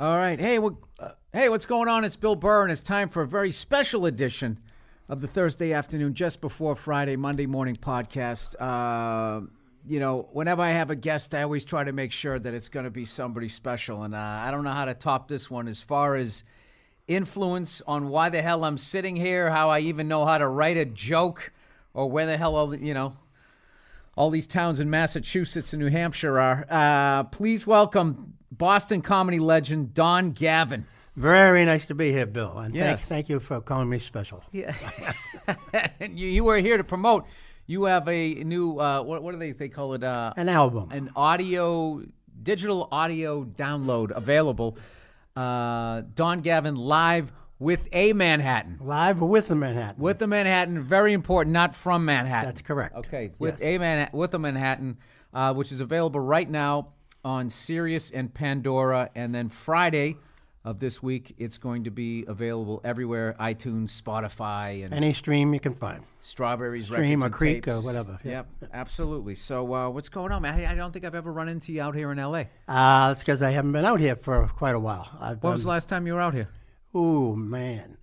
All right. Hey, what's going on? It's Bill Burr, and it's time for a very special edition of the Thursday afternoon, just before Friday, Monday morning podcast. Whenever I have a guest, I always try to make sure that it's going to be somebody special, and I don't know how to top this one as far as influence on why the hell I'm sitting here, how I even know how to write a joke, or where the hell all these towns in Massachusetts and New Hampshire are. Please welcome Boston comedy legend Don Gavin. Very nice to be here, Bill. And yes. thank you for calling me special. Yeah. And you were here to promote. You have a new, what do they call it? An album. An digital audio download available. Don Gavin live with a Manhattan. Live with the Manhattan. With the Manhattan, very important, not from Manhattan. That's correct. Okay, with yes. with a Manhattan, which is available right now on Sirius and Pandora, and then Friday of this week, it's going to be available everywhere, iTunes, Spotify, and any stream you can find. Strawberries, stream Records, or and Creek tapes. Or whatever. Yep, absolutely. So what's going on, man? I don't think I've ever run into you out here in L.A. That's because I haven't been out here for quite a while. When was the last time you were out here? Oh, man.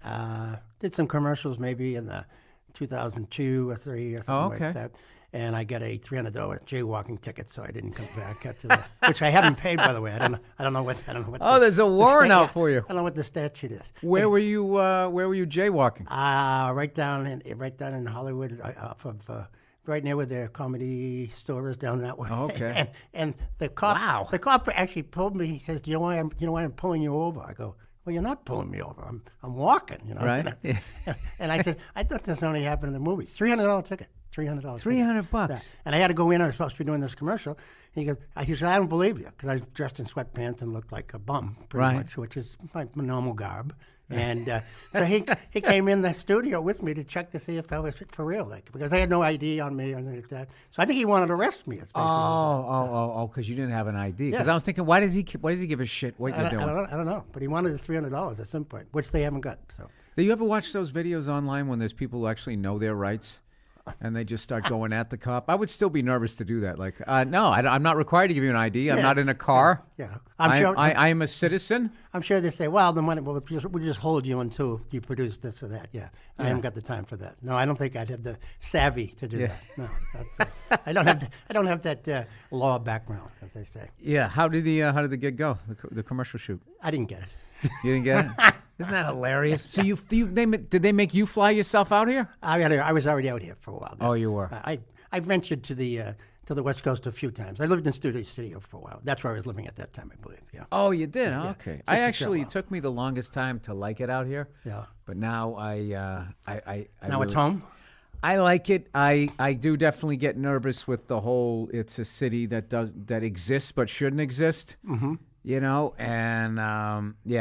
Did some commercials maybe in the 2002 or 3 or something like that. And I got a $300 jaywalking ticket, so I didn't come back after that. Which I haven't paid, by the way. I don't know what. Oh, there's a warrant out for you. I don't know what the statute is. Where were you? Where were you jaywalking? Right down in Hollywood, off of right near where the comedy store is, down that way. Oh, okay. and the cop. Wow. The cop actually pulled me. He says, "Do you know why I'm pulling you over?" I go, "Well, you're not pulling me over. I'm walking." Right. And I said, "I thought this only happened in the movies. $300 ticket." $300. $300. Yeah. And I had to go in. I was supposed to be doing this commercial. He said, "I don't believe you," because I was dressed in sweatpants and looked like a bum, pretty much, which is my normal garb. And so he came in the studio with me to check to see if I was for real, because I had no ID on me or anything like that. So I think he wanted to arrest me. Because you didn't have an ID. Because I was thinking, why does he give a shit what you're doing? I don't know. But he wanted his $300 at some point, which they haven't got. So. Do you ever watch those videos online when there's people who actually know their rights? And they just start going at the cop. I would still be nervous to do that. Like, no, I'm not required to give you an ID. I'm not in a car. Yeah. I am a citizen. I'm sure they say, well, the money, we'll just hold you until you produce this or that. Yeah. I haven't got the time for that. No, I don't think I'd have the savvy to do that. No, I don't have that law background, as they say. Yeah. How did the gig go? The commercial shoot. I didn't get it. You didn't get it? Isn't that hilarious? So did they make you fly yourself out here? I was already out here for a while. Oh, you were. I ventured to the West Coast a few times. I lived in Studio City for a while. That's where I was living at that time, I believe. Yeah. Oh, you did? Oh, okay. It took me the longest time to like it out here. Yeah. But now it's home. I like it. I do definitely get nervous with the whole. It's a city that exists but shouldn't exist. Mm-hmm. And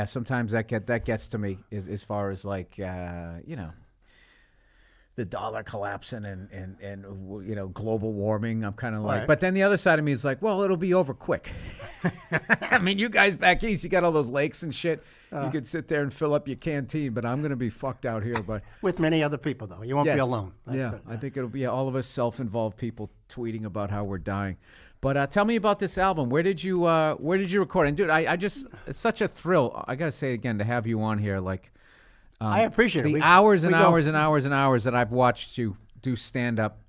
sometimes that gets to me as far as like the dollar collapsing and global warming. I'm kind of like, but then the other side of me is like, well, it'll be over quick. I mean, you guys back east, you got all those lakes and shit. You could sit there and fill up your canteen, but I'm gonna be fucked out here. But with many other people, though, you won't be alone. I think it'll be all of us self-involved people tweeting about how we're dying. But tell me about this album. Where did you record? And dude, it's such a thrill. I gotta say again to have you on here. Like, I appreciate the hours and hours and hours and hours that I've watched you do stand up.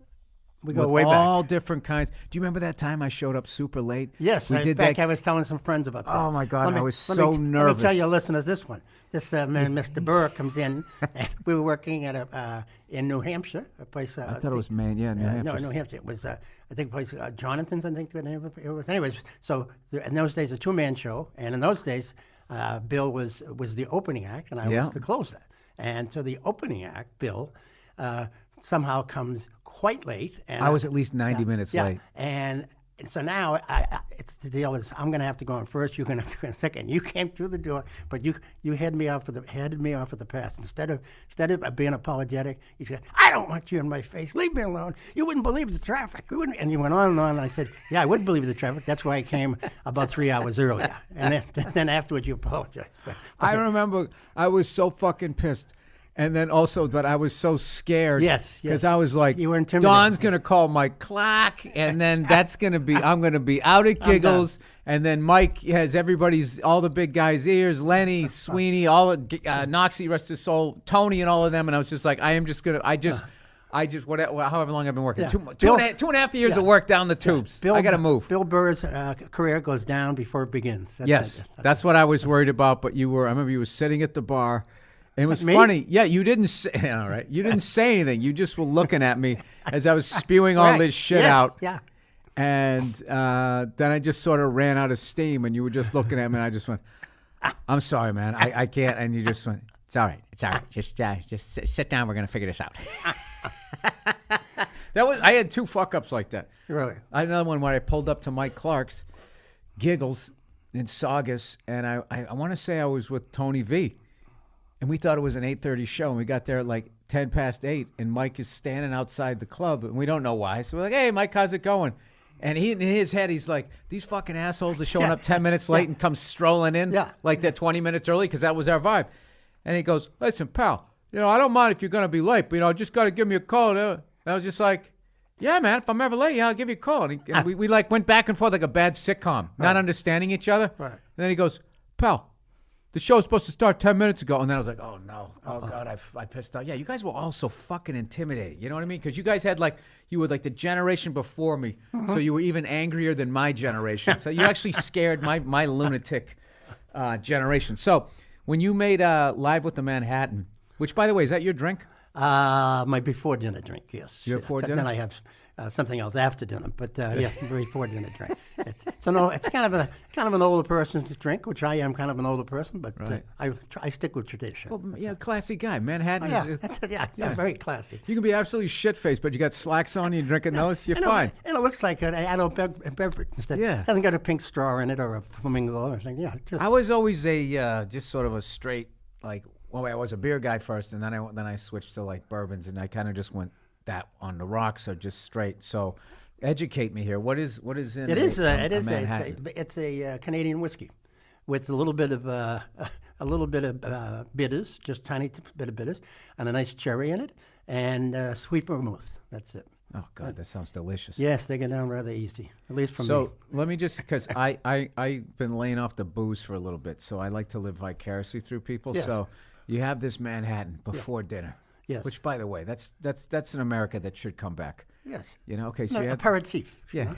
We go way back. All different kinds. Do you remember that time I showed up super late? Yes. In fact, I was telling some friends about that. Oh my God, I was so nervous. Let me tell your listeners this one. This man, Mr. Burr, comes in. And we were working at in New Hampshire, a place. I thought it was Maine. Yeah, New Hampshire. No, New Hampshire. It was, I think, a place Jonathan's. I think the name of it was. Anyways, so in those days, a two-man show, and in those days, Bill was the opening act, and I was the closer. And so the opening act, Bill, somehow comes quite late. And I was at least 90 minutes late. And so now it's the deal is I'm going to have to go in first. You're going to have to go in second. You came through the door, but you headed me off at the pass. Instead of being apologetic, you said, "I don't want you in my face. Leave me alone. You wouldn't believe the traffic." And you went on and on. And I said, "Yeah, I would believe the traffic. That's why I came about 3 hours earlier." And then afterwards you apologized. I remember I was so fucking pissed. And then also, but I was so scared. Yes, Because yes. I was like, You were intimidated. Don's going to call Mike Clark, and then I'm going to be out at Giggles, and then Mike has all the big guys' ears, Lenny, Sweeney, all of Noxie, rest his soul, Tony, and all of them. And I was just like, whatever, however long I've been working, Yeah. two and a half years of work down the tubes. I got to move. Bill Burr's career goes down before it begins. That's what I was worried about. But I remember you were sitting at the bar. And it was Me? funny. Yeah, you didn't say, all right. You didn't say anything. You just were looking at me as I was spewing all this shit out. Yeah. And then I just sort of ran out of steam, and you were just looking at me, and I just went, I'm sorry, man. I can't. And you just went, it's all right. It's all right. Just sit down. We're going to figure this out. I had 2 fuck-ups like that. Really? I had another one where I pulled up to Mike Clark's Giggles in Saugus, and I want to say I was with Tony V. And we thought it was an 8:30 show, and we got there at like 10 past 8, and Mike is standing outside the club, and we don't know why. So we're like, hey, Mike, how's it going? And in his head, he's like, these fucking assholes are showing up 10 minutes late and come strolling in like they're 20 minutes early, because that was our vibe. And he goes, listen, pal, I don't mind if you're going to be late, but, just got to give me a call. And I was just like, yeah, man, if I'm ever late, I'll give you a call. And we like went back and forth like a bad sitcom, not understanding each other. Right. And then he goes, pal, the show's supposed to start 10 minutes ago. And then I was like, oh, no. Oh, God, I pissed off. Yeah, you guys were all so fucking intimidating. You know what I mean? Because you guys had you were like the generation before me. So you were even angrier than my generation. So you actually scared my lunatic generation. So when you made Live with the Manhattan, which, by the way, is that your drink? My before dinner drink, yes. Your before dinner? Then I have something else after dinner, but yes, before dinner drink. It's kind of an older person's drink, which I am kind of an older person, but Right. I stick with tradition. Well, yeah, classy guy. Manhattan Yeah, very classy. You can be absolutely shit-faced, but you got slacks on, you're drinking those, you're And fine. And it looks like an adult beverage instead. Yeah. It hasn't got a pink straw in it or a flamingo or anything. Yeah, I was always just sort of a straight, I was a beer guy first, and then I switched to like bourbons, and I kind of just went that on the rocks, or just straight. So, educate me here. What is in It is a Manhattan? it's a Canadian whiskey with a little bit of bitters, just tiny bit of bitters, and a nice cherry in it, and sweet vermouth. That's it. Oh God, that sounds delicious. Yes, they get down rather easy, at least for me. So let me just, because I've been laying off the booze for a little bit, so I like to live vicariously through people. Yes. So you have this Manhattan before dinner. Yes. Which, by the way, that's an America that should come back. Yes. Okay. So No, you have aperitif. Yeah.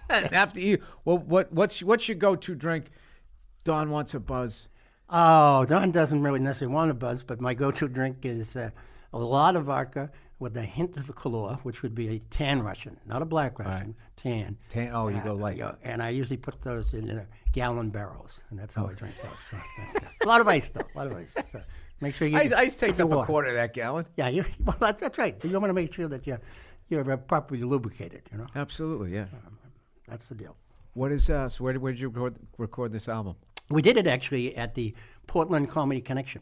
After you, well, what's your go-to drink? Don wants a buzz. Oh, Don doesn't really necessarily want a buzz, but my go-to drink is a lot of vodka with a hint of a Kahlua, which would be a tan Russian, not a black Russian, tan. Oh, you go light. And I usually put those in gallon barrels, and that's how I drink those. So that's it. A lot of ice, though. A lot of ice. So make sure you. Ice takes up your a water. quarter of that gallon. Yeah, well, that's right. You want to make sure that you're properly lubricated. Absolutely, yeah. That's the deal. What is so? Where did you record this album? We did it actually at the Portland Comedy Connection.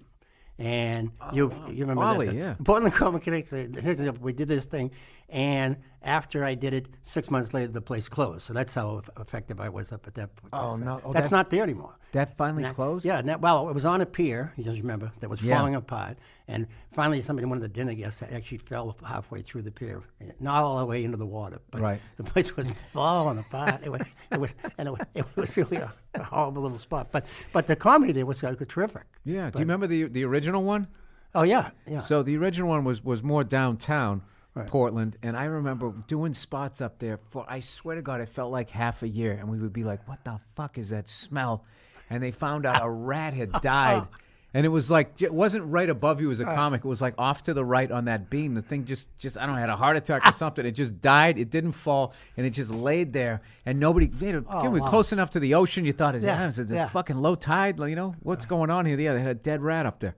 And you remember Ollie, that? yeah. Portland Comedy Connection, we did this thing, and after I did it, 6 months later, the place closed. So that's how effective I was up at that point. Oh, no. Oh, that's not there anymore. That finally closed? Yeah. Well, it was on a pier, you just remember, that was falling apart. And finally, one of the dinner guests actually fell halfway through the pier, not all the way into the water, but the place was falling apart. It was really a horrible little spot. But the comedy there was terrific. Yeah. Do you remember the original one? Oh, yeah. So the original one was more downtown Portland, and I remember doing spots up there for, I swear to God, it felt like half a year, and we would be like, what the fuck is that smell? And they found out a rat had died. And it was like, it wasn't right above you as a comic. It was like off to the right on that beam. The thing just I don't know, had a heart attack or something. It just died. It didn't fall. And it just laid there. And nobody, we were close enough to the ocean. You thought, is it fucking low tide? What's going on here? Yeah, they had a dead rat up there.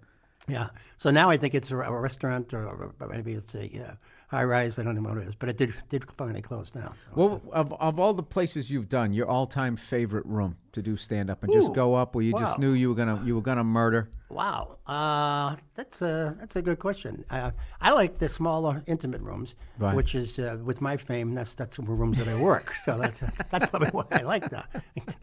Yeah. So now I think it's a restaurant or maybe it's a high rise. I don't know what it is. But it did finally close down. Well, of all the places you've done, your all-time favorite room to do stand-up and just go up where you just knew you were gonna murder? Wow, that's a good question. I like the smaller, intimate rooms, which is with my fame. That's the rooms that I work. So that's probably why I like that.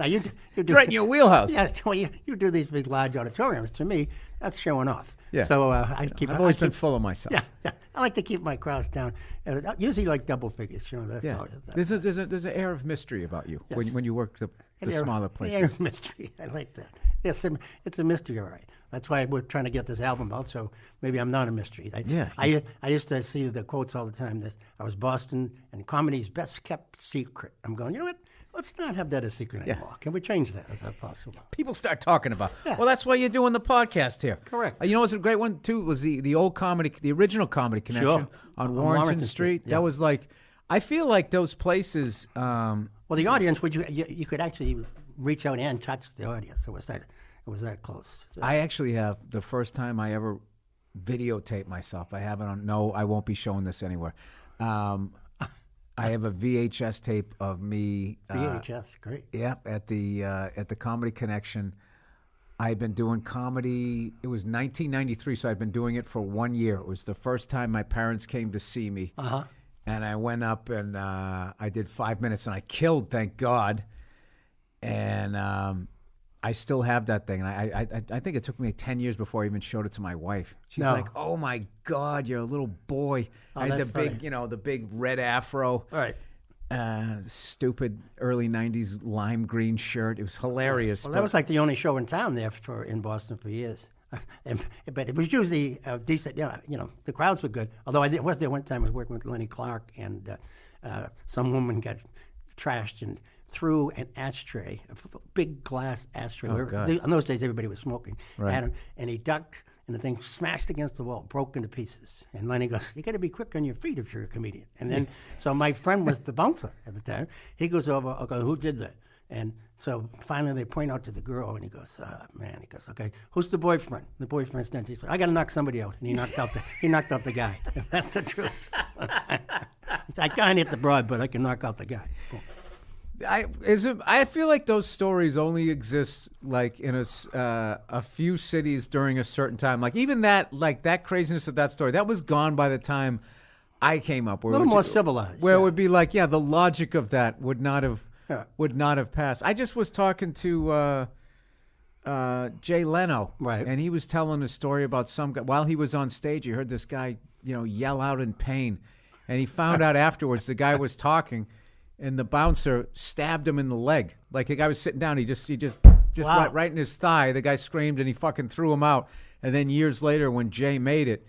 Now you do right in your wheelhouse. Yes, well, you do these big, large auditoriums. To me, that's showing off. Yeah. So I keep. I've always I been keep, full of myself. Yeah. I like to keep my crowds down. Usually like double figures. That's Yeah. all. There's an air of mystery about you when you work the smaller places. Air of mystery. I like that. Yes, it's a mystery, all right. That's why we're trying to get this album out. So maybe I'm not a mystery. I used to see the quotes all the time that I was Boston and comedy's best kept secret. I'm going, you know what? Let's not have that a secret anymore. Can we change that? Is that possible? People start talking about. Well, that's why you're doing the podcast here. Correct. You know what's a great one too was the old comedy, the original Comedy Connection on Warrington Street. Yeah. That was like, I feel like those places. Well, the audience, you could actually reach out and touch the audience. It was that close. So. I actually have the first time I ever videotaped myself. I have it on. No, I won't be showing this anywhere. I have a VHS tape of me. VHS, great. Yeah, at the Comedy Connection. I'd been doing comedy. It was 1993, so I'd been doing it for 1 year. It was the first time my parents came to see me. Uh-huh. And I went up and I did 5 minutes, and I killed, thank God. And I still have that thing. And I think it took me 10 years before I even showed it to my wife. She's like, "Oh my God, you're a little boy." I had the big, the big red afro. All right. Stupid early 90s lime green shirt. It was hilarious. Well, that was like the only show in town there in Boston for years. But it was usually decent. The crowds were good. Although I was there one time. I was working with Lenny Clark, and some woman got trashed and threw an ashtray, a big glass ashtray. In those days, everybody was smoking. Right. And he ducked, and the thing smashed against the wall, broke into pieces. And Lenny goes, "You got to be quick on your feet if you're a comedian." And then, so my friend was the bouncer at the time. He goes over, "Okay, who did that?" And so finally they point out to the girl, and he goes, "Man," he goes, "Okay, who's the boyfriend?" The boyfriend stands. He says, "I got to knock somebody out," and he knocked out the guy. That's the truth. I can't hit the broad, but I can knock out the guy. Cool. I feel like those stories only exist like in a few cities during a certain time. Like even that craziness of that story that was gone by the time I came up. A little more civilized. Where it would be like, the logic of that would not have passed. I just was talking to Jay Leno, right? And he was telling a story about some guy while he was on stage. He heard this guy, yell out in pain, and he found out afterwards the guy was talking. And the bouncer stabbed him in the leg. Like the guy was sitting down, he just wow. right in his thigh. The guy screamed and he fucking threw him out. And then years later, when Jay made it,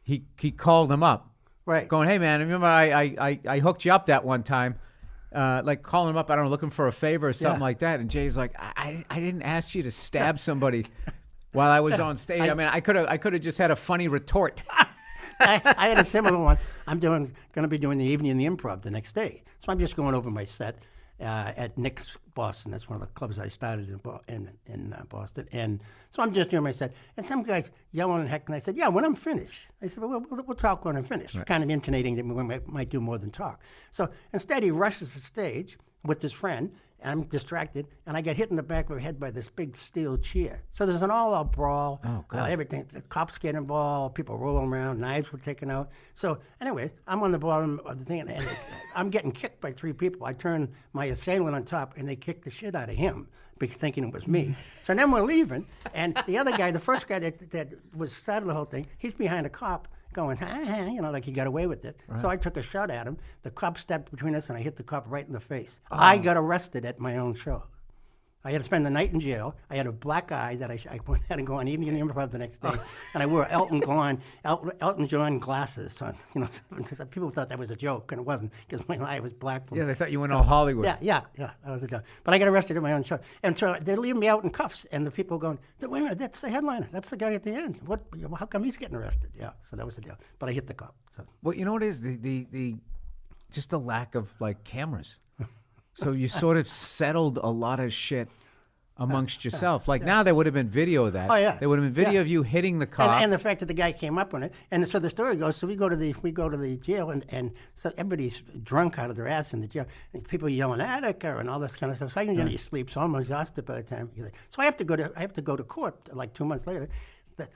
he called him up, right? Going, "Hey man, remember I hooked you up that one time?" Like calling him up, I don't know, looking for a favor or something like that. And Jay's like, "I didn't ask you to stab somebody while I was on stage. I mean, I could have just had a funny retort." I had a similar one. I'm going to be doing the evening in the Improv the next day, so I'm just going over my set at Nick's Boston. That's one of the clubs I started in Boston, and so I'm just doing my set. And some guys yelling and heck, and I said, "Yeah, when I'm finished." I said, "Well, we'll talk when I'm finished." Right. Kind of intonating that we might do more than talk. So instead, he rushes the stage with his friend. I'm distracted, and I get hit in the back of the head by this big steel chair. So there's an all-out brawl. Oh, God. Everything. The cops get involved. People rolling around. Knives were taken out. So anyway, I'm on the bottom of the thing, and I'm getting kicked by three people. I turn my assailant on top, and they kick the shit out of him, thinking it was me. So then we're leaving, and the other guy, the first guy that was started the whole thing, he's behind a cop, going, like he got away with it. Right. So I took a shot at him. The cop stepped between us, and I hit the cop right in the face. Oh. I got arrested at my own show. I had to spend the night in jail. I had a black eye that I had to go on Evening in the Improv the next day, and I wore Elton John glasses on. People thought that was a joke, and it wasn't, because my eye was black. They thought you went all Hollywood. Yeah, that was a joke. But I got arrested at my own show, and so they leave me out in cuffs, and the people going, "Wait a minute, that's the headliner. That's the guy at the end. What? How come he's getting arrested?" Yeah, so that was the deal. But I hit the cop. So. Well, you know what it is? The just the lack of cameras. So you sort of settled a lot of shit amongst yourself. Now there would have been video of that. Oh yeah, there would have been video of you hitting the cop, and the fact that the guy came up on it. And so the story goes: so we go to the jail, and so everybody's drunk out of their ass in the jail, and people yelling Attica and all this kind of stuff. So I didn't get any sleep, so I'm exhausted by the time. So I have to go to court like 2 months later.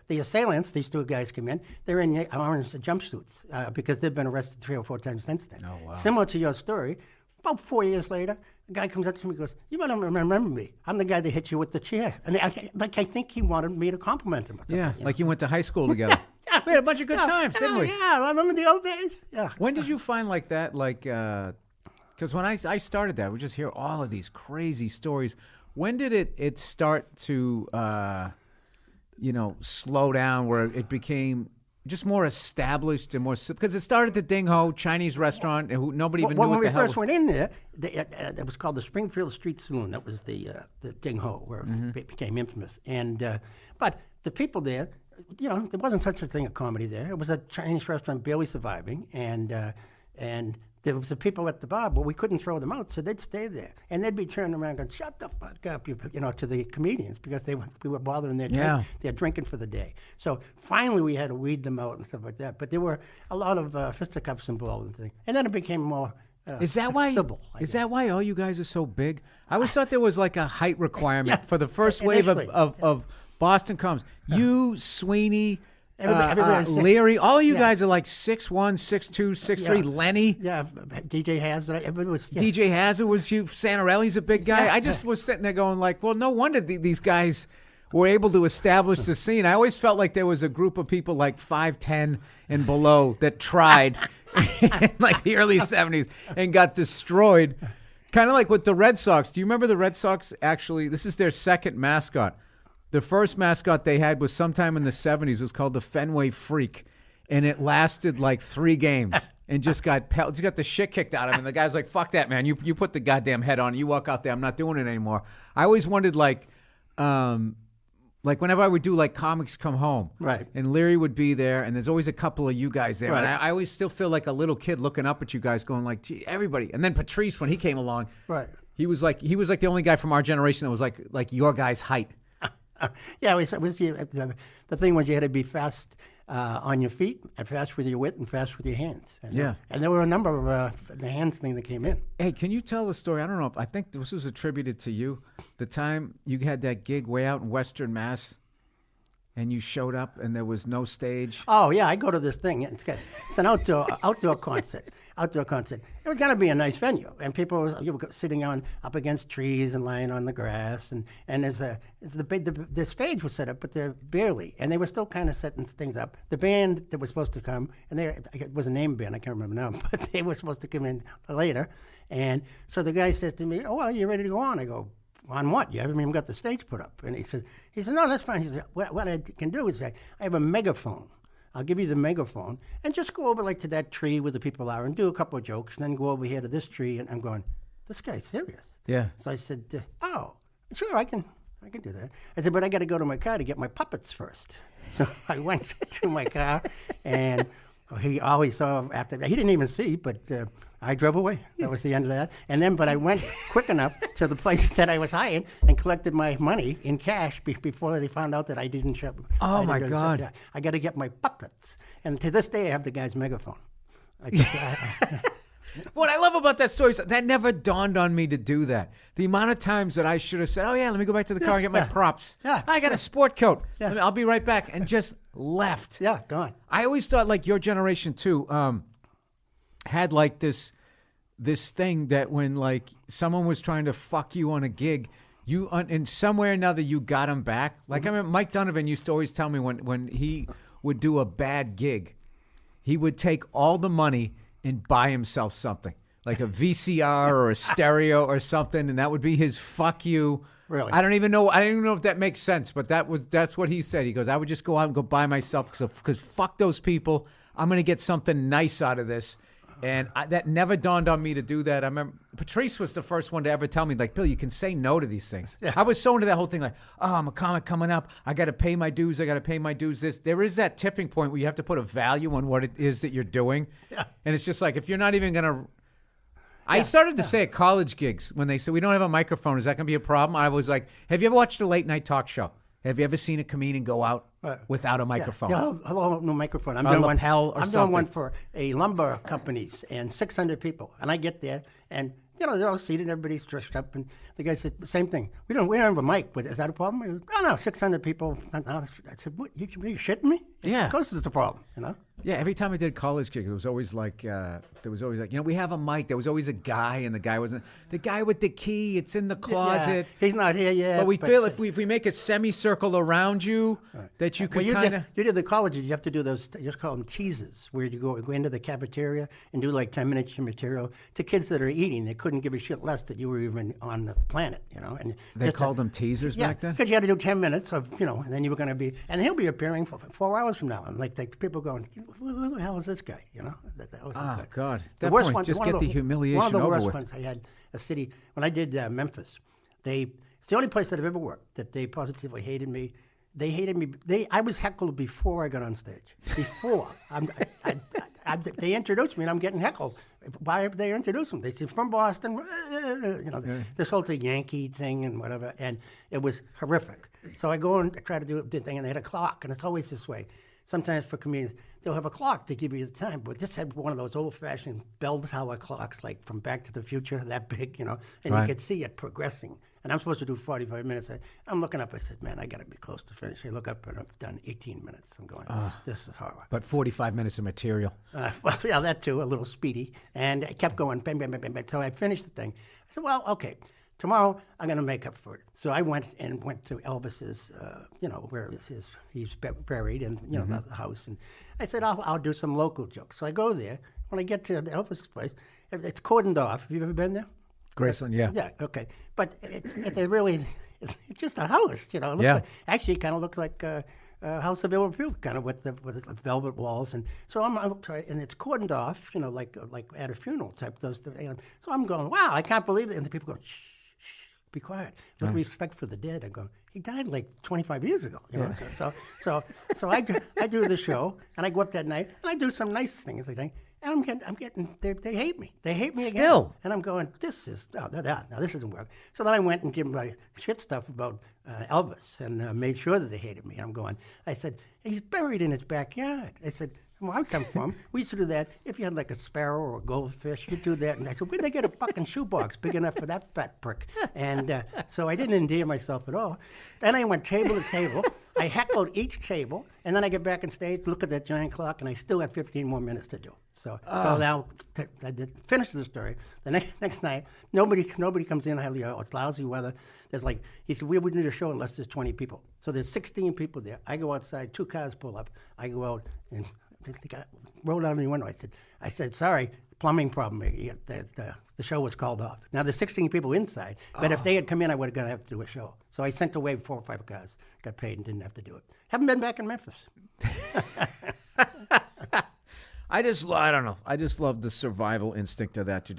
The assailants, these two guys come in, they're in orange jumpsuits because they've been arrested 3 or 4 times since then. Oh, wow. Similar to your story. About 4 years later, The guy comes up to me and goes, "You might not remember me. I'm the guy that hit you with the chair." And I think he wanted me to compliment him. Yeah, like you went to high school together. We had a bunch of good times, didn't we? Yeah, I remember the old days. Yeah. When did you find like that? Like, because when I started that, we just hear all of these crazy stories. When did it start to, slow down where it became just more established and more, because it started at the Ding Ho Chinese restaurant, and nobody even knew what the hell. When we first went in there, it was called the Springfield Street Saloon. That was the Ding Ho, where it became infamous. And but the people there, there wasn't such a thing as comedy there. It was a Chinese restaurant barely surviving, and there was the people at the bar, but we couldn't throw them out, so they'd stay there, and they'd be turning around going, "Shut the fuck up," to the comedians, because we were bothering their drinking for the day. So finally, we had to weed them out and stuff like that. But there were a lot of fisticuffs involved and things, and then it became more. Is that why? Civil, is that why all you guys are so big? I always thought there was like a height requirement for the first wave of Boston comes. You, Sweeney. Leary, all you guys are like 6'1", 6'2", 6'3". Lenny, DJ Hazard, everybody was. Yeah. DJ Hazard was you. Santorelli's a big guy. I just was sitting there going like, well, no wonder these guys were able to establish the scene. I always felt like there was a group of people like 5'10" and below that tried in like the early 70s and got destroyed. Kind of like with the Red Sox. Do you remember the Red Sox? Actually, this is their second mascot. The first mascot they had was sometime in the 70s. It was called the Fenway Freak, and it lasted like 3 games and just got the shit kicked out of him. And the guy's like, "Fuck that, man! You put the goddamn head on. You walk out there. I'm not doing it anymore." I always wondered, like whenever I would do like Comics Come Home, right? And Leary would be there, and there's always a couple of you guys there, right. And I always still feel like a little kid looking up at you guys, going like, "Gee, everybody!" And then Patrice, when he came along, right? He was like the only guy from our generation that was like your guy's height. It was the thing was you had to be fast on your feet, and fast with your wit, and fast with your hands. And there were a number of the hands thing that came in. Hey, can you tell the story? I don't know. I think this was attributed to you. The time you had that gig way out in Western Mass, and you showed up, and there was no stage. Oh yeah, I go to this thing. It's an outdoor concert. Outdoor concert. It was gonna be a nice venue, and people were sitting up against trees and lying on the grass, and the stage was set up, but they're barely, and they were still kind of setting things up. The band that was supposed to come, and it was a name band, I can't remember now, but they were supposed to come in later, and so the guy says to me, "Oh, well, you ready to go on?" I go, "On what? You haven't even got the stage put up." And he said, "No, that's fine." He said, what I can do is I have a megaphone. I'll give you the megaphone and just go over like to that tree where the people are and do a couple of jokes, and then go over here to this tree. And I'm going, "This guy's serious." Yeah. So I said, "Oh, sure, I can do that." I said, "But I got to go to my car to get my puppets first." So I went to my car, and he always saw after that. He didn't even see, but I drove away. That was the end of that. But I went quick enough to the place that I was hired and collected my money in cash before they found out that I didn't show. Oh, my God. I got to get my puppets. And to this day, I have the guy's megaphone. What I love about that story is that never dawned on me to do that. The amount of times that I should have said, "Oh, yeah, let me go back to the car and get my props. Yeah, I got a sport coat. I'll be right back," and just left. Yeah, gone. I always thought like your generation, too, had like this thing that when like someone was trying to fuck you on a gig, you in some way or another you got him back. Like I remember Mike Donovan used to always tell me when he would do a bad gig, he would take all the money and buy himself something like a VCR or a stereo or something, and that would be his fuck you. Really? I don't even know if that makes sense, but that's what he said. He goes, "I would just go out and go buy myself because fuck those people. I'm gonna get something nice out of this." And that never dawned on me to do that. I remember Patrice was the first one to ever tell me, like, "Bill, you can say no to these things." Yeah. I was so into that whole thing, like, "Oh, I'm a comic coming up. I got to pay my dues. There is that tipping point where you have to put a value on what it is that you're doing. Yeah. And it's just like, if you're not even going to... I started to say at college gigs, when they said, "We don't have a microphone, is that going to be a problem?" I was like, "Have you ever watched a late night talk show? Have you ever seen a comedian go out without a microphone?" Hello, no microphone. I'm doing one for a lumber companies and 600 people. And I get there, and they're all seated, everybody's dressed up, and the guy said, "Same thing. We don't have a mic, but is that a problem?" I said, "Oh no, 600 people." I said, "What? You shitting me?" Yeah. Of course it's a problem, you know? Yeah, every time I did college gig, it was always like we have a mic. There was always a guy, and the guy wasn't the guy with the key. It's in the closet. Yeah, he's not here yet. But we feel if we make a semicircle around you, that you could kind of. You did the colleges. You have to do those. You just call them teases, where you go into the cafeteria and do like 10 minutes of material to kids that are eating. They couldn't give a shit less that you were even on the planet, you know. And they called them teasers back then. Because you had to do 10 minutes of, you know, and then you were going to be, and he'll be appearing for 4 hours from now, and like people going, who the hell is this guy? You know. That was good. God. The That worst point, one, just one get of the humiliation One of the over worst with. ones I had a city when I did Memphis. It's the only place that I've ever worked that they positively hated me. They hated me. I was heckled before I got on stage. Before they introduced me, and I'm getting heckled. Why have they introduced me? They said from Boston, you know, this whole thing, Yankee thing and whatever, and it was horrific. So I go and try to do the thing, and they had a clock, and it's always this way. Sometimes for comedians, they'll have a clock to give you the time, but this had one of those old-fashioned bell tower clocks, like from Back to the Future, that big, you know, and you could see it progressing. And I'm supposed to do 45 minutes. I'm looking up. I said, man, I got to be close to finish. I look up, and I've done 18 minutes. I'm going, this is horrible. But 45 minutes of material. Well, yeah, that too, a little speedy. And I kept going, bang, bang, bang, bang, bang, until I finished the thing. I said, well, okay, tomorrow I'm going to make up for it. So I went to Elvis's, you know, where he's buried, and you know the house. And I said, I'll do some local jokes. So I go there. When I get to the Elvis's place, it's cordoned off. Have you ever been there? Graceland, yeah. Yeah, okay. But it's just a house, you know. Actually, it kind of looks like a House of Ill Repute, kind of with the velvet walls. And so and it's cordoned off, you know, like at a funeral type. So I'm going, wow, I can't believe it. And the people go, shh, be quiet. With respect for the dead, I go, he died like 25 years ago, you know. So I do the show, and I go up that night, and I do some nice things, I think. And I'm getting they hate me. They hate me again. Still. And I'm going, this doesn't work. So then I went and gave my shit stuff about Elvis and made sure that they hated me. And I said, he's buried in his backyard. I said, where I come from, we used to do that. If you had like a sparrow or a goldfish, you'd do that. And I said, where'd they get a fucking shoebox big enough for that fat prick? And so I didn't endear myself at all. Then I went table to table. I heckled each table, and then I get back on stage, look at that giant clock, and I still have 15 more minutes to do. So now I did finish the story. The next night, nobody comes in. It's lousy weather. There's he said, we wouldn't do a show unless there's 20 people. So there's 16 people there. I go outside, 2 cars pull up. I go out, and the guy rolled out of the window. I said, sorry, plumbing problem. The show was called off. Now there's 16 people inside, but if they had come in, I would have gonna have to do a show. So I sent away 4 or 5 cars, got paid, and didn't have to do it. Haven't been back in Memphis. I don't know. I just love the survival instinct of that.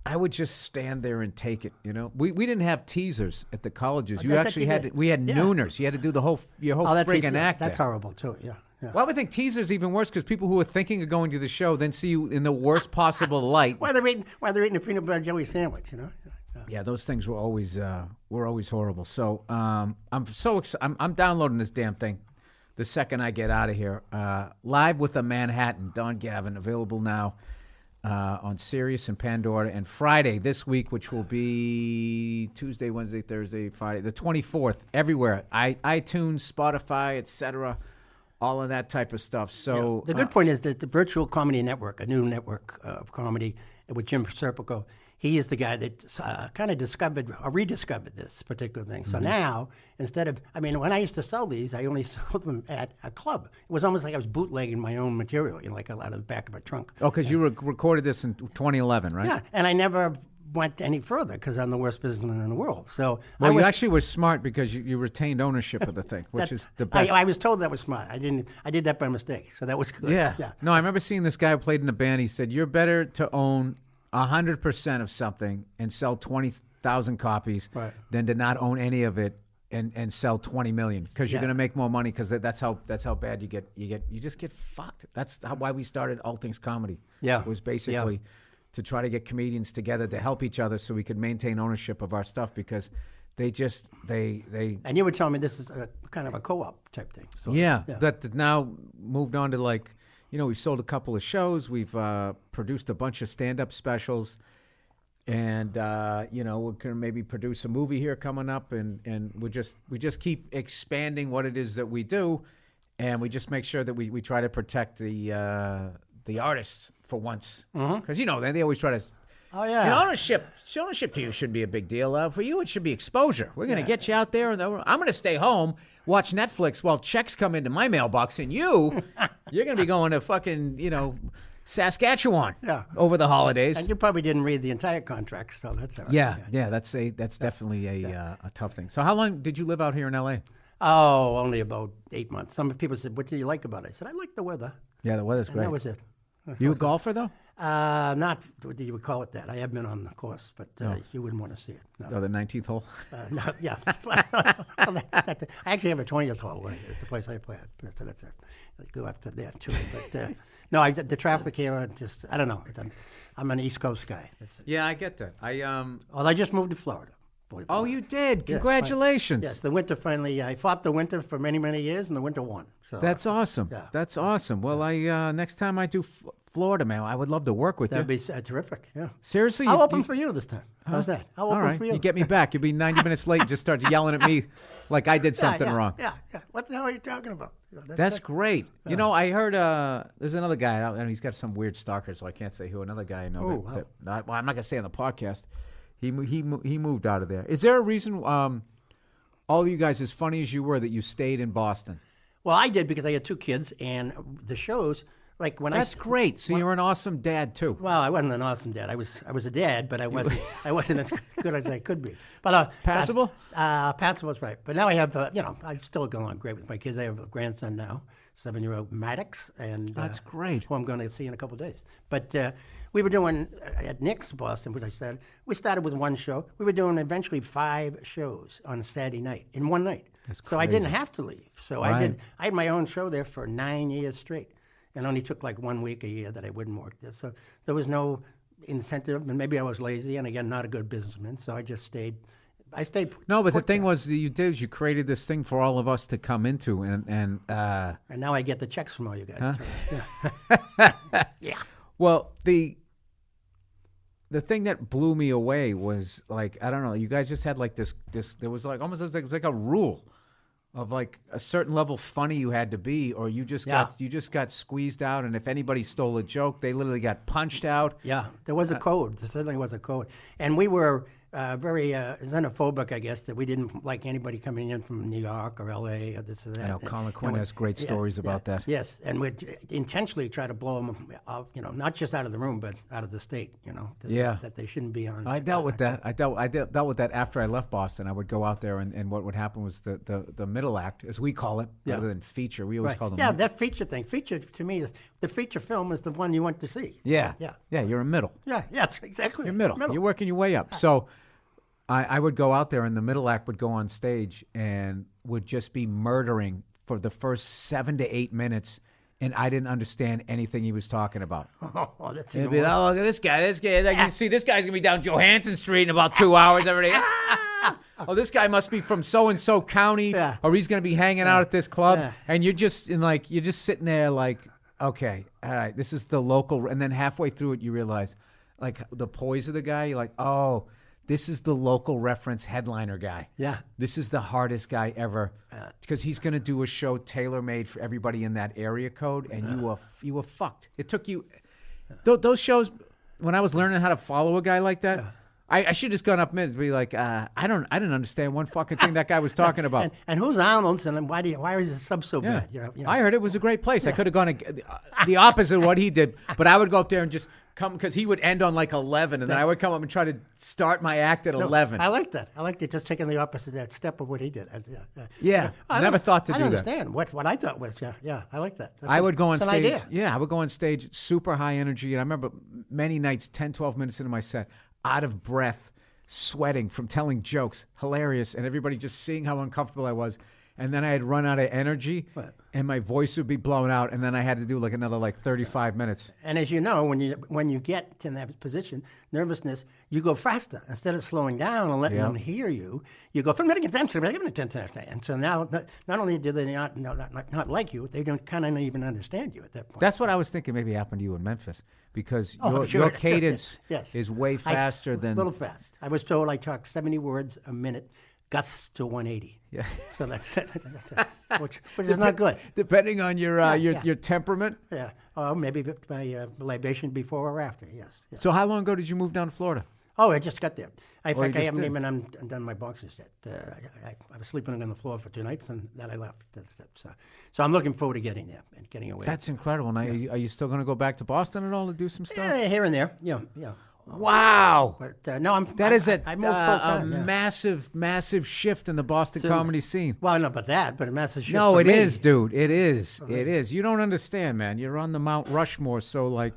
I would just stand there and take it, you know. We didn't have teasers at the colleges. We had nooners. You had to do your whole friggin' act. That's horrible too. Yeah. Well, I would think teasers even worse because people who are thinking of going to the show then see you in the worst possible light. While they're eating a peanut butter jelly sandwich, you know. Yeah, those things were always horrible. So I'm so excited. I'm downloading this damn thing the second I get out of here. Live with a Manhattan, Don Gavin, available now on Sirius and Pandora. And Friday this week, which will be Tuesday, Wednesday, Thursday, Friday, the 24th, everywhere. iTunes, Spotify, etc. All of that type of stuff. So the good point is that the Virtual Comedy Network, a new network of comedy with Jim Serpico, he is the guy that kind of discovered or rediscovered this particular thing. So now, when I used to sell these, I only sold them at a club. It was almost like I was bootlegging my own material, like out of the back of a trunk. Oh, because you recorded this in 2011, right? Yeah, and I never went any further because I'm the worst businessman in the world. So you actually were smart because you retained ownership of the thing, which is the best. I was told that was smart. I did that by mistake, so that was good. Yeah. No, I remember seeing this guy who played in a band. He said, "You're better to own 100% of something and sell 20,000 copies than to not own any of it and sell 20 million because you're going to make more money because that's how bad you just get fucked. That's why we started All Things Comedy. Yeah, it was basically to try to get comedians together to help each other so we could maintain ownership of our stuff because they And you were telling me this is a kind of a co-op type thing. So, that now moved on to we've sold a couple of shows. We've produced a bunch of stand-up specials. And you know, we're gonna maybe produce a movie here coming up, and we just keep expanding what it is that we do, and we just make sure that we try to protect the artists for once, because you know they always try to. Oh yeah. You know, ownership to you shouldn't be a big deal. For you, it should be exposure. We're gonna get you out there, and I'm gonna stay home, watch Netflix while checks come into my mailbox, and you're gonna be going to fucking Saskatchewan over the holidays. And you probably didn't read the entire contract, so that's all right. Yeah, that's definitely a tough thing. So how long did you live out here in L.A.? Oh, only about 8 months. Some people said, "What do you like about it?" I said, "I like the weather." Yeah, the weather's And great. that was it. You a golfer though? Not what you would call it that. I have been on the course, but you wouldn't want to see it. No. Oh, the 19th hole. No, yeah. I actually have a 20th hole at the place I play at. That's it. I go after that too. But no, the traffic here, I don't know. I'm an East Coast guy. That's it. Yeah, I get that. Well, I just moved to Florida. Oh, you did? Yes, Congratulations. Yes, the winter finally. I fought the winter for many, many years, and the winter won. So That's awesome. Yeah. That's awesome. Well, next time I do Florida, man, I would love to work with that'd you. be terrific. Yeah. Seriously? I'll open for you this time. How's that? I'll All open right. for you. You get me back. You'll be 90 minutes late and just start yelling at me like I did something wrong. Yeah. What the hell are you talking about? That's great. You know, I heard there's another guy, and he's got some weird stalker, so I can't say who. Another guy I know. Oh, wow. Well, I'm not going to say on the podcast. He moved out of there. Is there a reason, all of you guys, as funny as you were, that you stayed in Boston? Well, I did because I had two kids, and the shows, like when That's great. So you're an awesome dad, too. Well, I wasn't an awesome dad. I was a dad, but I wasn't as good as I could be. But Passable? Passable's right. But now I have, I still go on great with my kids. I have a grandson now, 7-year-old Maddox, and That's great. who I'm going to see in a couple of days. But we were doing at Nick's Boston, which I said, we started with one show. We were doing eventually 5 shows on a Saturday night in one night. That's so I crazy. didn't have to leave. So Right. I had my own show there for 9 years straight, and only took like 1 week a year that I wouldn't work there. So there was no incentive, and maybe I was lazy, and again, not a good businessman. So I just stayed. I stayed. No, but the put thing there. was, you created this thing for all of us to come into, and And now I get the checks from all you guys. Yeah. well, the thing that blew me away was like, I don't know, you guys just had like this there was like almost it was like a rule of like a certain level funny you had to be, or you just got squeezed out, and if anybody stole a joke, they literally got punched out. Yeah, there was a code. There certainly was a code. And we were very xenophobic, I guess, that we didn't like anybody coming in from New York or L.A. or this or that. I know Colin Quinn has great stories about that. Yes, and we'd intentionally try to blow them out, not just out of the room, but out of the state, that they shouldn't be on. I dealt with that. I dealt with that after I left Boston. I would go out there, and what would happen was the middle act, as we call it, rather than feature. We always Right. call them. Yeah, that feature thing. Feature to me is the feature film is the one you want to see. Yeah. Yeah. Yeah, you're a middle. Yeah, that's exactly. You're middle. You're working your way up. So I would go out there, and the middle act would go on stage and would just be murdering for the first 7 to 8 minutes, and I didn't understand anything he was talking about. Oh, that's It'd even be, worse. oh, look at this guy. Like, you see, this guy's going to be down Johansson Street in about 2 hours every day. Oh, this guy must be from so-and-so county, Yeah. or he's going to be hanging out at this club. Yeah. And you're just sitting there like, okay, all right, this is the local. And then halfway through it, you realize, like, the poise of the guy, you're like, oh, this is the local reference headliner guy. Yeah. This is the hardest guy ever, because he's going to do a show tailor-made for everybody in that area code, and you were fucked. It took you those shows when I was learning how to follow a guy like that. I should have just gone up minutes and be like, I didn't understand one fucking thing that guy was talking about. And who's Arnold's, and why is the sub so Yeah. bad? I heard it was a great place. I could have gone the opposite of what he did, but I would go up there and just come, because he would end on like 11, and then I would come up and try to start my act at 11. I like that. I like it, just taking the opposite that step of what he did. Yeah, I never don't- thought to I do don't that. understand what I thought was. Yeah, I like that. I would go on it's an stage. idea. Yeah, I would go on stage, super high energy. And I remember many nights, 10, 12 minutes into my set, out of breath, sweating from telling jokes, hilarious, and everybody just seeing how uncomfortable I was. and then I'd run out of energy, and my voice would be blown out, and then I had to do like another 35 minutes. And as you know, when you get in that position, nervousness, you go faster. Instead of slowing down and letting them hear you, you go, and so now, not only do they not like you, they don't kind of even understand you at that point. That's what I was thinking maybe happened to you in Memphis, because Oh, your cadence yes. is way faster than... A little fast. I was told I talk 70 words a minute, gusts to 180. Yeah. So that's which is not good. Depending on your temperament. Yeah. Oh, maybe my libation before or after, yes. So how long ago did you move down to Florida? Oh, I just got there. In fact, I just haven't did. even done my boxes yet. I was sleeping on the floor for 2 nights, and then I left. So I'm looking forward to getting there and getting away. That's incredible. Now, are you still going to go back to Boston at all to do some stuff? Here and there. Yeah. Wow. But no, That is I moved full-time, yeah. massive shift in the Boston comedy scene. Well, not but a massive shift. No, for it me. is, dude. It is. It is. You don't understand, man. You're on the Mount Rushmore, so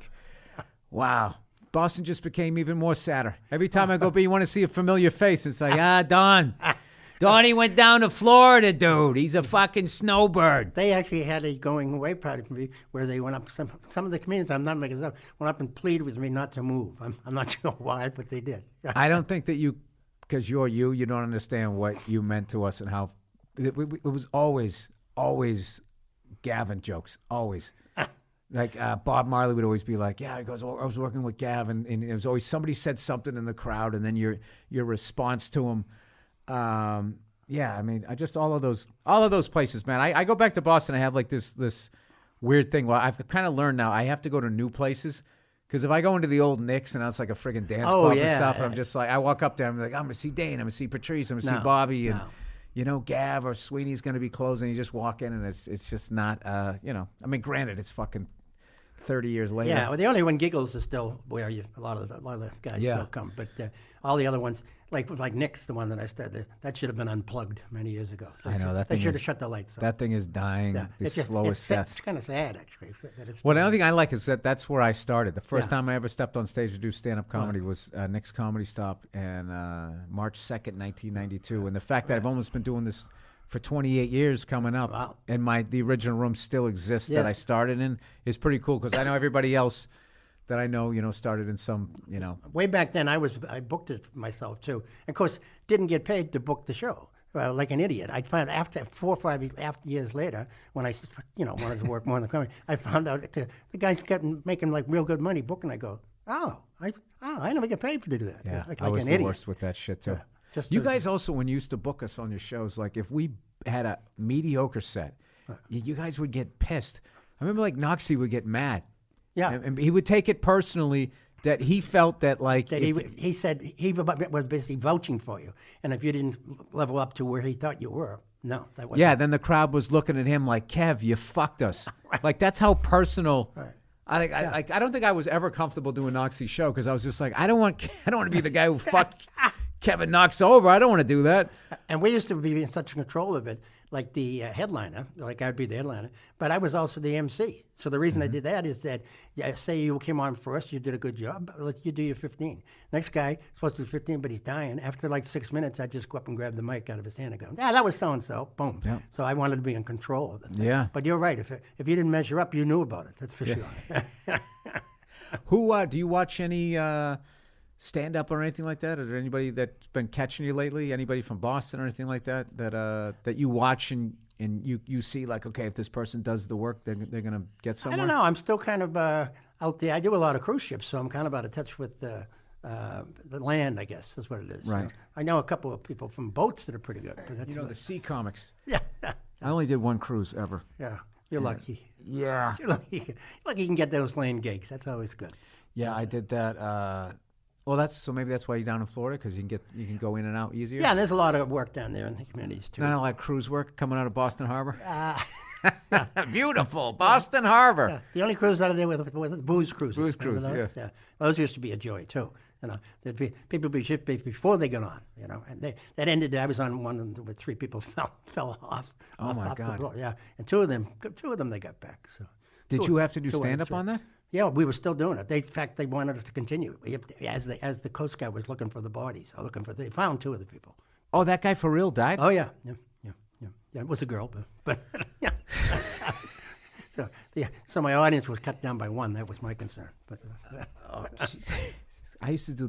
wow. Boston just became even more sadder. Every time I go by, you want to see a familiar face. It's like, Don. Donnie went down to Florida, dude. He's a fucking snowbird. They actually had a going away party for me where they went up. Some of the comedians, I'm not making this up, went up and pleaded with me not to move. I'm not sure why, but they did. I don't think that because you're you don't understand what you meant to us and how it was always Gavin jokes, always. Bob Marley would always be like, yeah, he goes, I was working with Gavin, and it was always somebody said something in the crowd, and then your response to him. I mean, I just all of those places, man. I go back to Boston. I have this weird thing. Well, I've kind of learned now I have to go to new places, because if I go into the old Knicks and it's like a friggin' dance club and stuff, I'm just like, I walk up there, I'm like, I'm gonna see Dane, I'm gonna see Patrice, I'm gonna see Bobby, and Gav or Sweeney's gonna be closing. You just walk in and it's just not, I mean, granted, it's fucking 30 years later. Yeah, well, the only one Giggles is still where a lot of the guys still come, but all the other ones, like Nick's the one that I started, that should have been unplugged many years ago. I know that they thing should have shut the lights off. That thing is dying. The slowest death. It's kind of sad, actually. That it's well, the only thing I like is that's where I started. The first time I ever stepped on stage to do stand-up comedy was Nick's Comedy Stop in March 2nd, 1992, and the fact that I've almost been doing this for 28 years coming up, and the original room still exists that I started in is pretty cool, because I know everybody else that I know, started in some, Way back then, I booked it myself too. And of course, didn't get paid to book the show. Like an idiot. I found after 4 or 5 years later, when I, wanted to work more in the comedy, I found out that the guys kept making like real good money booking. I go, I never get paid to do that. Yeah, like I was an the idiot. worst with that shit too. Yeah. You guys also, when you used to book us on your shows, like if we had a mediocre set, you guys would get pissed. I remember like Noxie would get mad. Yeah. And he would take it personally that he felt that like... That he said he was basically vouching for you. And if you didn't level up to where he thought you were, no, that wasn't. Yeah, then the crowd was looking at him like, Kev, you fucked us. Like that's how personal... Right. I don't think I was ever comfortable doing Noxie's show, because I was just like, I don't want to be the guy who fucked Kevin Knox over. I don't want to do that. And we used to be in such control of it, like the headliner, like I'd be the headliner, but I was also the MC. So the reason I did that is that, say you came on first, you did a good job, let you do your 15. Next guy, supposed to do 15, but he's dying. After like 6 minutes, I'd just go up and grab the mic out of his hand and go, that was so-and-so, boom. Yeah. So I wanted to be in control of the thing. Yeah. But you're right, if you didn't measure up, you knew about it, that's for sure. Who, do you watch any... stand-up or anything like that? Is there anybody that's been catching you lately? Anybody from Boston or anything like that that you watch and you see like, okay, if this person does the work, they're going to get somewhere? I don't know. I'm still kind of out there. I do a lot of cruise ships, so I'm kind of out of touch with the land, I guess, is what it is. Right. I know a couple of people from boats that are pretty good. But that's the sea comics. Yeah. I only did one cruise ever. Yeah. You're lucky. Yeah. You're lucky you can get those land gigs. That's always good. Yeah, I did that. Well, maybe that's why you're down in Florida, because you can go in and out easier. Yeah, and there's a lot of work down there in the communities too. Not like cruise work coming out of Boston Harbor. Beautiful Boston Harbor. Yeah, the only cruise out of there with booze cruises. Booze cruise, those? Yeah. Those used to be a joy too. There'd be people be shipped before they got on. And that ended. I was on one where 3 people fell off. Oh my God. The floor. Yeah, and two of them they got back. So. Did you have to do stand up on that? Yeah, we were still doing it. In fact, they wanted us to continue. As the Coast Guard was looking for the bodies, they found 2 of the people. Oh, that guy for real died? Oh yeah. Yeah, it was a girl, but yeah. So my audience was cut down by one. That was my concern. But Oh, Jesus. I used to do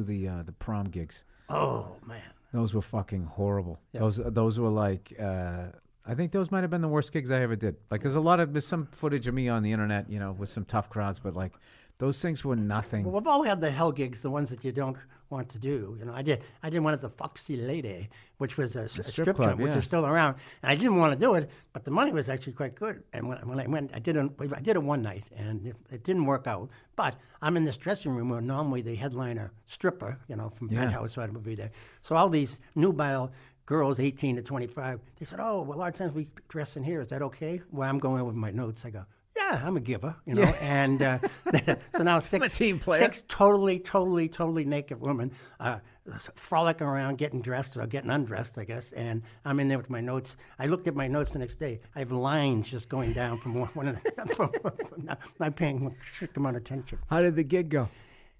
the prom gigs. oh man, Those were fucking horrible. Yeah. Those were like I think those might have been the worst gigs I ever did. Like there's some footage of me on the internet, with some tough crowds, but like those things were nothing. well, we've all had the hell gigs, the ones that you don't want to do. I did one at the Foxy Lady, which was a strip club, joint, which yeah. is still around, and I didn't want to do it, but the money was actually quite good. And when I went, I did it one night, and it didn't work out. But I'm in this dressing room where normally the headliner stripper, from Penthouse, so I would be there. So all these nubile girls, 18 to 25, they said, "Oh, well, a lot of times we dress in here. Is that okay?" Well, I'm going with my notes. I go, "Yeah, I'm a giver," and so now I'm a team player. six totally naked women frolicking around, getting dressed or getting undressed, I guess, and I'm in there with my notes. I looked at my notes the next day. I have lines just going down from one from not paying a strict amount of attention. How did the gig go?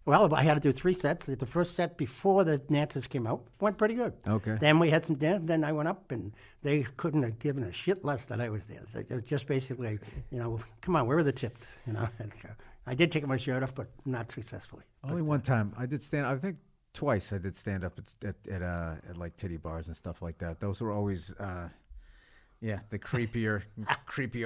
Well, I had to do 3 sets. The first set before the dancers came out went pretty good. Okay. Then we had some dance. Then I went up, and they couldn't have given a shit less that I was there. They were just basically, come on, where are the tits? And, I did take my shirt off, but not successfully. Only one time. I did stand. I think twice I did stand up at like titty bars and stuff like that. Those were always, the creepier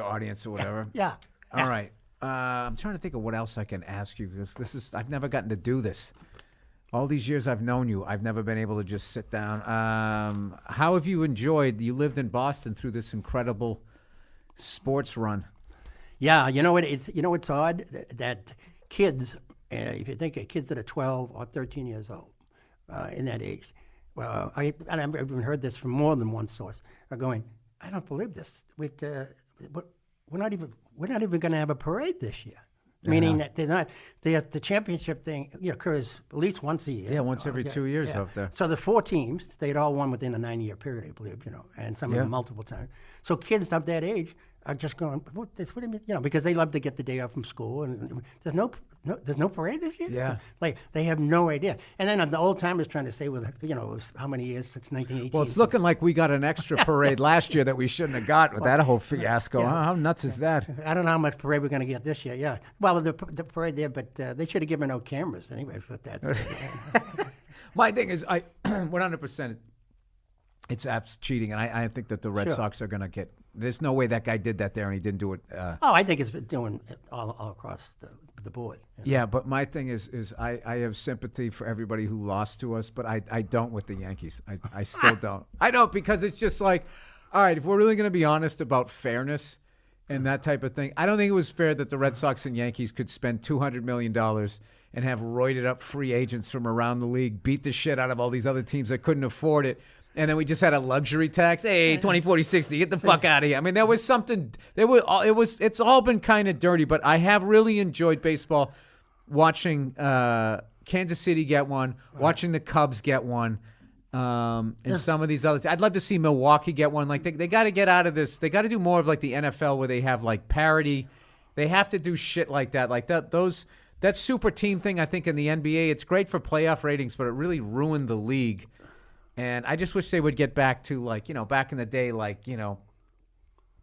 audience or whatever. Yeah. All right. I'm trying to think of what else I can ask you, because I've never gotten to do this. All these years I've known you, I've never been able to just sit down. How have you enjoyed? You lived in Boston through this incredible sports run. Yeah, it's odd that kids, if you think of kids that are 12 or 13 years old, in that age, well, I've even heard this from more than one source, are going, I don't believe this. We're not even going to have a parade this year. Meaning that the championship thing occurs at least once a year. Yeah, once every 2 years up there. So the 4 teams, they'd all won within a 9-year period, I believe, and some of them multiple times. So kids of that age are just going, what do you mean? Because they love to get the day off from school, and there's no parade this year. Yeah, like they have no idea. And then the old timers trying to say, it was how many years since 1918? Well, it's looking like we got an extra parade last year that we shouldn't have got with that whole fiasco. Yeah. How nuts is that? I don't know how much parade we're going to get this year. Yeah, well, the parade there, but they should have given out cameras anyway for that. My thing is, 100%. It's abs cheating, and I think that the Red Sox are going to get. There's no way that guy did that there, and he didn't do it. I think it's been doing it all across the board. Yeah, but my thing is I have sympathy for everybody who lost to us, but I don't with the Yankees. I still don't. I don't, because it's just like, all right, if we're really going to be honest about fairness and that type of thing, I don't think it was fair that the Red Sox and Yankees could spend $200 million and have roided up free agents from around the league, beat the shit out of all these other teams that couldn't afford it. And then we just had a luxury tax. Hey, 20, 40, 60, get the fuck out of here. I mean, there was something. It's all been kind of dirty, but I have really enjoyed baseball, watching Kansas City get one, watching the Cubs get one, and some of these others. I'd love to see Milwaukee get one. Like they got to get out of this. They got to do more of like the NFL, where they have like parity. They have to do shit like that. Like that super team thing. I think in the NBA, it's great for playoff ratings, but it really ruined the league. And I just wish they would get back to back in the day, like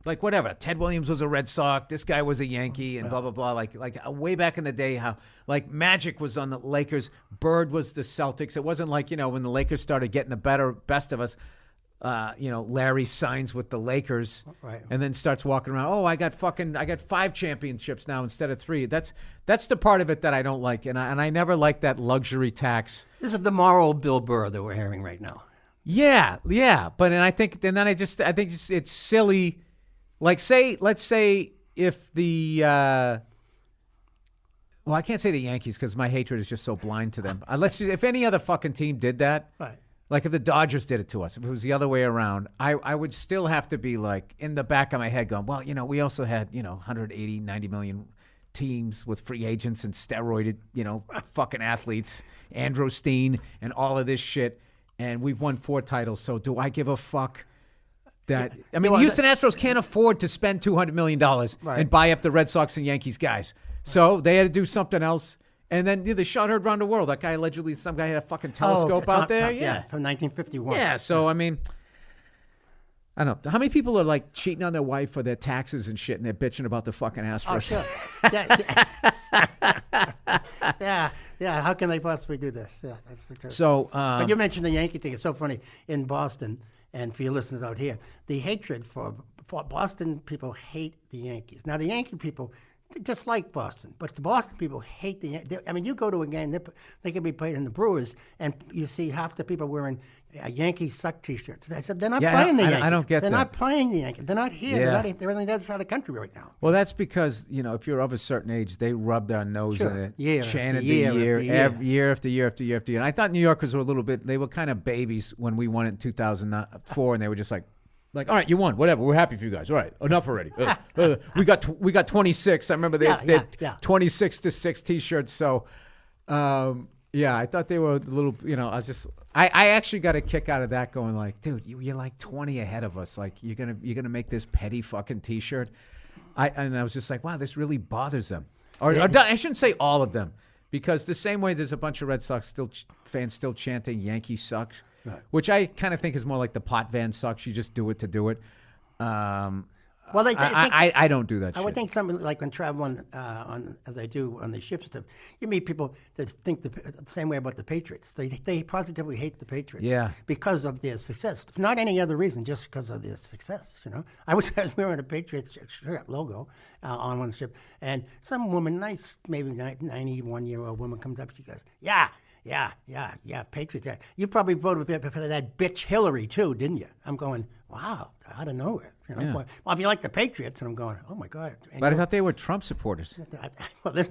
whatever. Ted Williams was a Red Sox, this guy was a Yankee, and blah blah blah. Like way back in the day, how like Magic was on the Lakers, Bird was the Celtics. It wasn't like when the Lakers started getting the best of us. Larry signs with the Lakers, and then starts walking around. Oh, I got 5 championships now instead of 3. That's the part of it that I don't like, and I never liked that luxury tax. This is the moral Bill Burr that we're hearing right now. Yeah, but I think it's silly. Like let's say if the well, I can't say the Yankees because my hatred is just so blind to them. If any other fucking team did that. Right. Like if the Dodgers did it to us, if it was the other way around, I would still have to be like in the back of my head going, well, we also had, 180, 90 million teams with free agents and steroided, fucking athletes, Androstein and all of this shit. And we've won 4 titles. So do I give a fuck that? I mean, the Houston Astros can't afford to spend $200 million and buy up the Red Sox and Yankees guys. So they had to do something else. And then the shot heard around the world. That guy allegedly, some guy had a fucking telescope out there. Yeah, from 1951. Yeah, so I mean, I don't know. How many people are like cheating on their wife for their taxes and shit, and they're bitching about the fucking house for Oh, a sure. Yeah. How can they possibly do this? Yeah, that's the truth. So, But you mentioned the Yankee thing. It's so funny in Boston, and for your listeners out here, the hatred for Boston people hate the Yankees. Now the Yankee people just like Boston, but the Boston people hate the Yankees. I mean, you go to a game, they could be playing the Brewers, and you see half the people wearing Yankees suck T-shirts. I said they're not playing the Yankees. I don't get they're that. not playing the Yankees. They're not here. Yeah. They're on the other side of the country right now. well, that's because, if you're of a certain age, they rubbed their nose Sure. in it, Year after chanted year the year, after year. year after year after year after year. And I thought New Yorkers were a little bit, they were kind of babies when we won it in 2004, and they were just like, all right, you won, whatever. We're happy for you guys. All right, enough already. We got 26. I remember they had 26-6 T-shirts. So, I thought they were a little. I actually got a kick out of that, going like, dude, you're like 20 ahead of us. Like you're gonna make this petty fucking T-shirt. And I was just like, wow, this really bothers them. Or I shouldn't say all of them, because the same way there's a bunch of Red Sox fans still chanting "Yankee sucks." Right. Which I kind of think is more like the pot van sucks. You just do it to do it. Well, I don't do that. I would think something like when traveling as I do on the ships, you meet people that think the same way about the Patriots. They positively hate the Patriots, because of their success. Not any other reason, just because of their success. I was wearing a Patriots shirt logo on one ship, and some woman, nice, maybe 91-year-old woman, comes up. She goes, Yeah, Patriots. Yeah. You probably voted for that bitch Hillary too, didn't you? I'm going, wow, out of nowhere. Well, if you like the Patriots, and I'm going, oh my God. But I thought they were Trump supporters. Well, that's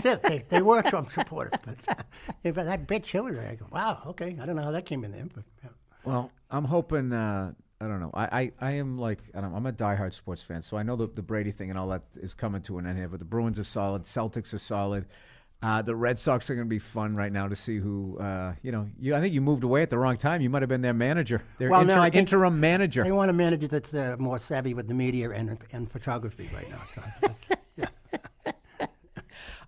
it. They were Trump supporters. But if that bitch Hillary, I go, wow, okay. I don't know how that came in there, but. Yeah. Well, I'm hoping. I don't know. I am like, I'm a diehard sports fan, so I know the Brady thing and all that is coming to an end here. But the Bruins are solid. Celtics are solid. The Red Sox are going to be fun right now to see who, I think you moved away at the wrong time. You might have been their manager, interim manager. They want a manager that's more savvy with the media and photography right now. So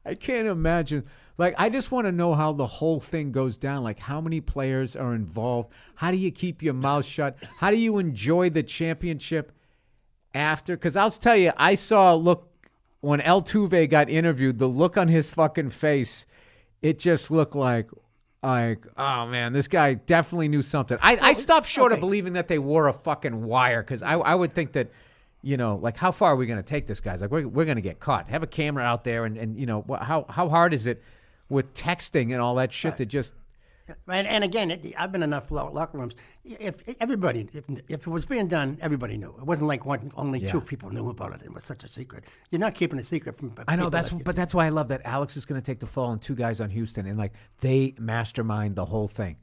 I can't imagine. Like, I just want to know how the whole thing goes down. Like, how many players are involved? How do you keep your mouth shut? How do you enjoy the championship after? Because I'll tell you, I saw a look. When Altuve got interviewed, the look on his fucking face, it just looked like, oh man, this guy definitely knew something. I stopped short of believing that they wore a fucking wire, because I would think that, like, how far are we going to take this, guys? Like, we're going to get caught. Have a camera out there, and how hard is it with texting and all that shit to just. And again, I've been in enough locker rooms. If it was being done, everybody knew. It wasn't like only two people knew about it. It was such a secret. You're not keeping a secret from. I know but that's why I love that Alex is going to take the fall on two guys on Houston, and like they mastermind the whole thing.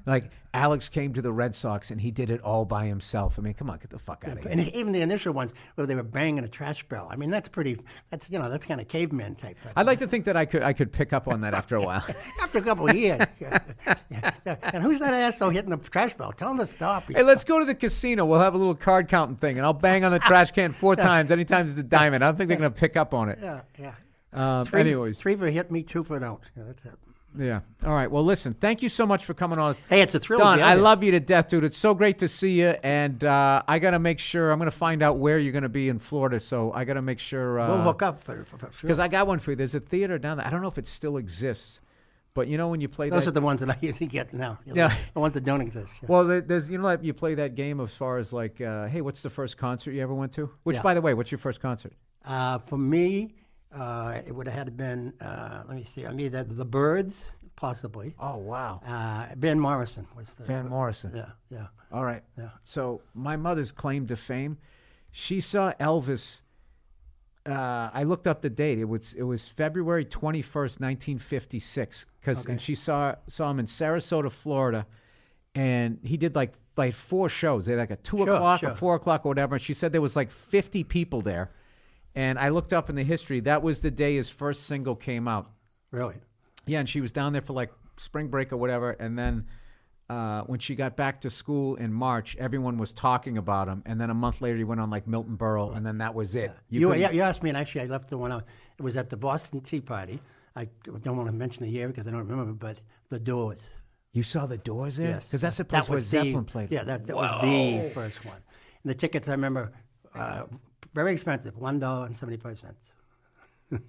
Like Alex came to the Red Sox and he did it all by himself. I mean, come on, get the fuck out of here. And even the initial ones where they were banging a trash bell. I mean, that's kind of caveman type. I'd like to think that I could pick up on that after a while. After a couple of years. And who's that asshole hitting the trash bell? Tell him to stop. Hey, let's go to the casino. We'll have a little card counting thing, and I'll bang on the trash can 4 times. Anytime it's the diamond. I don't think they're going to pick up on it. Yeah. Anyways. 3 for hit me, 2 for don't. Yeah, that's it. Yeah. All right. Well, listen, thank you so much for coming on. Hey, it's a thrill. Don, I love you to death, dude. It's so great to see you. And I got to make sure, I'm going to find out where you're going to be in Florida. So I got to make sure. We'll hook up for sure. Because I got one for you. There's a theater down there. I don't know if it still exists. But when you play those are the ones that I usually get now. The ones that don't exist. Yeah. Well, there's, like you play that game as far as like, hey, what's the first concert you ever went to? Which, by the way, what's your first concert? For me, it would have had to been, let me see, the Byrds. Possibly. Oh, wow. Van Morrison was the... Van Morrison. Yeah. All right. Yeah. So my mother's claim to fame, she saw Elvis, I looked up the date. It was February 21st, 1956. And she saw him in Sarasota, Florida, and he did like 4 shows. They had like a 2 o'clock, a 4 o'clock, or whatever. And she said there was like 50 people there. And I looked up in the history. That was the day his first single came out. Really? Yeah, and she was down there for like spring break or whatever, and then when she got back to school in March, everyone was talking about him, and then a month later he went on like Milton Berle, and then that was it. You asked me, and actually I left the one out. It was at the Boston Tea Party. I don't want to mention the year because I don't remember, but The Doors. You saw the Doors there? Yes. Because that's the place where Zeppelin played. Yeah, that was the first one. And the tickets, I remember, very expensive, $1.75.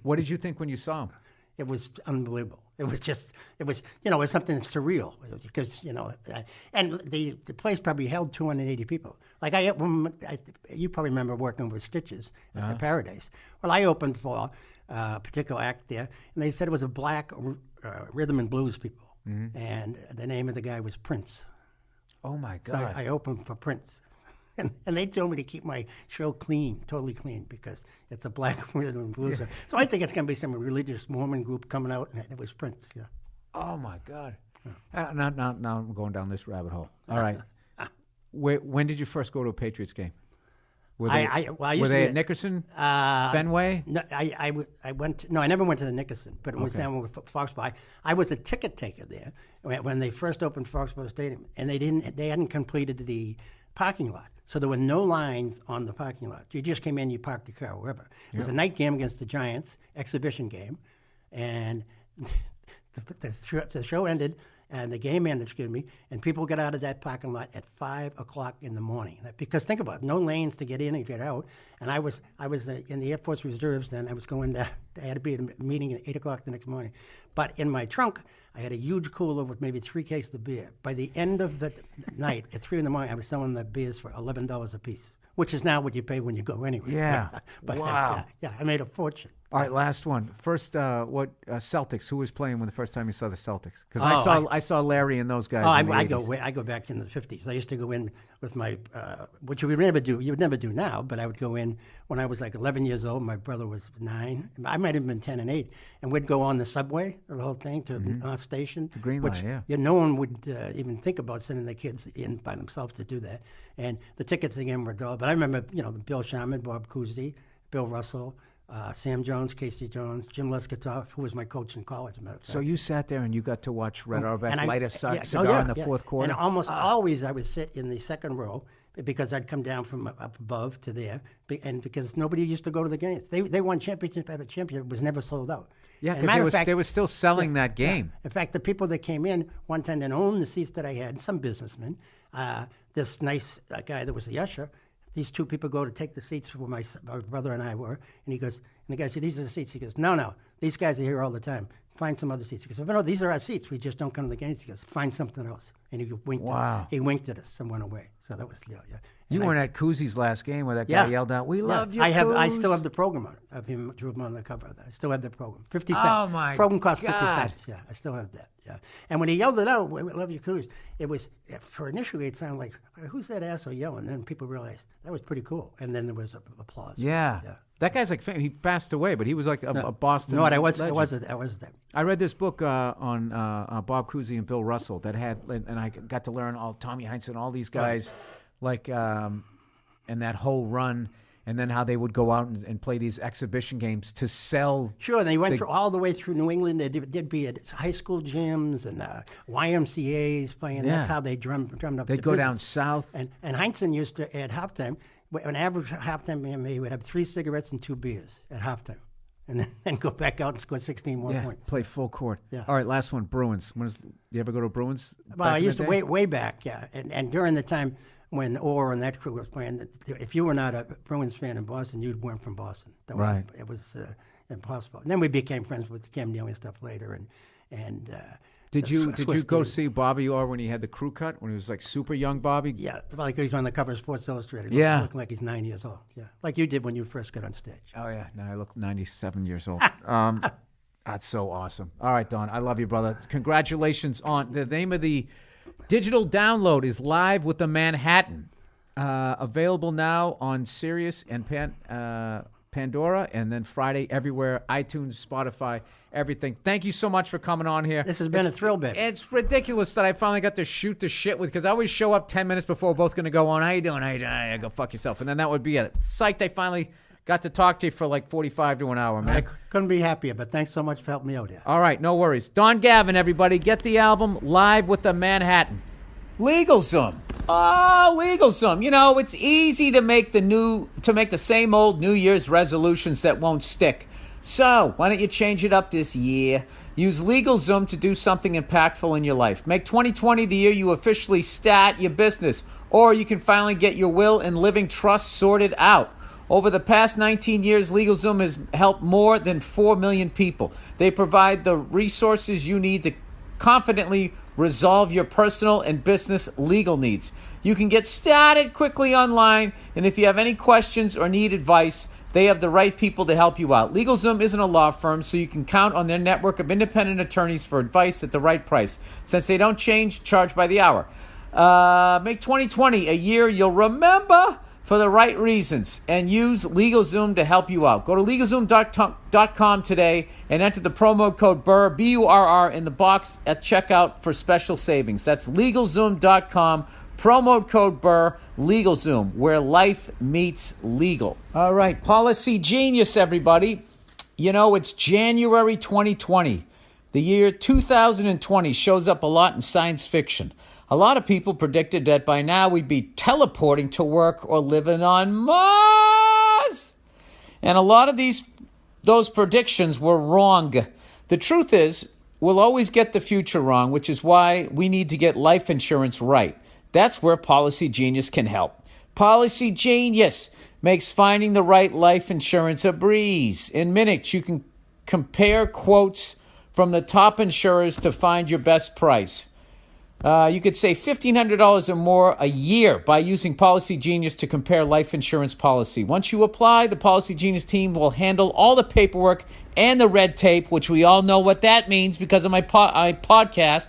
What did you think when you saw him? It was unbelievable. It was it was something surreal because, and the place probably held 280 people. Like you probably remember working with Stitches at the Paradise. Well, I opened for a particular act there, and they said it was a black rhythm and blues people. Mm-hmm. And the name of the guy was Prince. Oh, my God. So I opened for Prince. And they told me to keep my show clean, totally clean, because it's a black rhythm and blues. Yeah. So I think it's going to be some religious Mormon group coming out, and it was Prince. Yeah. Oh, my God. Now I'm going down this rabbit hole. All right. When did you first go to a Patriots game? Were they at Nickerson? Fenway? No, I went. No, I never went to the Nickerson, but it was down with Foxborough. I was a ticket taker there when they first opened Foxborough Stadium, and they hadn't completed the parking lot. So there were no lines on the parking lot. You just came in, you parked your car wherever. It was a night game against the Giants, exhibition game, and the show ended, and the game ended, and people got out of that parking lot at 5 o'clock in the morning. Because think about it, no lanes to get in and get out. And I was in the Air Force Reserves then. I was going to, I had to be at a meeting at 8 o'clock the next morning. But in my trunk, I had a huge cooler with maybe 3 cases of beer. By the end of the night, at 3 in the morning, I was selling the beers for $11 a piece, which is now what you pay when you go anywhere. Yeah. But wow. Yeah, I made a fortune. All right, last one. First, Celtics? Who was playing when the first time you saw the Celtics? Because I saw Larry and those guys. I go back in the 50s. I used to go in with my, which you would never do now. But I would go in when I was like 11 years old. My brother was 9. I might have been 10 and 8, and we'd go on the subway, the whole thing to our station. The Green Line, yeah. No one would even think about sending their kids in by themselves to do that. And the tickets again were $1. But I remember, Bill Sharman, Bob Cousy, Bill Russell. Sam Jones, Casey Jones, Jim Leskatoff, who was my coach in college. So you sat there and you got to watch Red Auerbach light a cigar in the fourth quarter? And almost always I would sit in the second row because I'd come down from up above to there, and because nobody used to go to the games. They won championship after championship. It was never sold out. Yeah, because they were still selling that game. Yeah. In fact, the people that came in one time that owned the seats that I had, some businessmen, this nice guy that was the usher, these 2 people go to take the seats where my brother and I were, and the guy said, "These are the seats." He goes, "No, these guys are here all the time. Find some other seats." He goes, "No, these are our seats. We just don't come to the games." He goes, "Find something else." And he winked. Wow. He winked at us and went away. So that was, yeah. You weren't at Cousy's last game where that guy yelled out, "We love you, I still have the program of him, drew him on the cover of that. I still have the program. 50 cents. Oh, my program cost 50 God. cents. Yeah, I still have that. Yeah. And when he yelled it out, "We love you, Coos," it was, for initially it sounded like, who's that asshole yelling? And then people realized that was pretty cool. And then there was applause. Yeah. That guy's like, he passed away, but he was like a Boston legend. I wasn't that. I read this book on Bob Cousy and Bill Russell that had, and I got to learn all Tommy Heinsohn, all these guys, and that whole run, and then how they would go out and play these exhibition games to sell. Sure, they went through all the way through New England. They did be at high school gyms and YMCA's playing. Yeah. That's how they drummed up. They'd go down south. And Heinsohn used to, at halftime, an average halftime, he would have 3 cigarettes and 2 beers at halftime, and then go back out and score 16 more points. Play full court. Yeah. All right, last one, Bruins. You ever go to Bruins? Well, I used to way back, yeah. And during the time when Orr and that crew was playing, if you were not a Bruins fan in Boston, you weren't from Boston. It was impossible. And then we became friends with Cam Neely and stuff later. Did you go see Bobby Orr when he had the crew cut, when he was like super young Bobby? Yeah, like he was on the cover of Sports Illustrated. Yeah. Looking like he's 9 years old. Yeah, like you did when you first got on stage. Oh, yeah. Now I look 97 years old. That's so awesome. All right, Don, I love you, brother. Congratulations on the name of the digital download is Live with the Manhattan. Available now on Sirius and Pandora, and then Friday everywhere, iTunes, Spotify, everything. Thank you so much for coming on here. This has been a thrill, babe. It's ridiculous that I finally got to shoot the shit with, because I always show up 10 minutes before we're both going to go on. How you doing? I go fuck yourself. And then that would be it. Psyched I finally got to talk to you for like 45 to an hour, man. I couldn't be happier, but thanks so much for helping me out here. All right, no worries. Don Gavin, everybody. Get the album Live with the Manhattan. LegalZoom. Oh, LegalZoom. You know, it's easy to make the same old New Year's resolutions that won't stick. So, why don't you change it up this year? Use LegalZoom to do something impactful in your life. Make 2020 the year you officially start your business, or you can finally get your will and living trust sorted out. Over the past 19 years, LegalZoom has helped more than 4 million people. They provide the resources you need to confidently resolve your personal and business legal needs. You can get started quickly online, and if you have any questions or need advice, they have the right people to help you out. LegalZoom isn't a law firm, so you can count on their network of independent attorneys for advice at the right price. Since they don't charge by the hour. Make 2020 a year you'll remember for the right reasons, and use LegalZoom to help you out. Go to LegalZoom.com today and enter the promo code BURR, B-U-R-R, in the box at checkout for special savings. That's LegalZoom.com, promo code BURR, LegalZoom, where life meets legal. All right, Policy Genius, everybody. You know, it's January 2020. The year 2020 shows up a lot in science fiction. A lot of people predicted that by now we'd be teleporting to work or living on Mars. And a lot of those predictions were wrong. The truth is, we'll always get the future wrong, which is why we need to get life insurance right. That's where Policy Genius can help. Policy Genius makes finding the right life insurance a breeze. In minutes, you can compare quotes from the top insurers to find your best price. You could save $1,500 or more a year by using Policy Genius to compare life insurance policy. Once you apply, the Policy Genius team will handle all the paperwork and the red tape, which we all know what that means because of my podcast.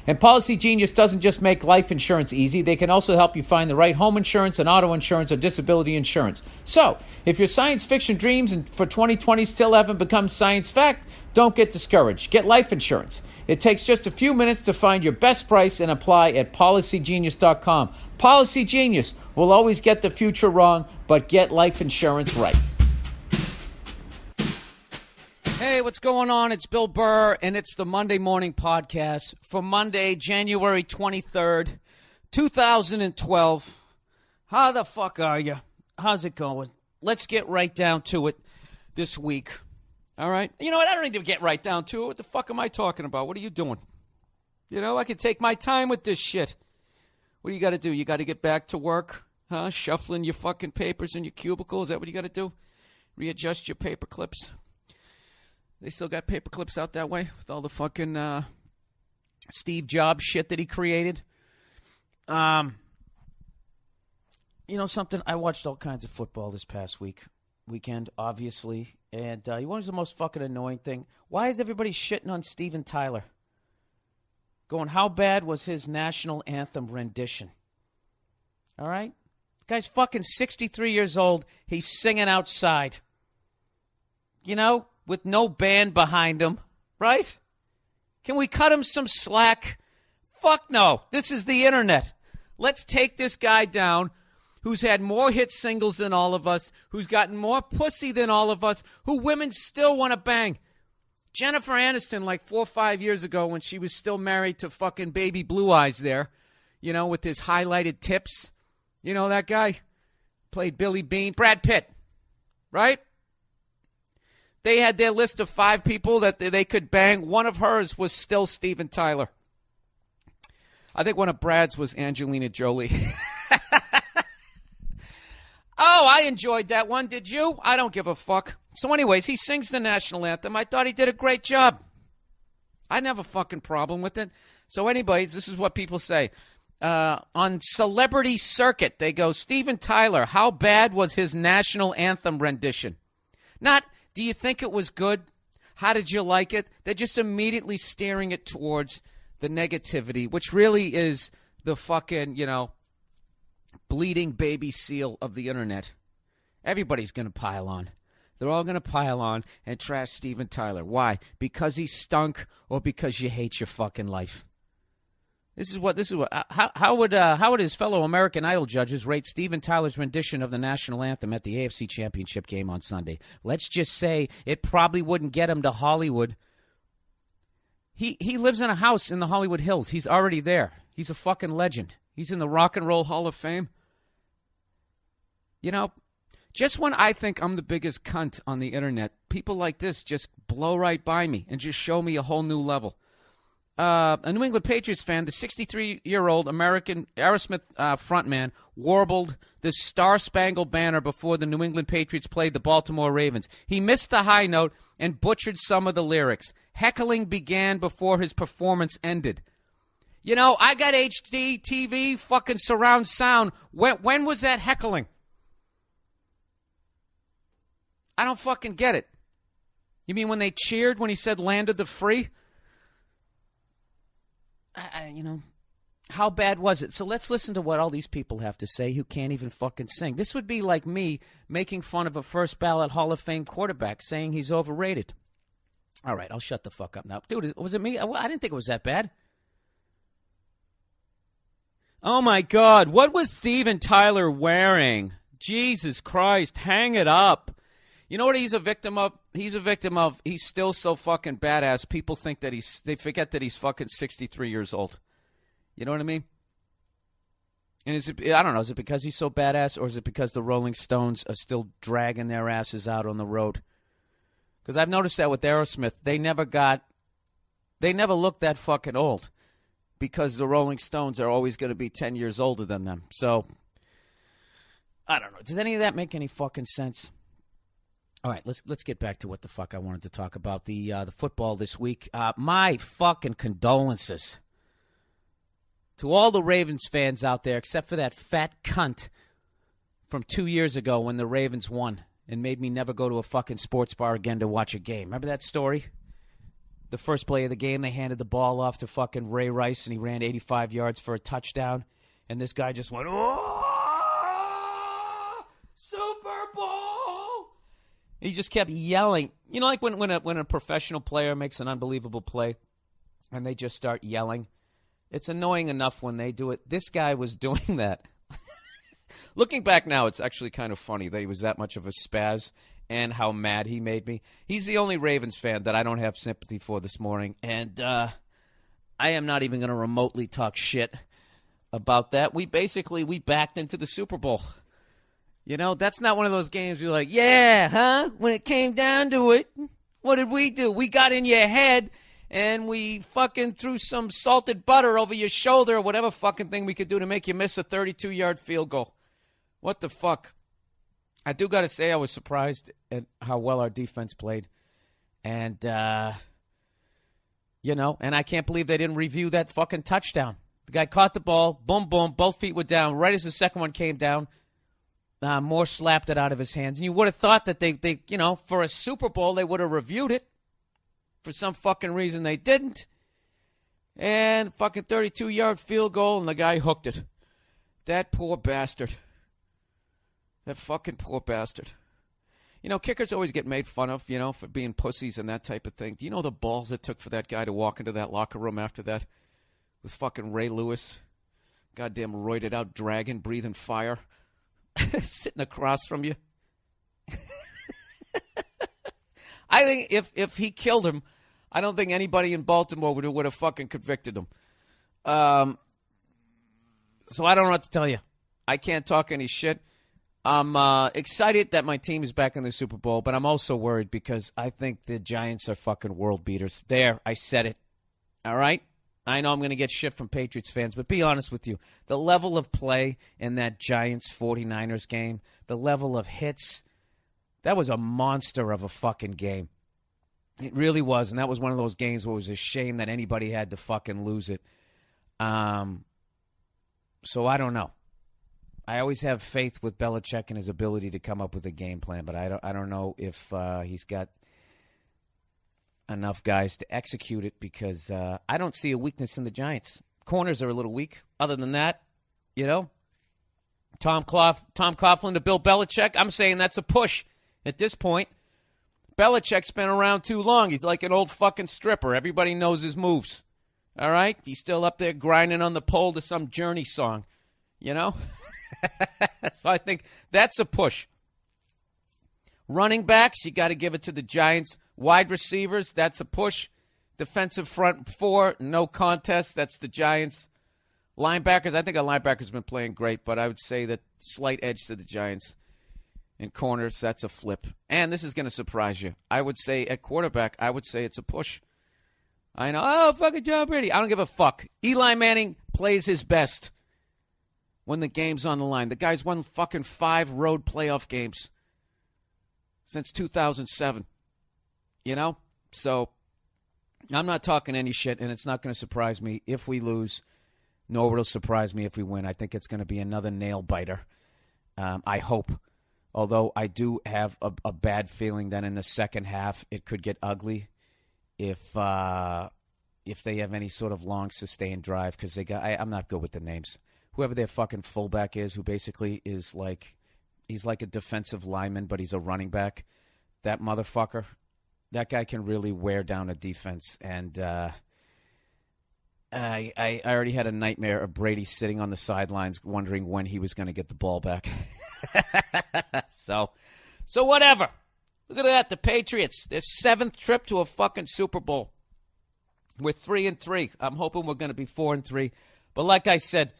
And Policy Genius doesn't just make life insurance easy. They can also help you find the right home insurance and auto insurance or disability insurance. So, if your science fiction dreams for 2020 still haven't become science fact, don't get discouraged. Get life insurance. It takes just a few minutes to find your best price and apply at PolicyGenius.com. Policy Genius will always get the future wrong, but get life insurance right. Hey, what's going on? It's Bill Burr, and it's the Monday Morning Podcast for Monday, January 23rd, 2012. How the fuck are you? How's it going? Let's get right down to it this week. All right? You know what? I don't need to get right down to it. What the fuck am I talking about? What are you doing? You know, I can take my time with this shit. What do you got to do? You got to get back to work? Huh? Shuffling your fucking papers in your cubicle? Is that what you got to do? Readjust your paper clips? They still got paper clips out that way with all the fucking Steve Jobs shit that he created. You know something? I watched all kinds of football this past weekend, obviously. And you know what's the most fucking annoying thing? Why is everybody shitting on Steven Tyler? Going, how bad was his national anthem rendition? All right? The guy's fucking 63 years old. He's singing outside. You know? With no band behind him, right? Can we cut him some slack? Fuck no. This is the internet. Let's take this guy down who's had more hit singles than all of us, who's gotten more pussy than all of us, who women still want to bang. Jennifer Aniston, like 4 or 5 years ago when she was still married to fucking baby Blue Eyes there, you know, with his highlighted tips. You know that guy? Played Billy Bean. Brad Pitt, right? They had their list of 5 people that they could bang. One of hers was still Steven Tyler. I think one of Brad's was Angelina Jolie. Oh, I enjoyed that one. Did you? I don't give a fuck. So anyways, he sings the national anthem. I thought he did a great job. I didn't have a fucking problem with it. So anyways, this is what people say. On Celebrity Circuit, they go, Steven Tyler, how bad was his national anthem rendition? Not, do you think it was good? How did you like it? They're just immediately steering it towards the negativity, which really is the fucking, you know, bleeding baby seal of the internet. Everybody's going to pile on. They're all going to pile on and trash Steven Tyler. Why? Because he stunk or because you hate your fucking life? How would his fellow American Idol judges rate Steven Tyler's rendition of the national anthem at the AFC Championship game on Sunday? Let's just say it probably wouldn't get him to Hollywood. He lives in a house in the Hollywood Hills. He's already there. He's a fucking legend. He's in the Rock and Roll Hall of Fame. You know, Just when I think I'm the biggest cunt on the internet, people like this just blow right by me and just show me a whole new level. A New England Patriots fan, the 63-year-old American Aerosmith frontman, warbled the Star-Spangled Banner before the New England Patriots played the Baltimore Ravens. He missed the high note and butchered some of the lyrics. Heckling began before his performance ended. You know, I got HD TV, fucking surround sound. When was that heckling? I don't fucking get it. You mean when they cheered when he said land of the free? You know, how bad was it? So let's listen to what all these people have to say who can't even fucking sing. This would be like me making fun of a first ballot Hall of Fame quarterback saying he's overrated. All right, I'll shut the fuck up now. Dude, was it me? I didn't think it was that bad. Oh, my God. What was Steven Tyler wearing? Jesus Christ, hang it up. You know what he's a victim of? He's still so fucking badass. People think that they forget that he's fucking 63 years old. You know what I mean? And I don't know, is it because he's so badass or is it because the Rolling Stones are still dragging their asses out on the road? Because I've noticed that with Aerosmith, they never looked that fucking old because the Rolling Stones are always going to be 10 years older than them. So, I don't know. Does any of that make any fucking sense? All right, let's get back to what the fuck I wanted to talk about. The football this week. My fucking condolences to all the Ravens fans out there, except for that fat cunt from 2 years ago when the Ravens won and made me never go to a fucking sports bar again to watch a game. Remember that story? The first play of the game, they handed the ball off to fucking Ray Rice, and he ran 85 yards for a touchdown, and this guy just went, oh, Super Bowl! He just kept yelling. You know, like when a professional player makes an unbelievable play and they just start yelling. It's annoying enough when they do it. This guy was doing that. Looking back now, it's actually kind of funny that he was that much of a spaz and how mad he made me. He's the only Ravens fan that I don't have sympathy for this morning. And I am not even going to remotely talk shit about that. We backed into the Super Bowl. You know, that's not one of those games you're like, yeah, huh? When it came down to it, what did we do? We got in your head and we fucking threw some salted butter over your shoulder or whatever fucking thing we could do to make you miss a 32-yard field goal. What the fuck? I do got to say I was surprised at how well our defense played. And, you know, and I can't believe they didn't review that fucking touchdown. The guy caught the ball, boom, boom, both feet were down. Right as the second one came down, Moore slapped it out of his hands. And you would have thought that they, you know, for a Super Bowl, they would have reviewed it. For some fucking reason, they didn't. And fucking 32-yard field goal, and the guy hooked it. That poor bastard. That fucking poor bastard. You know, kickers always get made fun of, you know, for being pussies and that type of thing. Do you know the balls it took for that guy to walk into that locker room after that? With fucking Ray Lewis. Goddamn roided out dragon breathing fire. Sitting across from you. I think if he killed him, I don't think anybody in Baltimore would have fucking convicted him. So I don't know what to tell you. I can't talk any shit. I'm excited that my team is back in the Super Bowl, but I'm also worried because I think the Giants are fucking world beaters. There, I said it. All right? I know I'm going to get shit from Patriots fans, but be honest with you. The level of play in that Giants-49ers game, the level of hits, that was a monster of a fucking game. It really was, and that was one of those games where it was a shame that anybody had to fucking lose it. So I don't know. I always have faith with Belichick and his ability to come up with a game plan, but I don't know if he's got enough guys to execute it because I don't see a weakness in the Giants. Corners are a little weak. Other than that, you know, Tom Coughlin to Bill Belichick, I'm saying that's a push at this point. Belichick's been around too long. He's like an old fucking stripper. Everybody knows his moves. All right? He's still up there grinding on the pole to some Journey song, you know? So I think that's a push. Running backs, you got to give it to the Giants. Wide receivers, that's a push. Defensive front four, no contest. That's the Giants. Linebackers, I think our linebackers been playing great, but I would say that slight edge to the Giants. In corners, that's a flip. And this is going to surprise you. I would say at quarterback, I would say it's a push. I know, oh, fucking Tom Brady. I don't give a fuck. Eli Manning plays his best when the game's on the line. The guy's won fucking 5 road playoff games since 2007. You know? So I'm not talking any shit, and it's not going to surprise me if we lose, nor will it surprise me if we win. I think it's going to be another nail-biter. I hope. Although I do have a bad feeling that in the second half it could get ugly if they have any sort of long sustained drive, because I'm not good with the names. Whoever their fucking fullback is, who basically is like, he's like a defensive lineman, but he's a running back. That motherfucker, that guy can really wear down a defense. And I already had a nightmare of Brady sitting on the sidelines wondering when he was going to get the ball back. So whatever. Look at that, the Patriots. Their 7th trip to a fucking Super Bowl. We're 3-3. I'm hoping we're going to be 4-3. But like I said,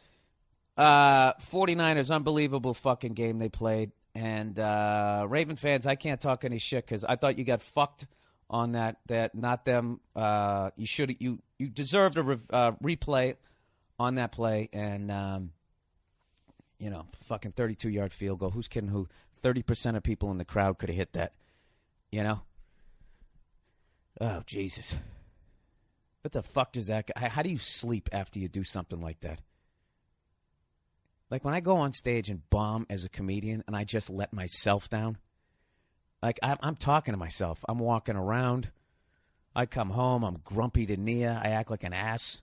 49ers, unbelievable fucking game they played. And Raven fans, I can't talk any shit because I thought you got fucked on that not them. You deserved a replay on that play, and fucking 32-yard field goal. Who's kidding who? 30% of people in the crowd could have hit that. You know? Oh, Jesus. What the fuck does that guy? How do you sleep after you do something like that? Like when I go on stage and bomb as a comedian and I just let myself down, like I'm talking to myself. I'm walking around. I come home. I'm grumpy to Nia. I act like an ass,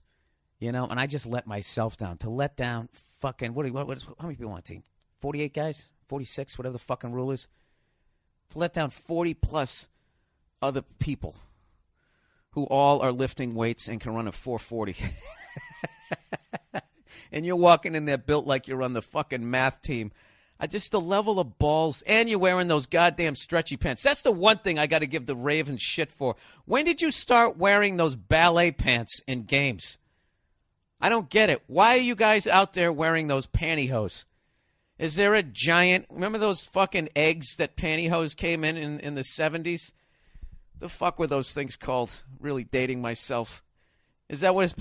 and I just let myself down. To let down fucking, how many people on the team? 48 guys? 46? Whatever the fucking rule is. To let down 40-plus other people who all are lifting weights and can run a 440. And you're walking in there built like you're on the fucking math team. Just the level of balls, and you're wearing those goddamn stretchy pants. That's the one thing I got to give the Ravens shit for. When did you start wearing those ballet pants in games? I don't get it. Why are you guys out there wearing those pantyhose? Is there a giant... Remember those fucking eggs that pantyhose came in the 70s? The fuck were those things called? Really dating myself. Is that what it's...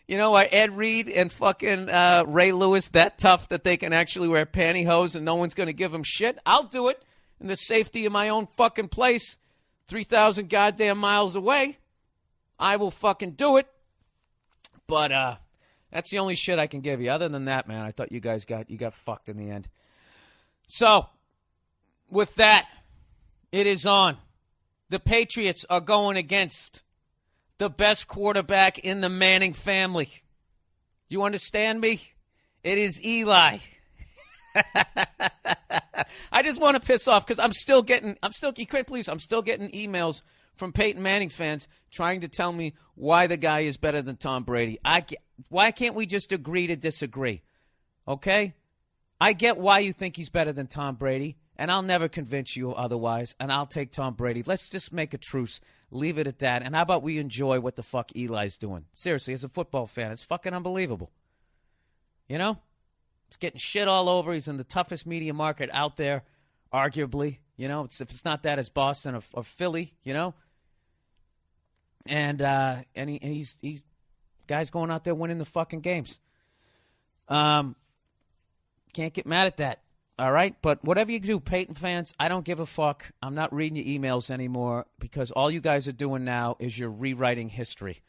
Are Ed Reed and fucking Ray Lewis that tough that they can actually wear pantyhose and no one's going to give them shit? I'll do it in the safety of my own fucking place, 3,000 goddamn miles away. I will fucking do it. But that's the only shit I can give you. Other than that, man, I thought you guys got fucked in the end. So, with that, it is on. The Patriots are going against the best quarterback in the Manning family. You understand me? It is Eli. I just want to piss off because I'm still getting emails from Peyton Manning fans trying to tell me why the guy is better than Tom Brady. Why can't we just agree to disagree? Okay? I get why you think he's better than Tom Brady, and I'll never convince you otherwise, and I'll take Tom Brady. Let's just make a truce. Leave it at that. And how about we enjoy what the fuck Eli's doing? Seriously, as a football fan, it's fucking unbelievable. He's getting shit all over. He's in the toughest media market out there, arguably. If it's not that, it's Boston or Philly, And he's guys going out there winning the fucking games. Can't get mad at that. All right? But whatever you do, Peyton fans, I don't give a fuck. I'm not reading your emails anymore because all you guys are doing now is you're rewriting history.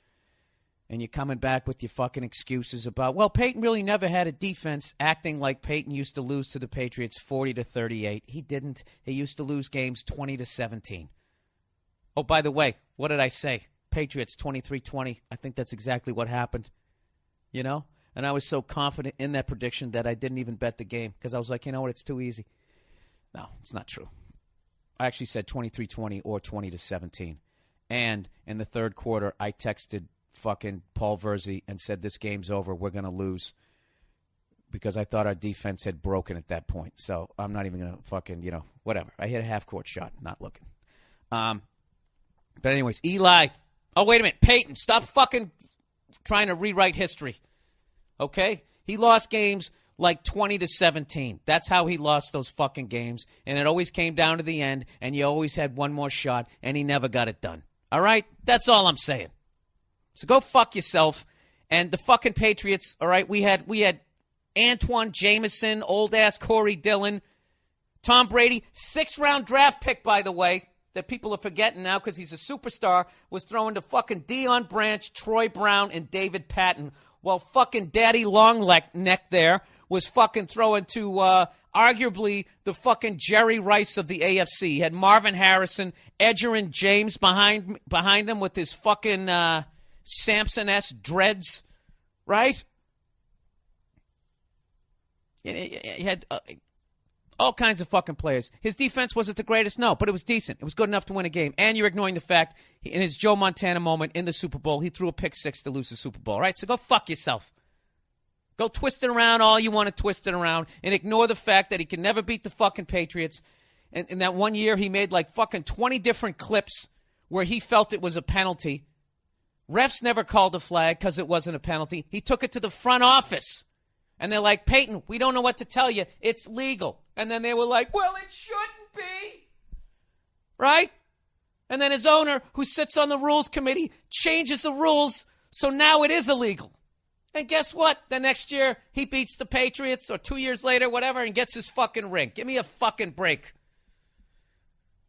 And you're coming back with your fucking excuses about, well, Peyton really never had a defense, acting like Peyton used to lose to the Patriots 40-38. He didn't. He used to lose games 20-17. Oh, by the way, what did I say? Patriots 23-20. I think that's exactly what happened. And I was so confident in that prediction that I didn't even bet the game because I was like, you know what, it's too easy. No, it's not true. I actually said 23-20 or 20-17. And in the third quarter, I texted fucking Paul Verzi and said, this game's over. We're going to lose because I thought our defense had broken at that point. So I'm not even going to fucking, whatever. I hit a half-court shot, not looking. But anyways, Eli. Oh, wait a minute. Peyton, stop fucking trying to rewrite history. Okay? He lost games like 20-17. That's how he lost those fucking games. And it always came down to the end, and you always had one more shot, and he never got it done. All right? That's all I'm saying. So go fuck yourself. And the fucking Patriots, all right, we had Antoine Jameson, old-ass Corey Dillon, Tom Brady, 6th-round draft pick, by the way, that people are forgetting now because he's a superstar, was throwing to fucking Deion Branch, Troy Brown, and David Patton, while fucking Daddy Longneck there was fucking throwing to arguably the fucking Jerry Rice of the AFC. He had Marvin Harrison, Edgerrin James behind him with his fucking Samson-esque dreads, right? He had all kinds of fucking players. His defense wasn't the greatest, no, but it was decent. It was good enough to win a game. And you're ignoring the fact, in his Joe Montana moment in the Super Bowl, he threw a pick 6 to lose the Super Bowl, right? So go fuck yourself. Go twist it around all you want to twist it around and ignore the fact that he can never beat the fucking Patriots. And in that one year, he made like fucking 20 different clips where he felt it was a penalty. Refs never called a flag because it wasn't a penalty. He took it to the front office. And they're like, Peyton, we don't know what to tell you. It's legal. And then they were like, well, it shouldn't be. Right? And then his owner, who sits on the rules committee, changes the rules, so now it is illegal. And guess what? The next year, he beats the Patriots, or 2 years later, whatever, and gets his fucking ring. Give me a fucking break.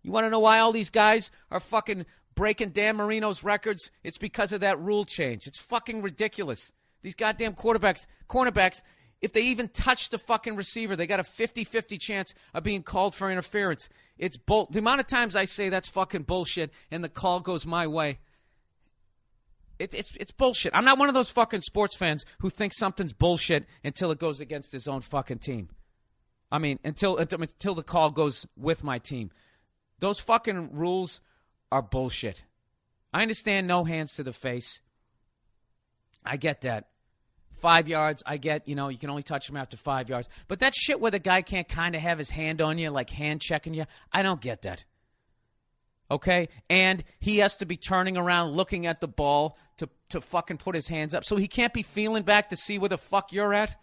You want to know why all these guys are fucking breaking Dan Marino's records? It's because of that rule change. It's fucking ridiculous. These goddamn cornerbacks, if they even touch the fucking receiver, they got a 50-50 chance of being called for interference. It's the amount of times I say that's fucking bullshit and the call goes my way. It's bullshit. I'm not one of those fucking sports fans who thinks something's bullshit until it goes against his own fucking team. I mean, until the call goes with my team. Those fucking rules are bullshit. I understand no hands to the face. I get that. 5 yards, I get, you can only touch him after 5 yards. But that shit where the guy can't kind of have his hand on you, like hand checking you, I don't get that. Okay? And he has to be turning around looking at the ball to fucking put his hands up. So he can't be feeling back to see where the fuck you're at?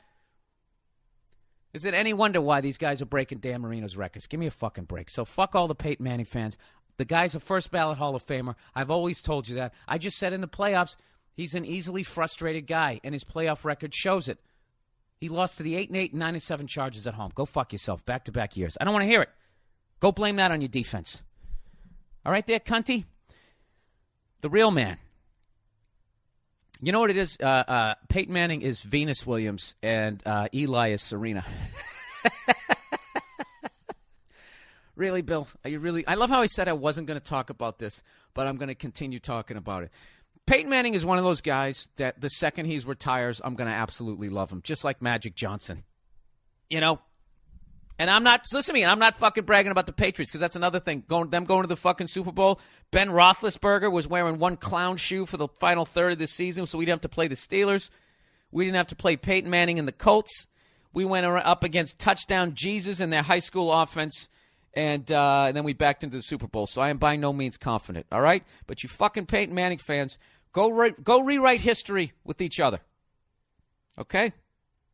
Is it any wonder why these guys are breaking Dan Marino's records? Give me a fucking break. So fuck all the Peyton Manning fans. The guy's a first ballot Hall of Famer. I've always told you that. I just said in the playoffs, he's an easily frustrated guy, and his playoff record shows it. He lost to the 8-8 and 9-7 Chargers at home. Go fuck yourself. Back-to-back years. I don't want to hear it. Go blame that on your defense. All right there, cunty? The real man. You know what it is? Peyton Manning is Venus Williams, and Eli is Serena. Really, Bill? Are you really? I love how I said I wasn't going to talk about this, but I'm going to continue talking about it. Peyton Manning is one of those guys that the second he retires, I'm going to absolutely love him, just like Magic Johnson. And I'm not, listen to me, I'm not fucking bragging about the Patriots, because that's another thing. Going to the fucking Super Bowl. Ben Roethlisberger was wearing one clown shoe for the final third of the season, so we didn't have to play the Steelers. We didn't have to play Peyton Manning and the Colts. We went up against Touchdown Jesus and their high school offense, and then we backed into the Super Bowl. So I am by no means confident, all right? But you fucking Peyton Manning fans, go rewrite history with each other, okay?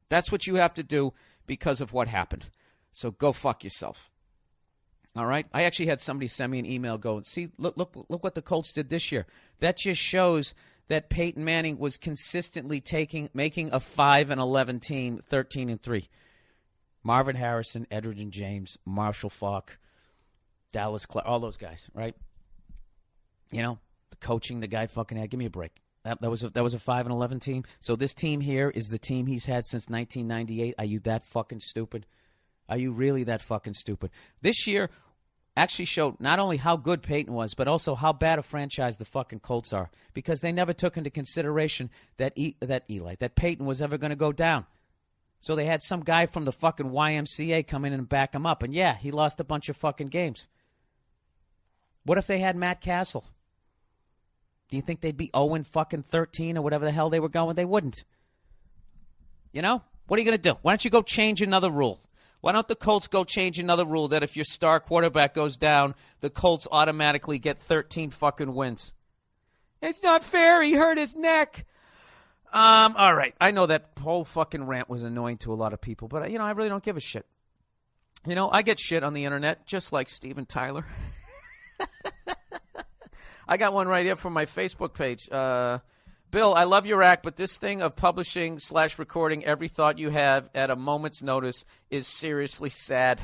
That's what you have to do because of what happened. So go fuck yourself. All right? I actually had somebody send me an email going, see, look what the Colts did this year. That just shows that Peyton Manning was consistently making a 5-11 team 13-3. Marvin Harrison, Edgerrin James, Marshall Faulk, Dallas Clark, all those guys, right? The coaching the guy fucking had. Give me a break. That was a 5-11 team. So this team here is the team he's had since 1998. Are you that fucking stupid? Are you really that fucking stupid? This year actually showed not only how good Peyton was, but also how bad a franchise the fucking Colts are, because they never took into consideration that Peyton was ever going to go down. So they had some guy from the fucking YMCA come in and back him up. And yeah, he lost a bunch of fucking games. What if they had Matt Castle? Do you think they'd be 0-13 or whatever the hell they were going? They wouldn't. What are you going to do? Why don't you go change another rule? Why don't the Colts go change another rule that if your star quarterback goes down, the Colts automatically get 13 fucking wins? It's not fair. He hurt his neck. All right. I know that whole fucking rant was annoying to a lot of people, but, I really don't give a shit. I get shit on the internet just like Steven Tyler. I got one right here from my Facebook page. Bill, I love your act, but this thing of publishing/recording every thought you have at a moment's notice is seriously sad.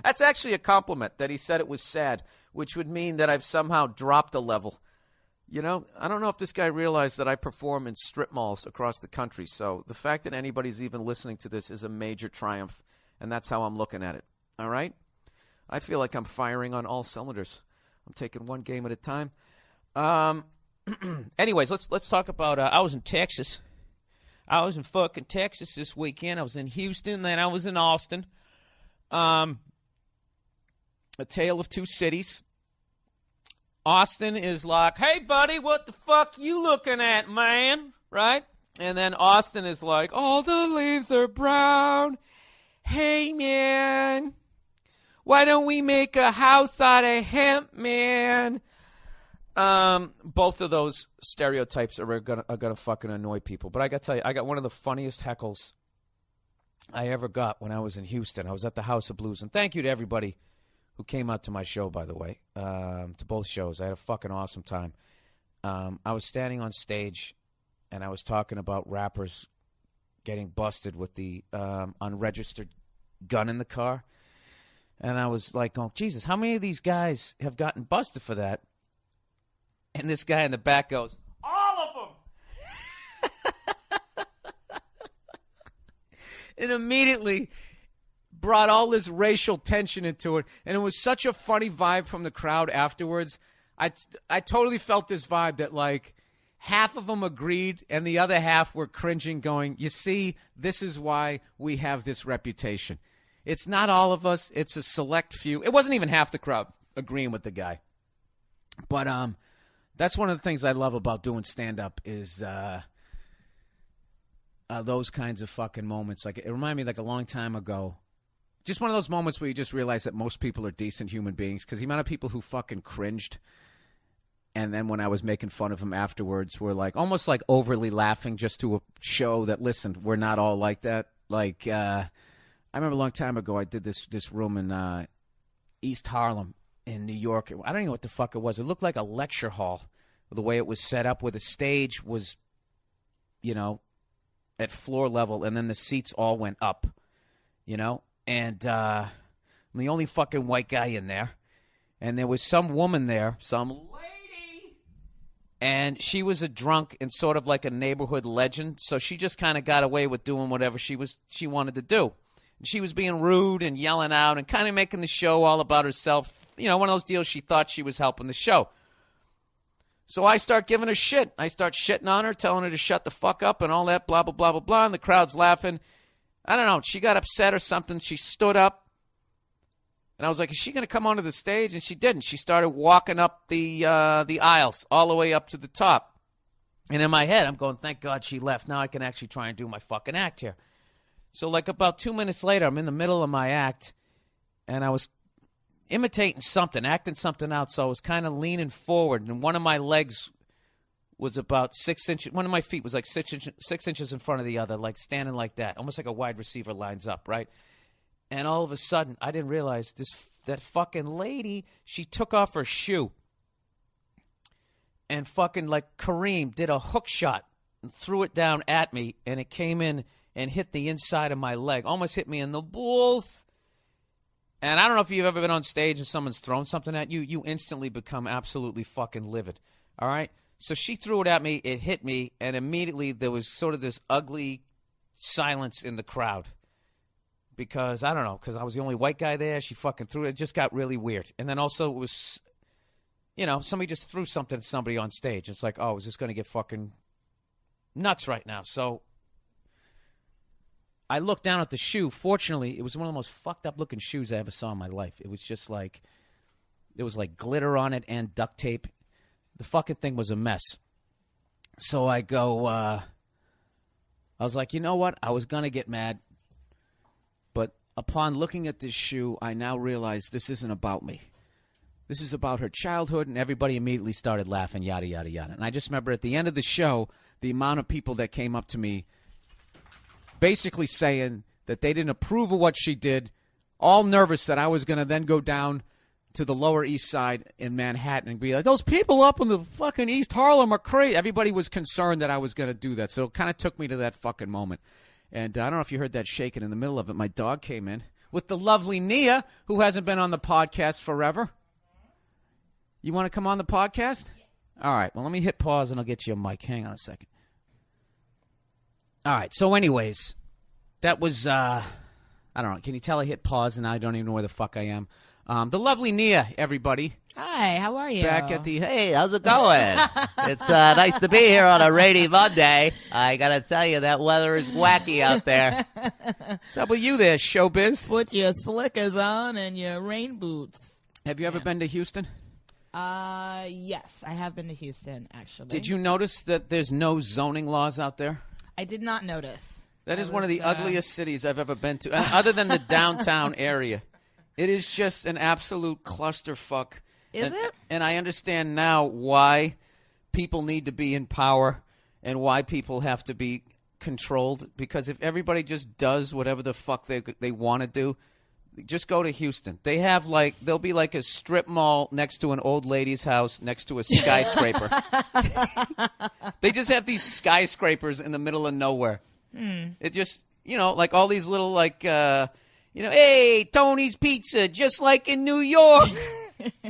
That's actually a compliment that he said it was sad, which would mean that I've somehow dropped a level. I don't know if this guy realized that I perform in strip malls across the country, so the fact that anybody's even listening to this is a major triumph, and that's how I'm looking at it. All right? I feel like I'm firing on all cylinders. I'm taking one game at a time. Anyways, let's talk about. I was in Texas. I was in fucking Texas this weekend. I was in Houston, then I was in Austin. A tale of two cities. Austin is like, hey, buddy, what the fuck you looking at, man? Right? And then Austin is like, all the leaves are brown. Hey, man, why don't we make a house out of hemp, man? Both of those stereotypes are gonna fucking annoy people. But I got to tell you, I got one of the funniest heckles I ever got when I was in Houston. I was at the House of Blues. And thank you to everybody who came out to my show, by the way, to both shows. I had a fucking awesome time. I was standing on stage, and I was talking about rappers getting busted with the unregistered gun in the car. And I was like, oh, Jesus, how many of these guys have gotten busted for that? And this guy in the back goes, all of them! And immediately brought all this racial tension into it. And it was such a funny vibe from the crowd afterwards. I totally felt this vibe that, like, half of them agreed and the other half were cringing, going, you see, this is why we have this reputation. It's not all of us. It's a select few. It wasn't even half the crowd agreeing with the guy. But that's one of the things I love about doing stand-up is those kinds of fucking moments. Like, it reminded me, like, a long time ago, just one of those moments where you just realize that most people are decent human beings, because the amount of people who fucking cringed, and then when I was making fun of them afterwards, were like almost like overly laughing just to show that, listen, we're not all like that. Like, I remember a long time ago I did this room in East Harlem in New York. I don't even know what the fuck it was. It looked like a lecture hall, the way it was set up, where the stage was, at floor level, and then the seats all went up, And I'm the only fucking white guy in there. And there was some woman there, some lady, and she was a drunk and sort of like a neighborhood legend, so she just kind of got away with doing whatever she wanted to do. She was being rude and yelling out and kind of making the show all about herself. One of those deals, she thought she was helping the show. So I start giving her shit. I start shitting on her, telling her to shut the fuck up and all that, blah, blah, blah, blah, blah. And the crowd's laughing. I don't know. She got upset or something. She stood up. And I was like, is she going to come onto the stage? And she didn't. She started walking up the aisles all the way up to the top. And in my head, I'm going, thank God she left. Now I can actually try and do my fucking act here. So, like, about 2 minutes later, I'm in the middle of my act, and I was imitating something, acting something out, so I was kind of leaning forward, and one of my legs was about 6 inches, one of my feet was like 6 inches in front of the other, like standing like that, almost like a wide receiver lines up, right? And all of a sudden, I didn't realize that fucking lady, she took off her shoe, and fucking, like, Kareem did a hook shot and threw it down at me, and it came in and hit the inside of my leg. Almost hit me in the balls. And I don't know if you've ever been on stage and someone's thrown something at you. You instantly become absolutely fucking livid. All right? So she threw it at me. It hit me. And immediately there was sort of this ugly silence in the crowd. Because, I don't know, because I was the only white guy there. She fucking threw it. It just got really weird. And then also it was, somebody just threw something at somebody on stage. It's like, oh, is this going to get fucking nuts right now? So I looked down at the shoe. Fortunately, it was one of the most fucked up looking shoes I ever saw in my life. It was just like, there was like glitter on it and duct tape. The fucking thing was a mess. So I go, I was like, you know what? I was going to get mad. But upon looking at this shoe, I now realize this isn't about me. This is about her childhood, and everybody immediately started laughing, yada, yada, yada. And I just remember at the end of the show, the amount of people that came up to me basically saying that they didn't approve of what she did, all nervous that I was going to then go down to the Lower East Side in Manhattan and be like, those people up in the fucking East Harlem are crazy. Everybody was concerned that I was going to do that. So it kind of took me to that fucking moment. And I don't know if you heard that shaking in the middle of it. My dog came in with the lovely Nia, who hasn't been on the podcast forever. You want to come on the podcast? All right. Well, let me hit pause and I'll get you a mic. Hang on a second. All right. So anyways, that was, I don't know. Can you tell I hit pause and I don't even know where the fuck I am? The lovely Nia, everybody. Hi, how are you? Back at the... Hey, how's it going? It's nice to be here on a rainy Monday. I gotta tell you, that weather is wacky out there. What's up with you there, Showbiz? Put your slickers on and your rain boots. Have you ever been to Houston? Yes, I have been to Houston, actually. Did you notice that there's no zoning laws out there? I did not notice. That is one of the ugliest cities I've ever been to, other than the downtown area. It is just an absolute clusterfuck. Is it? And I understand now why people need to be in power and why people have to be controlled. Because if everybody just does whatever the fuck they want to do, just go to Houston. They have there'll be like a strip mall next to an old lady's house next to a skyscraper. They just have these skyscrapers in the middle of nowhere. It just, like all these little hey, Tony's Pizza, just like in New York.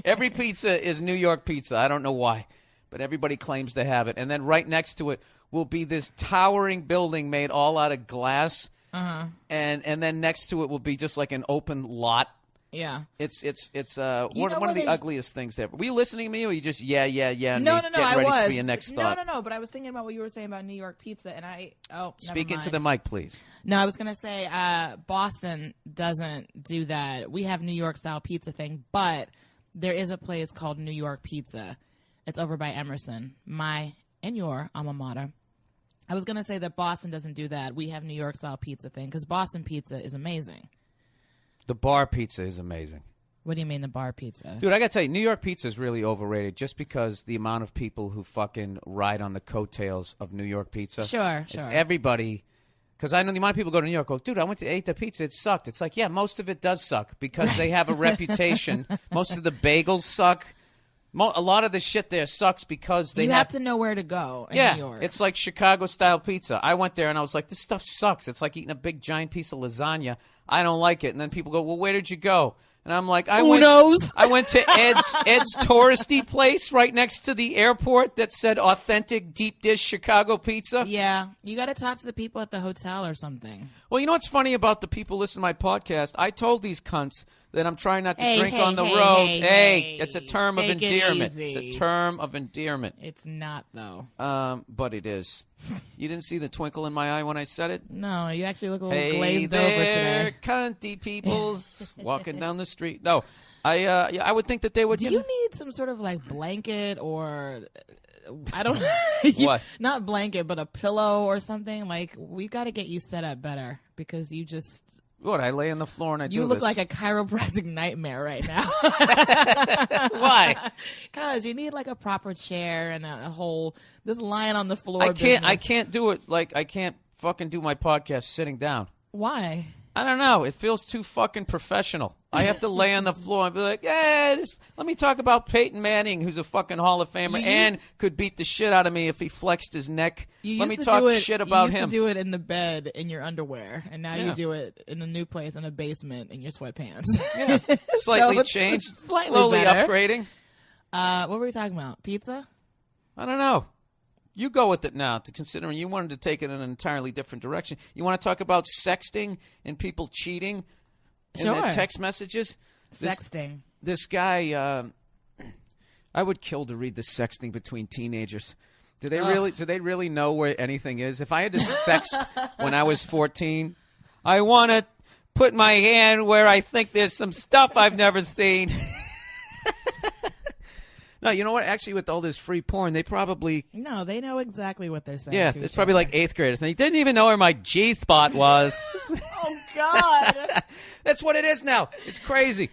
Every pizza is New York pizza. I don't know why, but everybody claims to have it. And then right next to it will be this towering building made all out of glass. Uh-huh. And then next to it will be just like an open lot. Yeah. It's one of the ugliest things there. Were you listening to me, or you just yeah? No, I was. For your next thought. No. But I was thinking about what you were saying about New York pizza, and Speak into the mic, please. No, I was gonna say Boston doesn't do that. We have New York style pizza thing, but there is a place called New York Pizza. It's over by Emerson, my and your alma mater. I was gonna say that Boston doesn't do that. We have New York style pizza thing because Boston pizza is amazing. The bar pizza is amazing. What do you mean the bar pizza? Dude, I got to tell you, New York pizza is really overrated just because the amount of people who fucking ride on the coattails of New York pizza. Sure. It's everybody. Because I know the amount of people go to New York go, dude, I went to eat the pizza. It sucked. It's like, yeah, most of it does suck because they have a reputation. Most of the bagels suck. A lot of the shit there sucks because they have to know where to go in New York. It's like Chicago-style pizza. I went there and I was like, this stuff sucks. It's like eating a big, giant piece of lasagna. I don't like it. And then people go, well, where did you go? And I'm like, I went to Ed's touristy place right next to the airport that said authentic deep dish Chicago pizza. Yeah, you got to talk to the people at the hotel or something. Well, you know what's funny about the people listening to my podcast? I told these cunts that I'm trying not to drink on the road. Hey, it's a term of endearment. It's a term of endearment. It's not, though. But it is. You didn't see the twinkle in my eye when I said it? No, you actually look a little glazed over today. Hey there, cunty peoples walking down the street. No, I would think that they would. Do you need some sort of like blanket or I don't what? Not blanket, but a pillow or something? Like we got to get you set up better because you just. What, I lay on the floor and I do this? You look like a chiropractic nightmare right now. Why? Because you need like a proper chair and a whole this lying on the floor. I can't do it I can't fucking do my podcast sitting down. Why? I don't know. It feels too fucking professional. I have to lay on the floor and be like, let me talk about Peyton Manning, who's a fucking Hall of Famer and could beat the shit out of me if he flexed his neck. Let me talk shit about him. You used to do it in the bed in your underwear, and now you do it in a new place in a basement in your sweatpants. Yeah. Slightly changed. Slowly better. upgrading. What were we talking about? Pizza? I don't know. You go with it now, considering you wanted to take it in an entirely different direction. You want to talk about sexting and people cheating in their text messages? Sexting. This guy, I would kill to read the sexting between teenagers. Do they really know where anything is? If I had to sext when I was 14, I want to put my hand where I think there's some stuff I've never seen. No, you know what? Actually, with all this free porn, they probably... No, they know exactly what they're saying. Yeah, it's probably like 8th graders. And they didn't even know where my G-spot was. Oh, God. That's what it is now. It's crazy.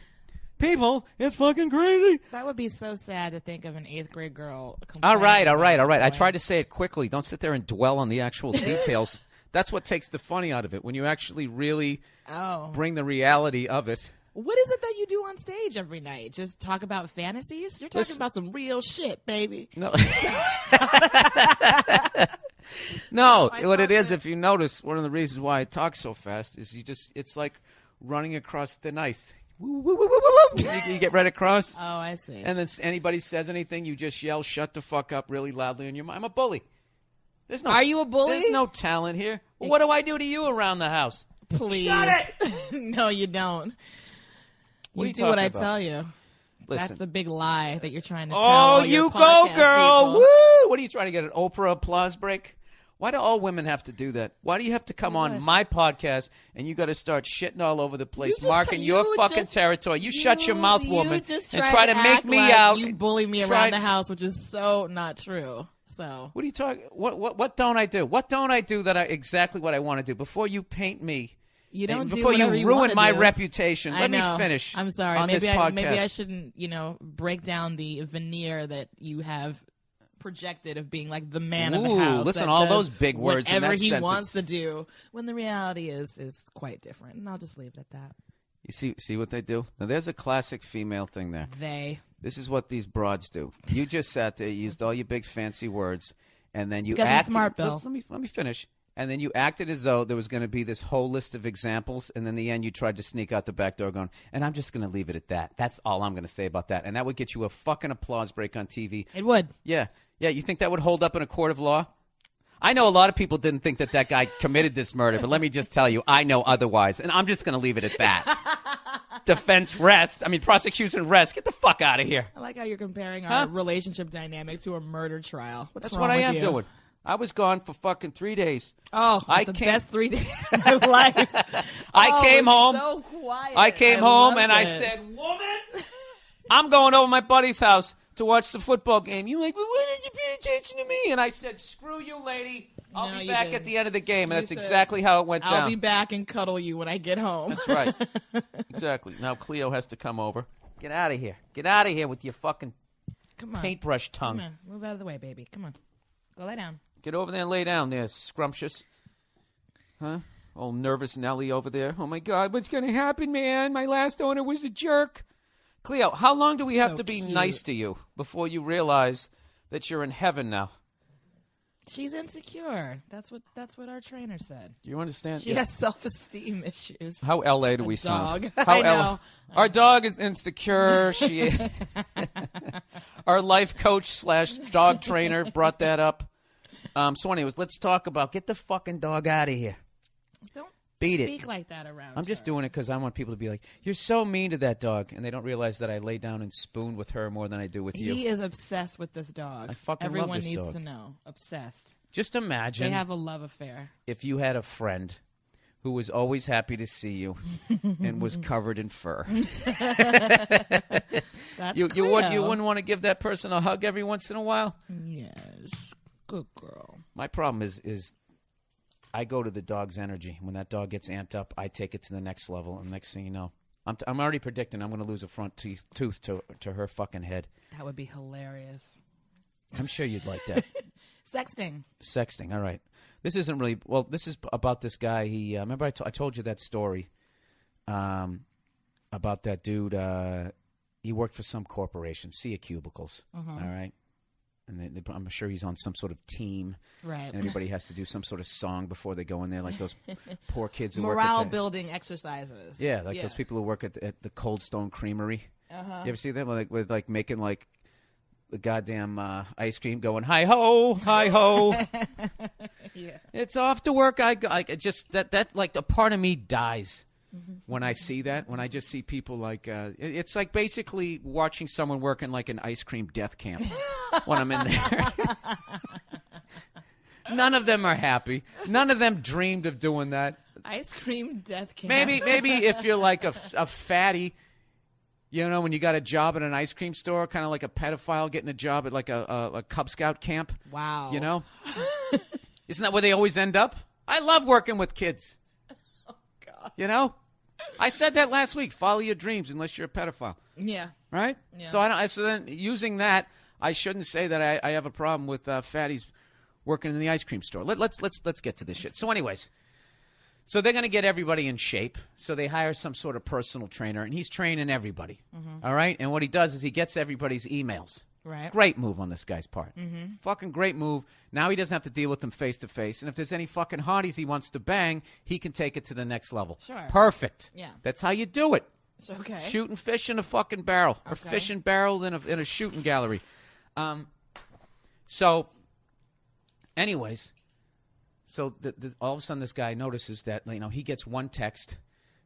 People, it's fucking crazy. That would be so sad to think of an 8th grade girl. All right. complaining about I boy. tried to say it quickly. Don't sit there and dwell on the actual details. That's what takes the funny out of it, when you actually really Oh. bring the reality of it. What is it that you do on stage every night? Just talk about fantasies? You're talking Listen. about some real shit, baby. No. No, I what it thought is, that- if you notice, one of the reasons why I talk so fast is it's like running across thin ice. Woo, woo, woo, woo, woo, woo. You get right across, Oh, I see. and then anybody says anything, you just yell, shut the fuck up really loudly in your mind. I'm a bully. There's no, Are you a bully? There's no talent here. Well, what do I do to you around the house? Please. Shut it! No, you don't. What are You you do what talking I about? tell you. Listen. That's the big lie that you're trying to tell. Oh, all your you go, podcast girl! people. Woo! What are you trying to get, an Oprah applause break? Why do all women have to do that? Why do you have to come on my podcast and you got to start shitting all over the place, just- marking you your fucking just- territory? You shut your mouth, You woman, just and try to make act me like out. You bully me Try- around the house, which is so not true. So What are you talking? What don't I do? What don't I do that I exactly what I want to do? Before you paint me, you don't do before you whatever ruin wanna my do. reputation. I Let me know. finish. I'm sorry. On this Maybe podcast. I shouldn't, break down the veneer that you have projected of being like the man of the Ooh, house. listen, that all does those big words in whatever that he sentence. wants to do, when the reality is quite different. And I'll just leave it at that. You see what they do? Now there's a classic female thing there. They. This is what these broads do. You just sat there, used all your big fancy words, and then you because I'm acted. smart, Bill. Let me finish. And then you acted as though there was going to be this whole list of examples, and then in the end you tried to sneak out the back door going, and I'm just going to leave it at that. That's all I'm going to say about that. And that would get you a fucking applause break on TV. It would. Yeah. You think that would hold up in a court of law? I know a lot of people didn't think that guy committed this murder, but let me just tell you, I know otherwise, and I'm just going to leave it at that. Defense rest. I mean, prosecution rest. Get the fuck out of here. I like how you're comparing our relationship dynamic to a murder trial. What's That's wrong what I with am you? doing. I was gone for fucking 3 days. Oh, I the can't- best 3 days of my life. I came it's home. So quiet. I came home loved and I it. said, "Woman, I'm going over to my buddy's house to watch the football game." You're like, "Well, why didn't you pay attention to me?" And I said, "Screw you, lady. I'll No, be you back didn't. at the end of the game." And You that's said, exactly how it went I'll down. be back and cuddle you when I get home. That's right. Exactly. Now Cleo has to come over. Get out of here. Get out of here with your fucking Come on. paintbrush Come tongue. on. Move out of the way, baby. Come on. Go lay down. Get over there and lay down there, scrumptious. Huh? Old nervous Nelly over there. Oh, my God, what's going to happen, man? My last owner was a jerk. Cleo, how long do we have So to be cute. nice to you before you realize that you're in heaven now? She's insecure. That's what our trainer said. Do you understand? She has self-esteem issues. How LA do A we sound? dog. How I know. Our dog is insecure. She, our life coach / dog trainer brought that up. So, anyways, let's talk about get the fucking dog out of here. Don't Beat it. speak like that around. I'm just her. doing it because I want people to be like, "You're so mean to that dog," and they don't realize that I lay down and spoon with her more than I do with you. He is obsessed with this dog. I fucking love Everyone this needs dog. to know. Obsessed. Just imagine They have a love affair. if you had a friend who was always happy to see you and was covered in fur. That's You Cleo. wouldn't want to give that person a hug every once in a while? Yes. Good girl. My problem is I go to the dog's energy. When that dog gets amped up, I take it to the next level, and next thing you know, I'm already predicting I'm going to lose a front tooth to her fucking head. That would be hilarious. I'm sure you'd like that. Sexting. Sexting, all right. This isn't really – well, this is about this guy. He remember I told you that story about that dude. He worked for some corporation, Sea Cubicles, all right? And I'm sure he's on some sort of team. Right. And everybody has to do some sort of song before they go in there, like those poor kids who work Morale at the, building exercises. yeah, like those people who work at the Cold Stone Creamery. Uh-huh. You ever see them with making like the goddamn ice cream going hi ho, hi ho. Yeah. It's off to work. I just that like a part of me dies when I see that. When I just see people like it's like basically watching someone work in like an ice cream death camp when I'm in there. None of them are happy. None of them dreamed of doing that. Ice cream death camp. Maybe if you're like a fatty, you know, when you got a job at an ice cream store, kind of like a pedophile getting a job at like a Cub Scout camp. Wow. You know? Isn't that where they always end up? I love working with kids. Oh, God. You know? I said that last week. Follow your dreams unless you're a pedophile. Yeah. right? Yeah. So then using that, I shouldn't say that I have a problem with fatties working in the ice cream store. Let's get to this shit. So anyways, so they're going to get everybody in shape. So they hire some sort of personal trainer, and he's training everybody. All right? And what he does is he gets everybody's emails. Right. Great move on this guy's part. Fucking great move. Now he doesn't have to deal with them face to face. And if there's any fucking hotties he wants to bang, he can take it to the next level. Sure. Perfect. Yeah. That's how you do it. Okay. Shooting fish in a fucking barrel, or Okay. fishing barrels in a shooting gallery. So, anyways, so all of a sudden this guy notices that he gets one text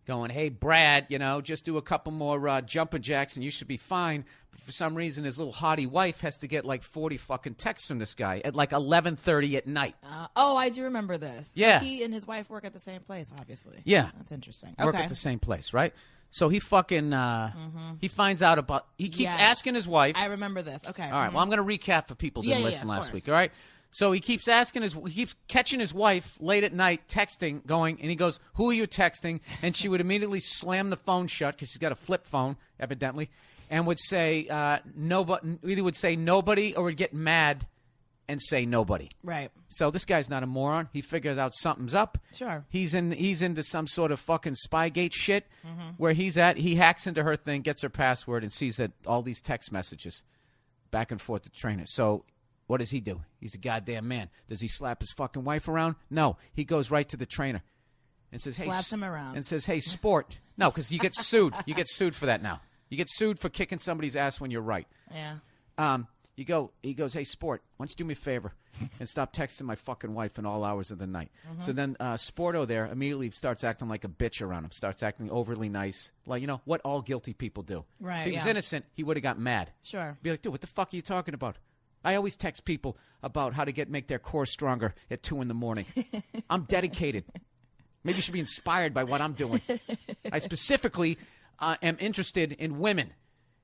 going, "Hey Brad, just do a couple more jumping jacks and you should be fine." But for some reason, his little hottie wife has to get like 40 fucking texts from this guy at like 11:30 at night. I do remember this. Yeah. So he and his wife work at the same place, obviously. Yeah. That's interesting. Work Okay. at the same place, right? So he fucking he finds out about. He keeps Yes. asking his wife. I remember this. Okay. All right. Well, I'm going to recap for people who didn't Yeah, listen of last course. week. All right. So he keeps catching his wife late at night texting, going, and he goes, "Who are you texting?" And she would immediately slam the phone shut because she's got a flip phone, evidently, and would say nobody. Either would say nobody or would get mad and say nobody. Right. So this guy's not a moron. He figures out something's up. Sure. He's into some sort of fucking Spygate shit where he's at. He hacks into her thing, gets her password, and sees that all these text messages back and forth to train her. So what does he do? He's a goddamn man. Does he slap his fucking wife around? No. He goes right to the trainer and says, "Hey," Slaps him around. and says, "Hey, sport." No, because you get sued. You get sued for that now. You get sued for kicking somebody's ass when you're right. Yeah. He goes, "Hey, sport, why don't you do me a favor and stop texting my fucking wife in all hours of the night?" So then Sporto there immediately starts acting like a bitch around him, starts acting overly nice, like, what all guilty people do. Right, If he was yeah. innocent, he would have got mad. Sure. Be like, "Dude, what the fuck are you talking about? I always text people about how to make their core stronger at 2 a.m. I'm dedicated. Maybe you should be inspired by what I'm doing. I specifically am interested in women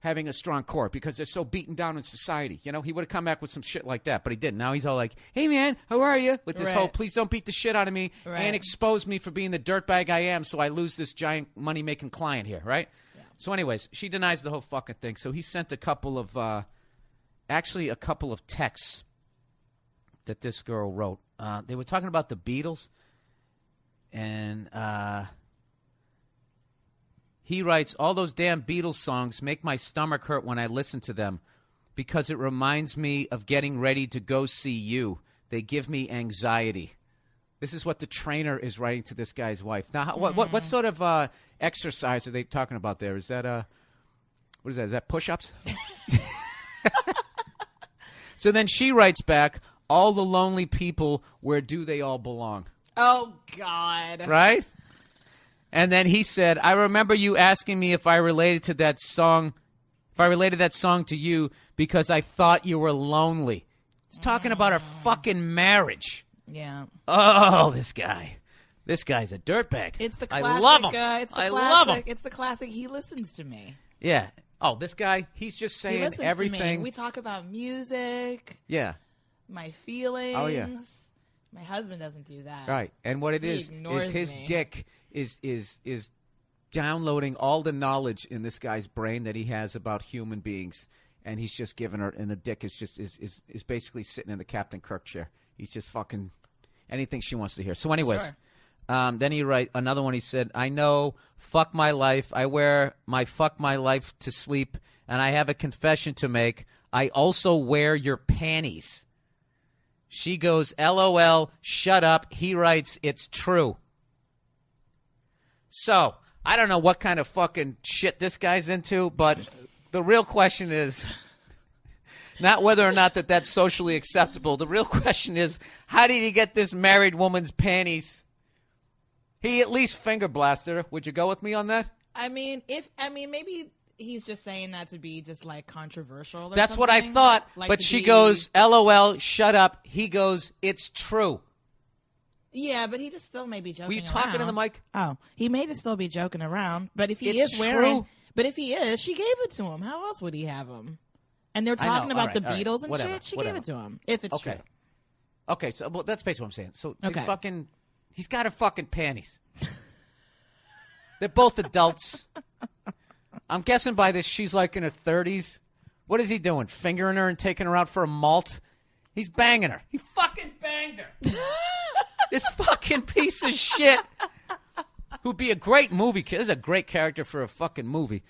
having a strong core because they're so beaten down in society." He would have come back with some shit like that, but he didn't. Now he's all like, "Hey, man, how are you?" With this Right. whole, "Please don't beat the shit out of me Right. and expose me for being the dirtbag I am so I lose this giant money-making client here," right? Yeah. So anyways, she denies the whole fucking thing. So he sent a couple of texts that this girl wrote. They were talking about the Beatles, and he writes, "All those damn Beatles songs make my stomach hurt when I listen to them because it reminds me of getting ready to go see you. They give me anxiety." This is what the trainer is writing to this guy's wife. Now, what sort of exercise are they talking about there? Is that what is that? Is that push-ups? So then she writes back, "All the lonely people, where do they all belong?" Oh, God. Right? And then he said, "I remember you asking me if I related that song to you because I thought you were lonely." He's talking about her fucking marriage. Yeah. Oh, this guy. This guy's a dirtbag. It's the I classic. love him. It's the I classic. love him. It's the classic. He listens to me. Yeah. Oh, this guy, he's just He saying listens everything. to me. We talk about music, Yeah. my feelings. Oh, yeah. My husband doesn't do that. Right. And what it He is ignores his me. dick is downloading all the knowledge in this guy's brain that he has about human beings, and he's just giving her, and the dick is just is basically sitting in the Captain Kirk chair. He's just fucking anything she wants to hear. So anyways, Sure. then he write another one. He said, "I know, fuck my life. I wear my fuck my life to sleep, and I have a confession to make. I also wear your panties." She goes, "LOL, shut up." He writes, "It's true." So, I don't know what kind of fucking shit this guy's into, but the real question is not whether or not that's socially acceptable. The real question is, how did he get this married woman's panties? He at least finger blasted her. Would you go with me on that? Maybe he's just saying that to be just like controversial. Or That's what I something. thought. Like But to she be- goes, "LOL, shut up." He goes, "It's true." Yeah, but he just still may be joking. Were you talking to the around. mic? Oh, he may just still be joking around. But if he It's is wearing, true. but if he is, she gave it to him. How else would he have him? And they're I know. talking about All the right, all right. Beatles and Whatever, shit. She whatever. gave it to him. If it's Okay. true. Okay, so that's basically what I'm saying. So Okay. he's got her fucking panties. They're both adults. I'm guessing by this she's like in her 30s. What is he doing? Fingering her and taking her out for a malt? He's banging her. He fucking banged her. This fucking piece of shit. Who'd be a great movie. This is a great character for a fucking movie.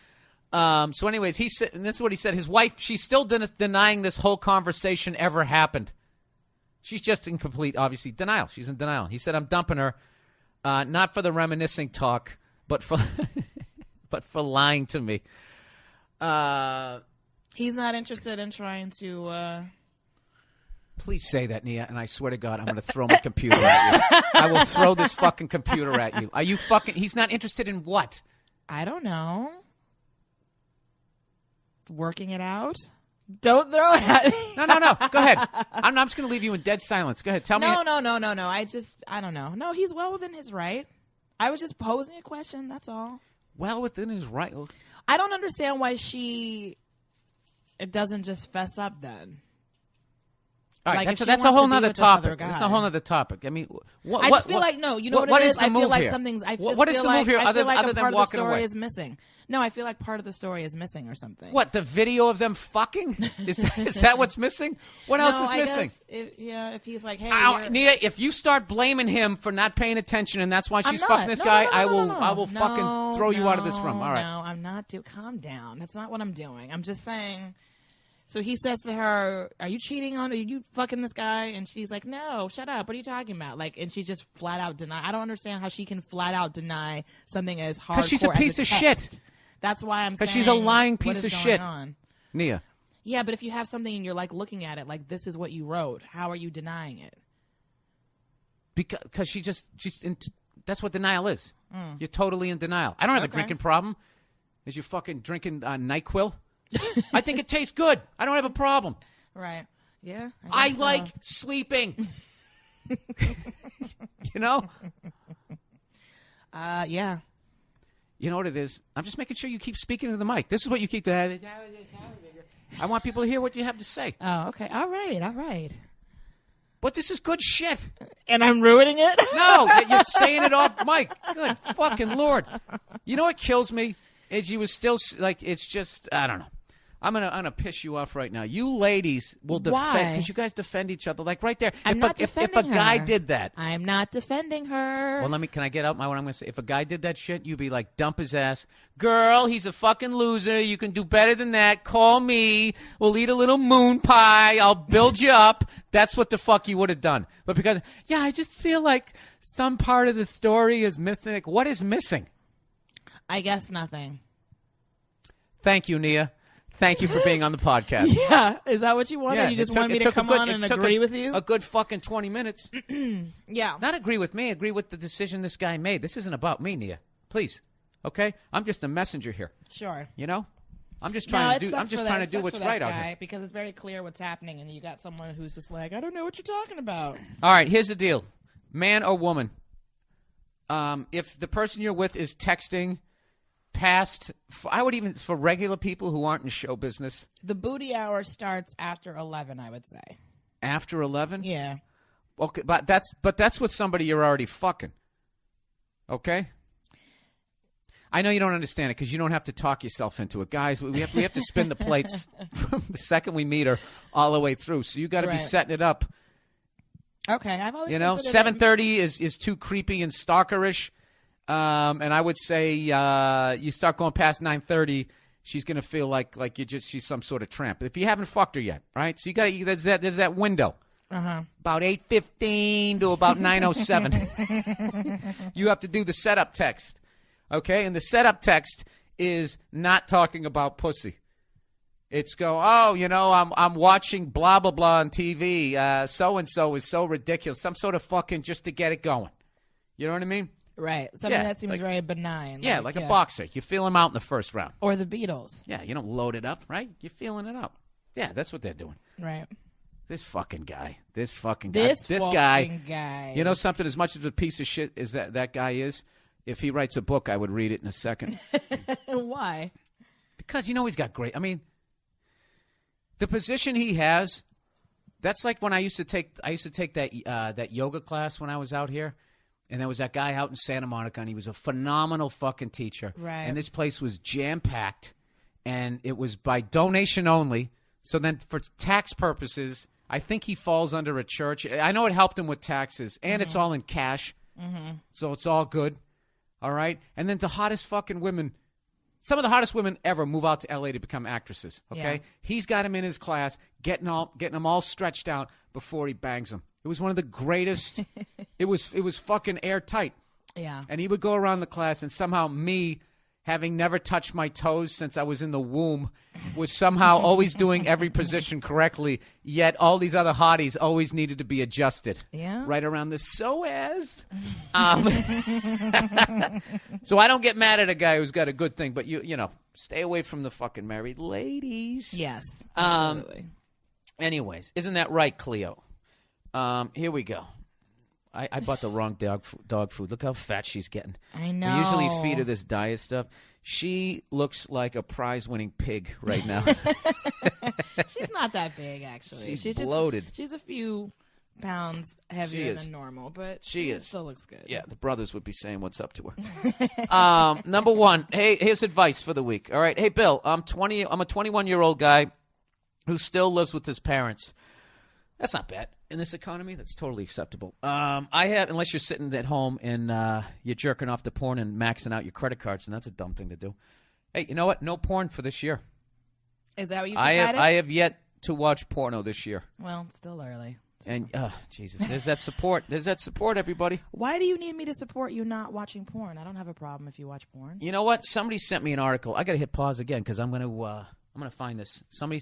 So anyways, he said, and that's what he said. His wife, she's still denying this whole conversation ever happened. She's just in complete, obviously, denial. She's in denial. He said, I'm dumping her, not for the reminiscing talk, but for but for lying to me. He's not interested in trying to... Please say that, Nia, and I swear to God, I'm going to throw my computer at you. I will throw this fucking computer at you. Are you fucking... He's not interested in what? I don't know. Working it out? Don't throw it at me. No. Go ahead. I'm just going to leave you in dead silence. Go ahead. Tell me. No. I don't know. No, he's well within his right. I was just posing a question. That's all. Well within his right. I don't understand why it doesn't just fess up then. All right, Like, that's a whole nother topic. That's a whole nother topic. I mean, I just feel like no. You know what it is? the I move feel like here? something's. I just What is feel the like, move here I other feel like than a part of the walking story away? is missing. No, I feel like part of the story is missing or something. What, the video of them fucking? Is that what's missing? What else is I missing? Guess if he's like, hey, Nia, if you start blaming him for not paying attention and that's why she's not. fucking this No, guy, no, I no. will fucking throw you out of this room. All right. No, I'm not. Calm down. That's not what I'm doing. I'm just saying. So he says to her, "Are you cheating on? Are you fucking this guy?" And she's like, "No, shut up. What are you talking about?" Like, and she just flat out deny. I don't understand how she can flat out deny something as hardcore. Because she's a piece of text. shit. That's why I'm saying. Because she's a lying piece what of is shit. going on? Nia. Yeah, but if you have something and you're like looking at it, like this is what you wrote, how are you denying it? Because that's what denial is. You're totally in denial. I don't have a drinking problem. Is you fucking drinking NyQuil? I think it tastes good. I don't have a problem. Right. Yeah. I guess like so. sleeping. You know? Yeah. You know what it is? I'm just making sure you keep speaking to the mic. This is what you keep doing. I want people to hear what you have to say. Oh, okay. All right. But this is good shit. And I'm ruining it? No, you're saying it off mic. Good fucking Lord. You know what kills me? Is you was still, like, it's just, I don't know. I'm gonna piss you off right now. You ladies will defend, because you guys defend each other, like right there. I'm not defending if a guy her. did that. I'm not defending her. Well, can I get out what I'm going to say? If a guy did that shit, you'd be like, dump his ass. Girl, he's a fucking loser. You can do better than that. Call me. We'll eat a little moon pie. I'll build you up. That's what the fuck you would have done. But because, I just feel like some part of the story is missing. Like, what is missing? I guess nothing. Thank you, Nia. Thank you for being on the podcast. Yeah. Is that what you wanted? You just wanted me to come on and agree with you? A good fucking 20 minutes. Yeah. Not agree with me. Agree with the decision this guy made. This isn't about me, Nia. Please. Okay? I'm just a messenger here. Sure. You know? I'm just trying to do what's right out here. Because it's very clear what's happening, and you got someone who's just like, I don't know what you're talking about. All right, here's the deal. Man or woman, if the person you're with is texting past, I would even, for regular people who aren't in show business. The booty hour starts after 11, I would say. After 11? Yeah. Okay, but that's with somebody you're already fucking. Okay? I know you don't understand it because you don't have to talk yourself into it. Guys, we have to spin the plates from the second we meet her all the way through. So you got to be setting it up. Okay, I've always 7:30 is too creepy and stalkerish. And I would say you start going past 9:30, she's gonna feel like she's some sort of tramp. If you haven't fucked her yet, right? So there's that window. About 8:15 to about 9:07. You have to do the setup text, okay? And the setup text is not talking about pussy. It's I'm watching blah blah blah on TV. So and so is so ridiculous. Some sort of fucking just to get it going. You know what I mean? Right. Something that seems very benign. Yeah, like a boxer. You feel him out in the first round. Or the Beatles. Yeah, you don't load it up, right? You're feeling it out. Yeah, that's what they're doing. Right. This fucking guy. This guy. You know something? As much of a piece of shit as that guy is, if he writes a book, I would read it in a second. Why? Because he's got great. I mean, the position he has. That's like when I used to take that yoga class when I was out here. And there was that guy out in Santa Monica, and he was a phenomenal fucking teacher. Right. And this place was jam-packed, and it was by donation only. So then for tax purposes, I think he falls under a church. I know it helped him with taxes, and it's all in cash. So it's all good. All right? And then the hottest fucking women, some of the hottest women ever move out to L.A. to become actresses. Okay? Yeah. He's got him in his class, getting them all stretched out before he bangs them. It was one of the greatest. It was fucking airtight. Yeah. And he would go around the class, and somehow me, having never touched my toes since I was in the womb, was somehow always doing every position correctly, yet all these other hotties always needed to be adjusted. Yeah. Right around the psoas. So I don't get mad at a guy who's got a good thing, but you know, stay away from the fucking married ladies. Yes. Absolutely. Anyways, isn't that right, Cleo? Here we go. I bought the wrong dog food. Look how fat she's getting. I know. We usually feed her this diet stuff. She looks like a prize-winning pig right now. She's not that big, actually. She's bloated. She's a few pounds heavier than normal, but she still looks good. Yeah, the brothers would be saying what's up to her. Number one, hey, here's advice for the week. All right, hey, Bill, I'm a 21-year-old guy who still lives with his parents. That's not bad. In this economy, that's totally acceptable. Unless you're sitting at home and you're jerking off to porn and maxing out your credit cards, and that's a dumb thing to do. Hey, you know what? No porn for this year. Is that what you decided? I have yet to watch porno this year. Well, it's still early. And, Jesus, there's that support. There's that support, everybody. Why do you need me to support you not watching porn? I don't have a problem if you watch porn. You know what? Somebody sent me an article. I got to hit pause again because I'm going to find this. Somebody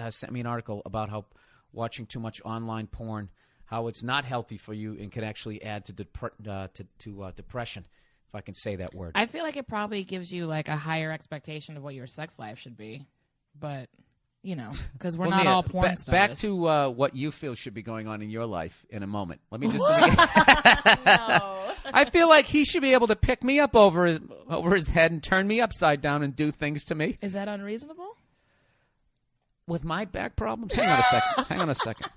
sent me an article about how watching too much online porn, how it's not healthy for you and can actually add to depression, if I can say that word. I feel like it probably gives you like a higher expectation of what your sex life should be, but you know, because we're not Nia, all porn stars. Back to what you feel should be going on in your life in a moment. Let me just. I feel like he should be able to pick me up over his head and turn me upside down and do things to me. Is that unreasonable? With my back problems? Hang on a second.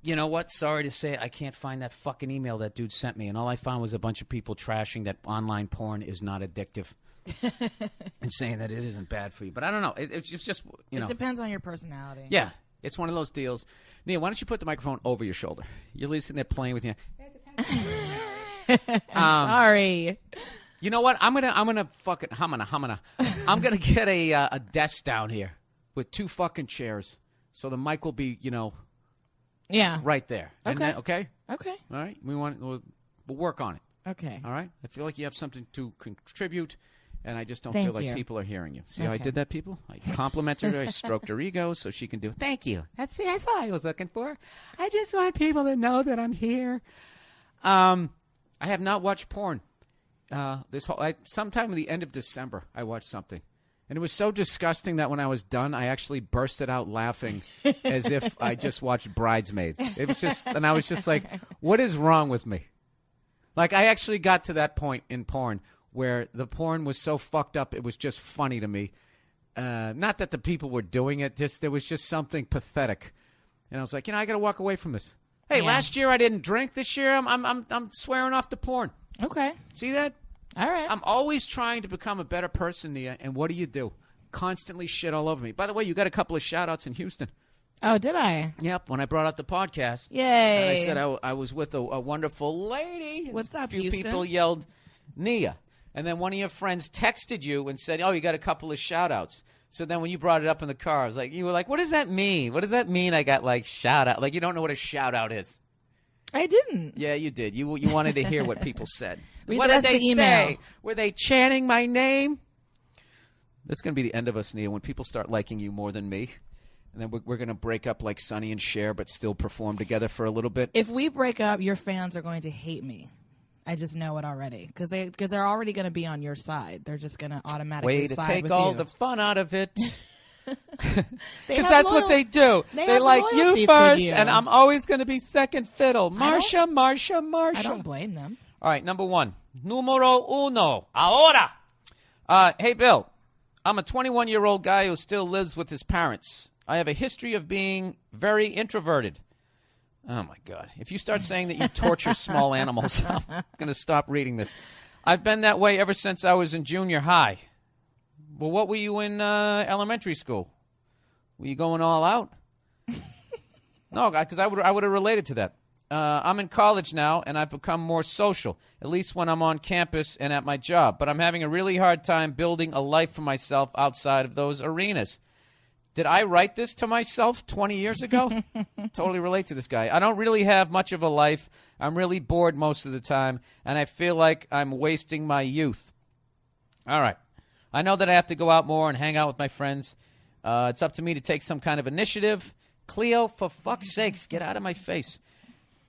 You know what? Sorry to say, I can't find that fucking email that dude sent me, and all I found was a bunch of people trashing that online porn is not addictive and saying that it isn't bad for you. But I don't know. It's just, you know. It depends on your personality. Yeah. It's one of those deals. Nia, why don't you put the microphone over your shoulder? You're sitting there playing with you. Sorry. You know what? I'm gonna fucking I'm gonna get a desk down here with two fucking chairs, so the mic will be, you know, Yeah. right there. And Okay. then- okay. Okay. All right. We'll work on it. Okay. All right. I feel like you have something to contribute, and I just don't Thank feel like you. people are hearing you. See how I Okay. did that, people? I complimented her. I stroked her ego so she can do. Thank you. That's all I was looking for. I just want people to know that I'm here. I have not watched porn. Sometime at the end of December, I watched something. And it was so disgusting that when I was done, I actually bursted out laughing as if I just watched Bridesmaids. It was just, and I was just like, what is wrong with me? Like, I actually got to that point in porn where the porn was so fucked up, it was just funny to me. Not that the people were doing it, just there was just something pathetic. And I was like, I got to walk away from this. Hey, Yeah. last year I didn't drink. This year I'm swearing off to porn. Okay. See that? All right. I'm always trying to become a better person, Nia, and what do? Constantly shit all over me. By the way, you got a couple of shout-outs in Houston. Oh, did I? Yep, when I brought out the podcast. Yay. And I said I was with a wonderful lady. What's up, A few Houston? people yelled, Nia. And then one of your friends texted you and said, you got a couple of shout-outs. So then when you brought it up in the car, you were like, what does that mean? What does that mean I got, like, shout-out? Like, you don't know what a shout-out is. I didn't. Yeah, you did. You wanted to hear what people said. Read What the did rest of they the email. say? Were they chanting my name? That's going to be the end of us, Nia, when people start liking you more than me. And then we're going to break up like Sonny and Cher, but still perform together for a little bit. If we break up, your fans are going to hate me. I just know it already because they're already going to be on your side. They're just going to automatically Way to side take with all you. the fun out of it. They Because have that's what loyal- they do. they They have like loyalty you to first, you. and I'm always going to be second fiddle. I Marsha. I don't blame them. All right, number one. Numero uno. Ahora. Hey, Bill. I'm a 21-year-old guy who still lives with his parents. I have a history of being very introverted. Oh, my God. If you start saying that you torture small animals, I'm going to stop reading this. I've been that way ever since I was in junior high. Well, what were you in elementary school? Were you going all out? No, because I would have related to that. I'm in college now, and I've become more social, at least when I'm on campus and at my job. But I'm having a really hard time building a life for myself outside of those arenas. Did I write this to myself 20 years ago? Totally relate to this guy. I don't really have much of a life. I'm really bored most of the time, and I feel like I'm wasting my youth. All right. I know that I have to go out more and hang out with my friends. It's up to me to take some kind of initiative. Cleo, for fuck's sakes, get out of my face.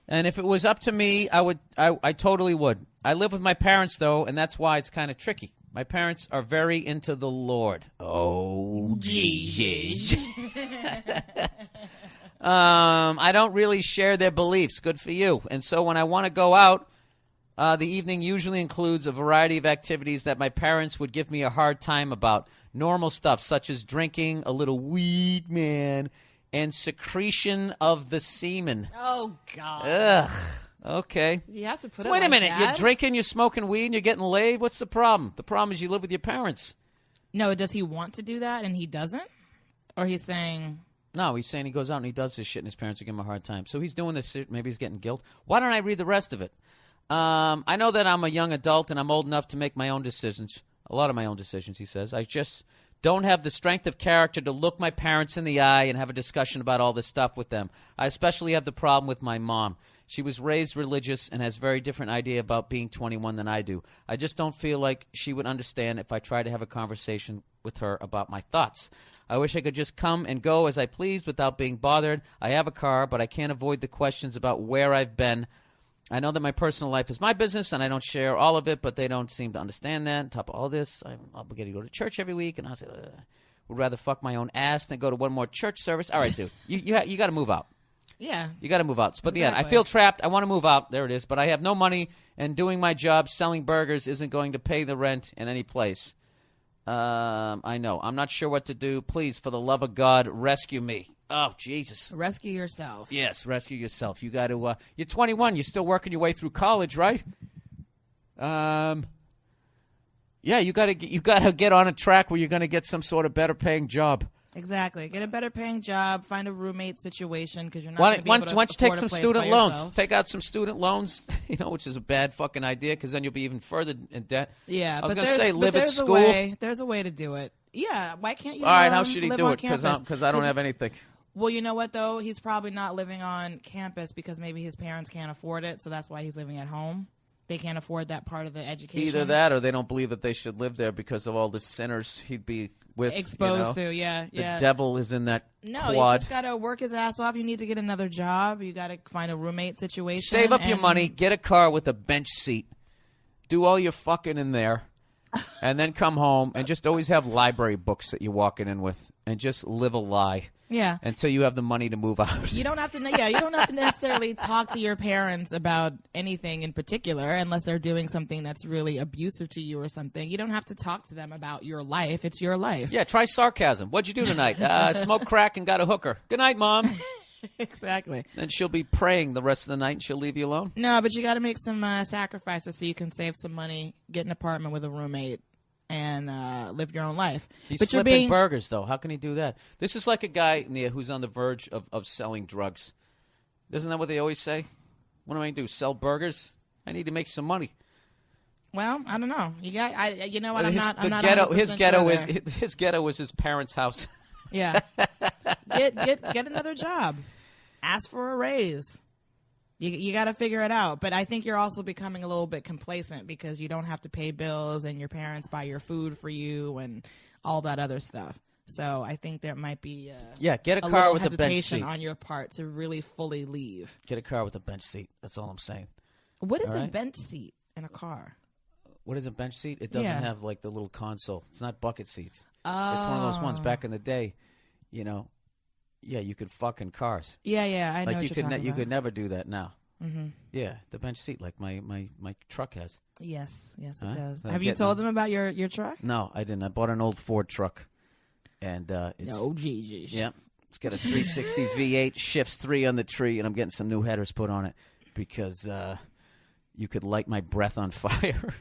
And if it was up to me, I totally would. I live with my parents, though, and that's why it's kind of tricky. My parents are very into the Lord. Oh, Jesus. I don't really share their beliefs. Good for you. And so when I want to go out, the evening usually includes a variety of activities that my parents would give me a hard time about. Normal stuff such as drinking, a little weed, man, and secretion of the semen. Oh, God. Ugh. Okay. You have to put So it wait a like minute. that? You're drinking, you're smoking weed, and you're getting laid? What's the problem? The problem is you live with your parents. No, does he want to do that and he doesn't? Or he's saying... No, he's saying he goes out and he does this shit and his parents are giving him a hard time. So he's doing this shit. Maybe he's getting guilt. Why don't I read the rest of it? I know that I'm a young adult and I'm old enough to make my own decisions. A lot of my own decisions, he says. I just don't have the strength of character to look my parents in the eye and have a discussion about all this stuff with them. I especially have the problem with my mom. She was raised religious and has a very different idea about being 21 than I do. I just don't feel like she would understand if I tried to have a conversation with her about my thoughts. I wish I could just come and go as I pleased without being bothered. I have a car, but I can't avoid the questions about where I've been. I know that my personal life is my business, and I don't share all of it, but they don't seem to understand that. On top of all this, I'm obligated to go to church every week, and I say, would rather fuck my own ass than go to one more church service. All right, dude, you got to move out. Yeah. You got to move out. But the end, I Exactly. feel trapped. I want to move out. There it is. But I have no money, and doing my job selling burgers isn't going to pay the rent in any place. I know. I'm not sure what to do. Please, for the love of God, rescue me. Oh, Jesus. Rescue yourself. Yes, rescue yourself. You got to. You're 21. You're still working your way through college, right? Yeah, you got to get on a track where you're going to get some sort of better paying job. Exactly. Get a better paying job. Find a roommate situation because you're not Why going to be able don't to you take afford some a place student by loans? yourself. Take out some student loans, which is a bad fucking idea because then you'll be even further in debt. Yeah, I was but going to say live at there's school. There's a way to do it. Yeah, why can't you? All right, how should he live do on it? campus? Because I don't have anything. Well, you know what though? He's probably not living on campus because maybe his parents can't afford it, so that's why he's living at home. They can't afford that part of the education. Either that, or they don't believe that they should live there because of all the sinners he'd be with. Exposed to, yeah. The devil is in that No, quad. you just got to work his ass off. You need to get another job. You got to find a roommate situation. Save up your and- money, get a car with a bench seat, do all your fucking in there, and then come home and just always have library books that you're walking in with, and just live a lie Yeah. until you have the money to move out. You don't have to. Yeah, you don't have to necessarily talk to your parents about anything in particular, unless they're doing something that's really abusive to you or something. You don't have to talk to them about your life. It's your life. Yeah, try sarcasm. What'd you do tonight? Smoked crack and got a hooker. Good night, Mom. Exactly. Then she'll be praying the rest of the night and she'll leave you alone. No, but you got to make some sacrifices so you can save some money, get an apartment with a roommate, and live your own life. He's but flipping burgers, though. How can he do that? This is like a guy, Nia, who's on the verge of selling drugs. Isn't that what they always say? What am I going to do, sell burgers? I need to make some money. Well, I don't know. You got. You know what? I'm his not. ghetto, 100% his ghetto sure is there. his ghetto is his parents' house. Yeah. Get another job. Ask for a raise. You got to figure it out. But I think you're also becoming a little bit complacent because you don't have to pay bills and your parents buy your food for you and all that other stuff. So I think there might be Yeah, get a car little with a bench hesitation seat. on your part to really fully leave. Get a car with a bench seat. That's all I'm saying. What is All a right. bench seat in a car? What is a bench seat? It doesn't Yeah. have like the little console. It's not bucket seats. It's one of those ones back in the day, yeah, you could fuck in cars. Yeah, I know Like what you you're could talking you about. could never do that now. Mm-hmm. Yeah, the bench seat like my truck has. Yes, it Huh? does. I'm Have you getting told them. them about your truck? No, I didn't. I bought an old Ford truck, and it's No, Jesus. yeah. It's got a 360 V8, shifts 3 on the tree, and I'm getting some new headers put on it because you could light my breath on fire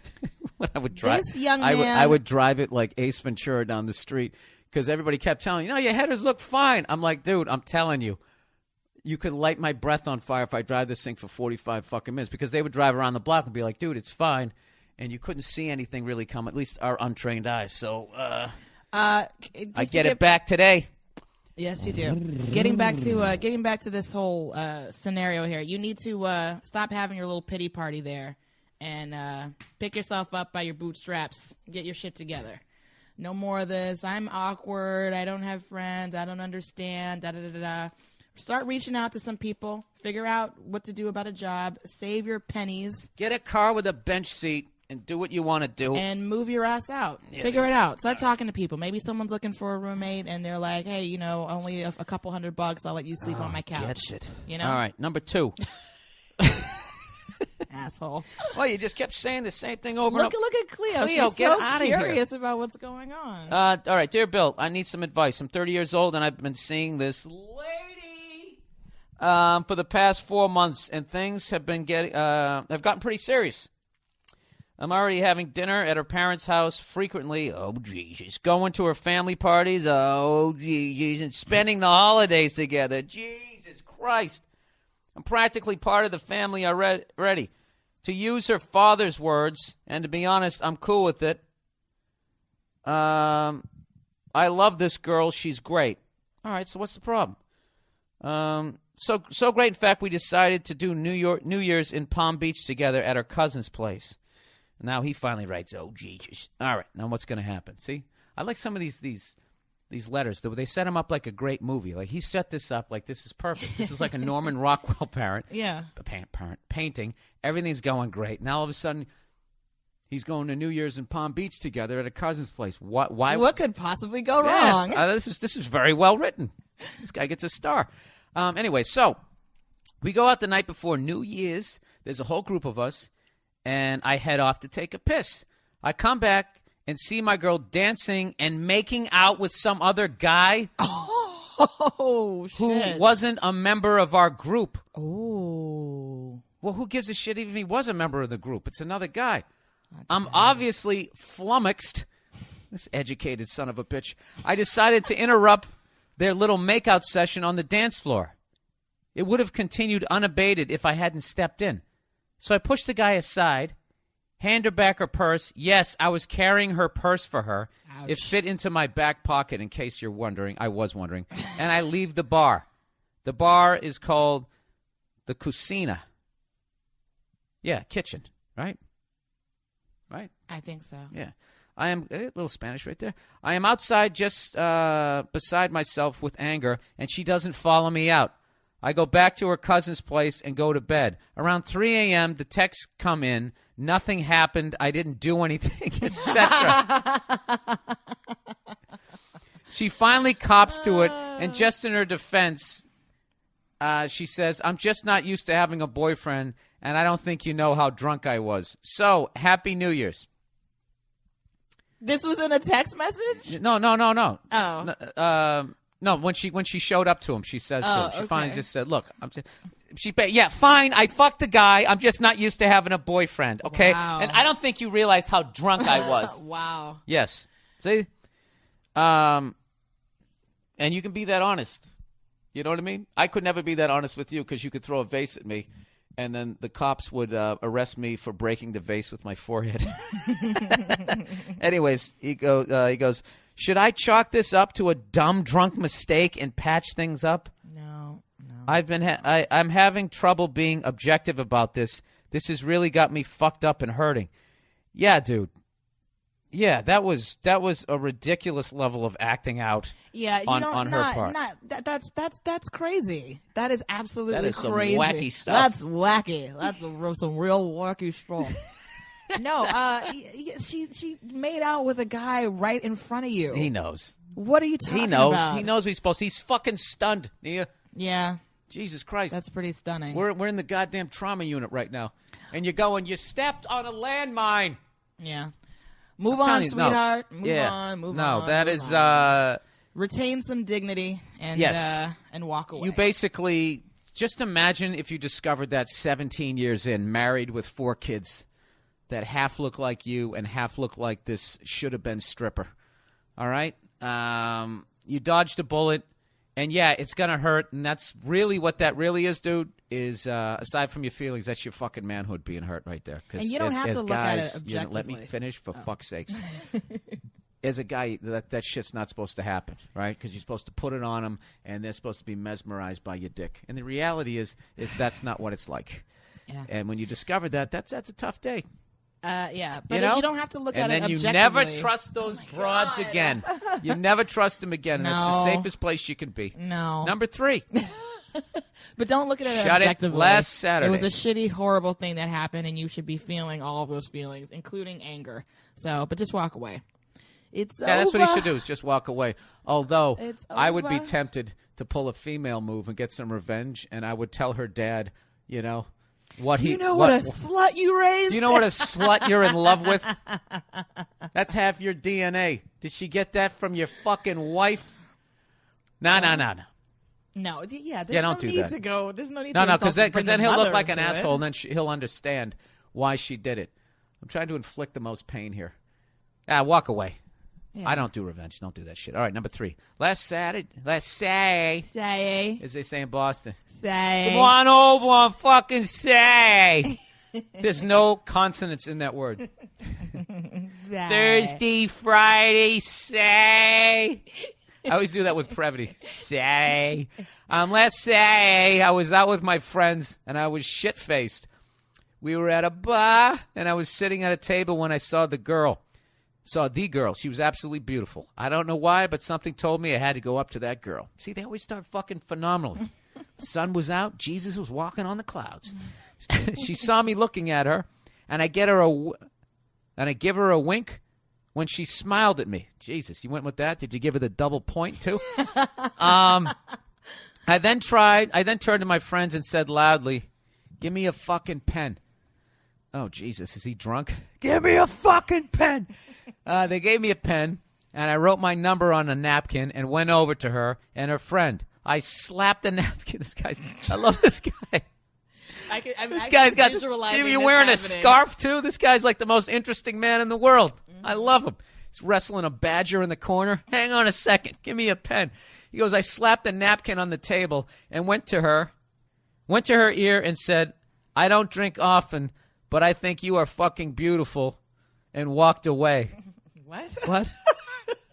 when I would drive. This young I man- would drive it like Ace Ventura down the street because everybody kept telling me, your headers look fine. I'm like, dude, I'm telling you. You could light my breath on fire if I drive this thing for 45 fucking minutes because they would drive around the block and be like, dude, it's fine. And you couldn't see anything really come, at least our untrained eyes. So I get it back today. Yes, you do. Getting back to this whole scenario here, you need to stop having your little pity party there and pick yourself up by your bootstraps. Get your shit together. No more of this. I'm awkward. I don't have friends. I don't understand. Da da da da. Start reaching out to some people. Figure out what to do about a job. Save your pennies. Get a car with a bench seat and do what you want to do. And move your ass out. Figure it out. Start talking to people. Maybe someone's looking for a roommate and they're like, hey, only a couple $100. I'll let you sleep on my couch. Get it. You know? All right, number 2. Asshole. Well, you just kept saying the same thing over and over. Look at Cleo. Cleo, She's get so outta here. curious about what's going on. All right, dear Bill, I need some advice. I'm 30 years old, and I've been seeing this lady for the past 4 months, and things have been have gotten pretty serious. I'm already having dinner at her parents' house frequently. Oh, Jesus. Going to her family parties. Oh, Jesus. And spending the holidays together. Jesus Christ. I'm practically part of the family already. To use her father's words, and to be honest, I'm cool with it. I love this girl. She's great. All right, so what's the problem? So great, in fact, we decided to do New Year's in Palm Beach together at her cousin's place. Now he finally writes, oh, Jesus. All right, now what's going to happen? See, I like some of these letters. They set him up like a great movie. Like, he set this up like this is perfect. This is like a Norman Rockwell painting. Everything's going great. Now, all of a sudden, he's going to New Year's in Palm Beach together at a cousin's place. Why? What could possibly go Yes, wrong? This is very well written. This guy gets a star. Anyway, so we go out the night before New Year's. There's a whole group of us, and I head off to take a piss. I come back and see my girl dancing and making out with some other guy Oh, shit. who wasn't a member of our group. Oh. Well, who gives a shit even if he was a member of the group? It's another guy. I'm obviously flummoxed. This educated son of a bitch. I decided to interrupt their little makeout session on the dance floor. It would have continued unabated if I hadn't stepped in. So I pushed the guy aside, hand her back her purse. Yes, I was carrying her purse for her. Ouch. It fit into my back pocket, in case you're wondering. I was wondering. And I leave the bar. The bar is called the Cucina. Yeah, kitchen, right? Right? I think so. Yeah. I am a little Spanish right there. I am outside just beside myself with anger, and she doesn't follow me out. I go back to her cousin's place and go to bed. Around 3 a.m., the texts come in. Nothing happened. I didn't do anything, etc. She finally cops to it, and just in her defense, she says, I'm just not used to having a boyfriend, and I don't think you know how drunk I was. So, Happy New Year's. This was in a text message? No. Oh. No, when she showed up to him, she says to him, she finally okay. just said, look, fine, I fucked the guy. I'm just not used to having a boyfriend, okay? Wow. And I don't think you realized how drunk I was. Wow. Yes. See? And you can be that honest. You know what I mean? I could never be that honest with you because you could throw a vase at me, and then the cops would arrest me for breaking the vase with my forehead. Anyways, he goes, should I chalk this up to a dumb drunk mistake and patch things up? No. I'm having trouble being objective about this. This has really got me fucked up and hurting. Yeah, dude. Yeah, that was a ridiculous level of acting out. Yeah, you on her part. That's crazy. That is absolutely That is some crazy. wacky stuff. That's wacky. That's some real wacky stuff. No, she made out with a guy right in front of you. He knows. What are you talking He knows. about? He knows what he's supposed to. He's fucking stunned, Nia. Yeah, Jesus Christ. that's pretty stunning. We're in the goddamn trauma unit right now. And you're going, you stepped on a landmine. Yeah. Move I'm on, telling you, no. sweetheart. Yeah. Move on. No, that move is on. retain some dignity and Yes. and walk away. You basically just imagine if you discovered that 17 years in, married with 4 kids, that half look like you and half look like this should have been stripper. All right, you dodged a bullet, and yeah, it's gonna hurt, and that's really what that really is, dude. Is aside from your feelings, that's your fucking manhood being hurt right there. 'Cause And you don't have to look at it you know, let me objectively. finish for fuck's sakes. As a guy, that shit's not supposed to happen, right? Because you're supposed to put it on them, and they're supposed to be mesmerized by your dick. And the reality is that's not what it's like. Yeah. And when you discover that, that's a tough day. Yeah, but You know? you don't have to look And at it then you objectively. never trust those broads again. You never trust them again, and it's the No. safest place you can be. No. Number 3. But don't look at it Shut it objectively. last Saturday. It was a shitty, horrible thing that happened, and you should be feeling all of those feelings, including anger. So, but just walk away. It's Yeah, that's what he over. should do, is just walk away. Although, It's I would be over. tempted to pull a female move and get some revenge, and I would tell her dad, you know, what Do he... you know what a slut you raised? Do you know what a slut you're in love with? That's half your DNA. Did she get that from your fucking wife? No. No, yeah, there's Yeah, no don't do need that. to go. There's no need No, to because insult then bring the he'll look mother like an into it. asshole, and then he'll understand why she did it. I'm trying to inflict the most pain here. Walk away. Yeah. I don't do revenge. Don't do that shit. All right, number 3. Last Saturday, Say, as they say in Boston. say. Come on over and fucking say. There's no consonants in that word. Say. Thursday, Friday, say. I always do that with brevity. Say. Last Saturday, I was out with my friends, and I was shit-faced. We were at a bar, and I was sitting at a table when I saw the girl. She was absolutely beautiful. I don't know why, but something told me I had to go up to that girl. See, they always start fucking phenomenally. The sun was out. Jesus was walking on the clouds. She saw me looking at her, and I give her a wink when she smiled at me. Jesus, you went with that? Did you give her the double point, too? I then turned to my friends and said loudly, "Give me a fucking pen." Oh, Jesus, is he drunk? Give me a fucking pen. They gave me a pen, and I wrote my number on a napkin and went over to her and her friend. I slapped the napkin. I love this guy. This guy's got. You wearing a scarf too? This guy's like the most interesting man in the world. I love him. He's wrestling a badger in the corner. Hang on a second. Give me a pen. He goes. I slapped the napkin on the table and went to her ear and said, "I don't drink often, but I think you are fucking beautiful," and walked away. What?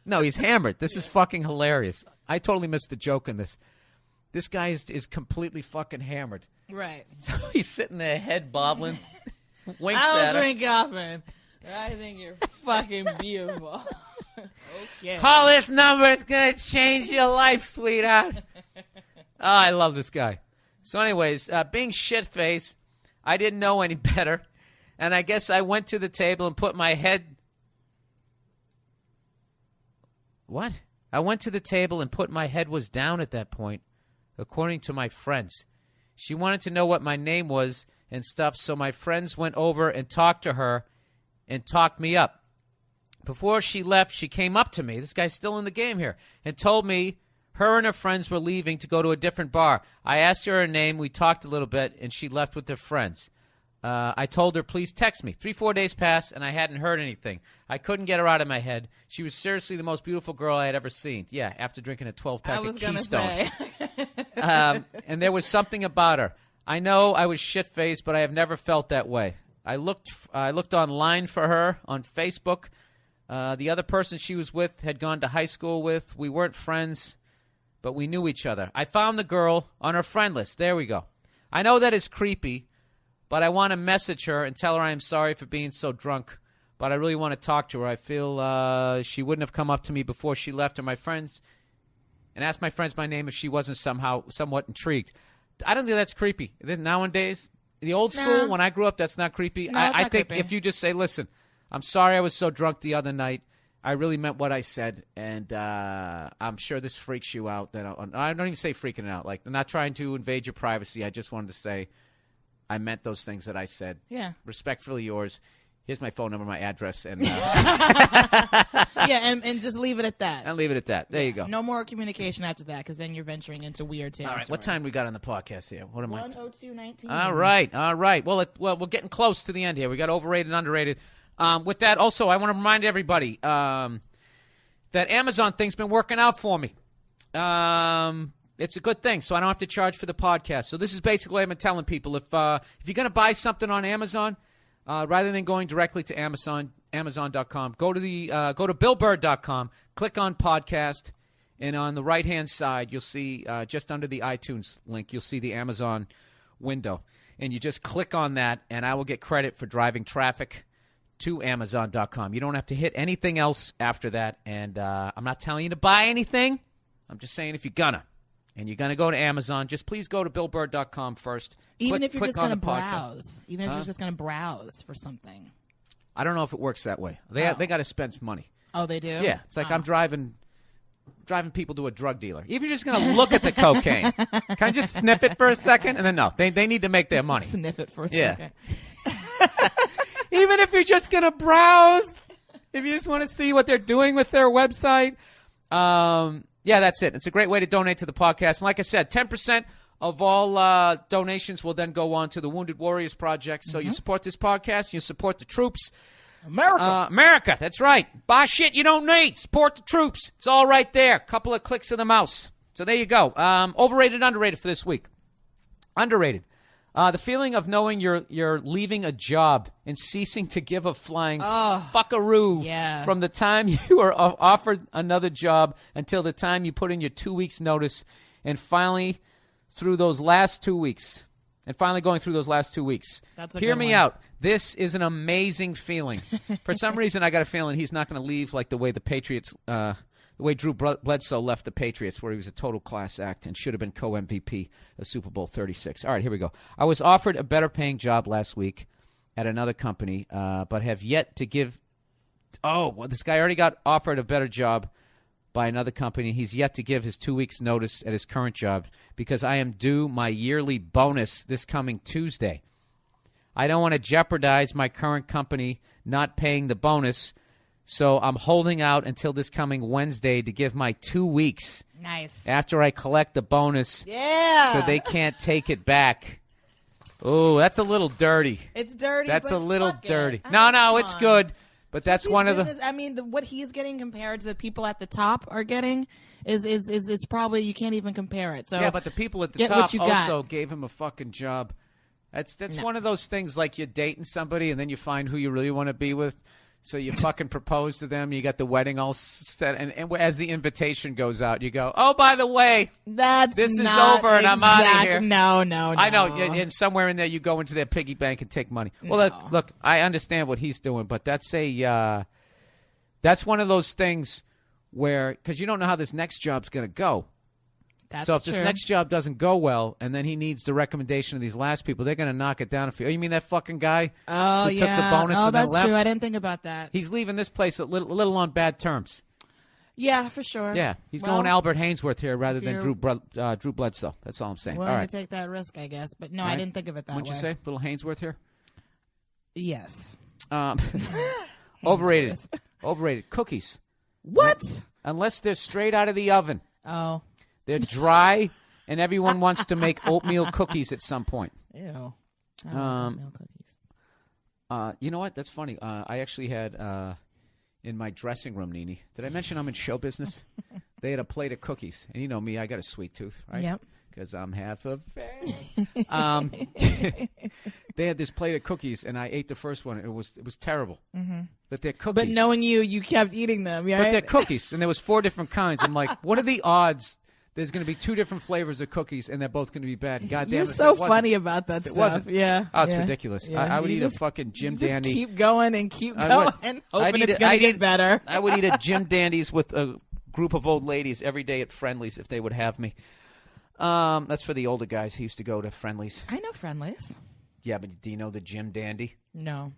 No, he's hammered. This is fucking hilarious. I totally missed the joke in this. This guy is completely fucking hammered. Right. So he's sitting there, head bobbling, winks I at don't her. drink often. I think you're fucking beautiful. Okay. Call this number. It's going to change your life, sweetheart. Oh, I love this guy. So anyways, being shit-faced, I didn't know any better. And I guess I went to the table and put my head... What? I went to the table and put my head was down at that point, according to my friends. She wanted to know what my name was and stuff, so my friends went over and talked to her and talked me up. Before she left, she came up to me, this guy's still in the game here, and told me her and her friends were leaving to go to a different bar. I asked her name, we talked a little bit, and she left with her friends. I told her, please text me. 3-4 days passed, and I hadn't heard anything. I couldn't get her out of my head. She was seriously the most beautiful girl I had ever seen. Yeah, after drinking a 12-pack I of was going to Keystone. say. And there was something about her. I know I was shit-faced, but I have never felt that way. I looked online for her on Facebook. The other person she was with had gone to high school with. We weren't friends, but we knew each other. I found the girl on her friend list. There we go. I know that is creepy, but I want to message her and tell her I am sorry for being so drunk. But I really want to talk to her. I feel she wouldn't have come up to me before she left, or my friends, and asked my friends my name if she wasn't somewhat intrigued. I don't think that's creepy. Nowadays, the old school, when I grew up, that's not creepy. No, it's I not think creepy. if you just say, listen, I'm sorry I was so drunk the other night. I really meant what I said, and I'm sure this freaks you out. I don't even say freaking out. Like, I'm not trying to invade your privacy. I just wanted to say I meant those things that I said. Yeah. Respectfully yours. Here's my phone number, my address, and Yeah, and just leave it at that. I'll leave it at that. There you go. No more communication after that, because then you're venturing into weird territory. All right, what time we got on the podcast here? What am I? 1:02:19. All right. Well, we're getting close to the end here. We got overrated and underrated. With that, also, I want to remind everybody that Amazon thing's been working out for me. It's a good thing, so I don't have to charge for the podcast. So this is basically what I've been telling people. If you're going to buy something on Amazon, rather than going directly to Amazon.com, go to BillBird.com, click on podcast, and on the right-hand side, you'll see just under the iTunes link, you'll see the Amazon window. And you just click on that, and I will get credit for driving traffic to Amazon.com. You don't have to hit anything else after that. And I'm not telling you to buy anything. I'm just saying if you're gonna. And you're going to go to Amazon, just please go to BillBird.com first. Even if you're click just going to on the podcast. browse. Even if you're just going to browse for something. I don't know if it works that way. They got to spend some money. Oh, they do? Yeah, it's like I'm driving people to a drug dealer. Even if you're just going to look at the cocaine, can I just sniff it for a second? And then no, they need to make their money. Sniff it for a Yeah. second. Even if you're just going to browse, if you just want to see what they're doing with their website, yeah, that's it. It's a great way to donate to the podcast. And like I said, 10% of all donations will then go on to the Wounded Warriors Project. So you support this podcast, you support the troops. America, that's right. Buy shit you don't need. Support the troops. It's all right there. Couple of clicks of the mouse. So there you go. Overrated, underrated for this week. Underrated. The feeling of knowing you're leaving a job and ceasing to give a flying fuckaroo from the time you are offered another job until the time you put in your 2 weeks notice, and finally through those last 2 weeks. That's a Hear good me one. out. This is an amazing feeling. For some reason, I got a feeling he's not going to leave like the way the Patriots, the way Drew Bledsoe left the Patriots, where he was a total class act and should have been co-MVP of Super Bowl 36. All right, here we go. I was offered a better-paying job last week at another company, but have yet to give – this guy already got offered a better job by another company. He's yet to give his 2 weeks' notice at his current job because I am due my yearly bonus this coming Tuesday. I don't want to jeopardize my current company not paying the bonus, so I'm holding out until this coming Wednesday to give my 2 weeks. Nice. After I collect the bonus. Yeah. So they can't take it back. Oh, that's a little dirty. It's dirty. That's but a little fuck it. dirty. I No, mean, it's come on. good. But that's His one of the. business- I mean, what he's getting compared to the people at the top are getting is probably you can't even compare it. So Yeah, but the people at the get top what you got. also gave him a fucking job. That's one of those things like you're dating somebody and then you find who you really want to be with. So you fucking propose to them. You got the wedding all set. And as the invitation goes out, you go, oh, by the way, That's this is not over and I'm outta exact- here. No. I know. And somewhere in there, you go into their piggy bank and take money. Well, look, I understand what he's doing, but that's one of those things where, because you don't know how this next job's going to go. That's So if true. this next job doesn't go well, and then he needs the recommendation of these last people, they're going to knock it down. Oh, you mean that fucking guy Oh, who yeah. took the bonus oh, and then that's left? true. I didn't think about that. He's leaving this place a little on bad terms. Yeah, for sure. Yeah, he's Well, going Albert Hainsworth here rather than if Drew Bledsoe. That's all I'm saying. willing All right. to take that risk, I guess. But no, I Right. didn't think of it that What'd way. you say? Little Hainsworth here? Yes. Overrated. Overrated. Cookies. What? Unless they're straight out of the oven. Oh. They're dry, and everyone wants to make oatmeal cookies at some point. Ew. I don't like Um, oatmeal cookies. You know what? That's funny. I actually had in my dressing room, Nene. Did I mention I'm in show business? They had a plate of cookies, and you know me, I got a sweet tooth, right? Yep. Because I'm half a fan. They had this plate of cookies, and I ate the first one. It was terrible. Mm-hmm. But they're cookies. But knowing you kept eating them. Right? But they're cookies, and there was 4 different kinds. I'm like, what are the odds? There's going to be 2 different flavors of cookies, and they're both going to be bad. God damn You're it! so it wasn't. funny about that It stuff. wasn't. Yeah. Oh, it's yeah. ridiculous. Yeah. I would You eat a just- fucking Jim you just Dandy. keep going and keep I going, would. hoping I'd it's eat- going I'd to get eat- better. I would eat a Jim Dandy's with a group of old ladies every day at Friendly's if they would have me. That's for the older guys who used to go to Friendly's. I know Friendlies. Yeah, but do you know the Jim Dandy? No.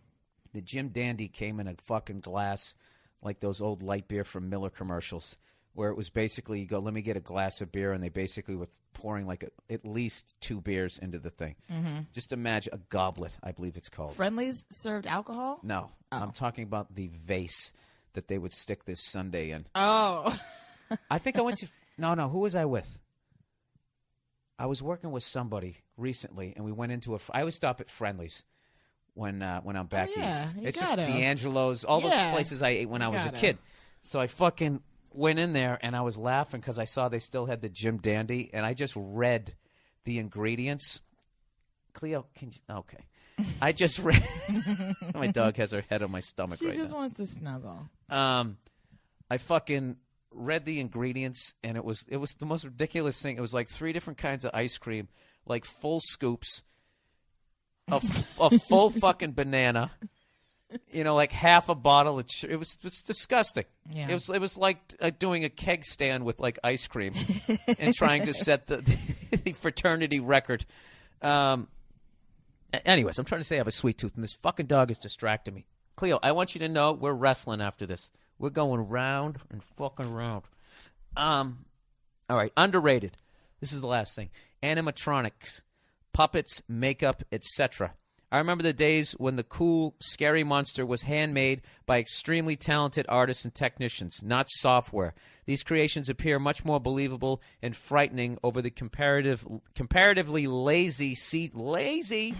The Jim Dandy came in a fucking glass like those old light beer from Miller commercials where it was basically you go, let me get a glass of beer, and they basically were pouring like at least 2 beers into the thing. Just imagine a goblet, I believe it's called. Friendlies served alcohol? No, I'm talking about the vase that they would stick this sundae in. Oh. I think I went to no. Who was I with? I was working with somebody recently, and we went into I always stop at Friendlies when I'm back east. It's just D'Angelo's, all those places I ate when I was a kid. So I fucking went in there, and I was laughing because I saw they still had the Jim Dandy, and I just read the ingredients. Cleo, can you? Okay. I just read. My dog has her head on my stomach right now. She just wants to snuggle. I fucking read the ingredients, and it was the most ridiculous thing. It was like 3 different kinds of ice cream, like full scoops, a full fucking banana, like half a bottle. It was disgusting. Yeah. It was like doing a keg stand with like ice cream and trying to set the fraternity record. Anyways, I'm trying to say I have a sweet tooth, and this fucking dog is distracting me. Cleo, I want you to know we're wrestling after this. We're going round and fucking round. All right, underrated. This is the last thing. Animatronics, puppets, makeup, etc. I remember the days when the cool, scary monster was handmade by extremely talented artists and technicians, not software. These creations appear much more believable and frightening over the comparatively lazy CGI.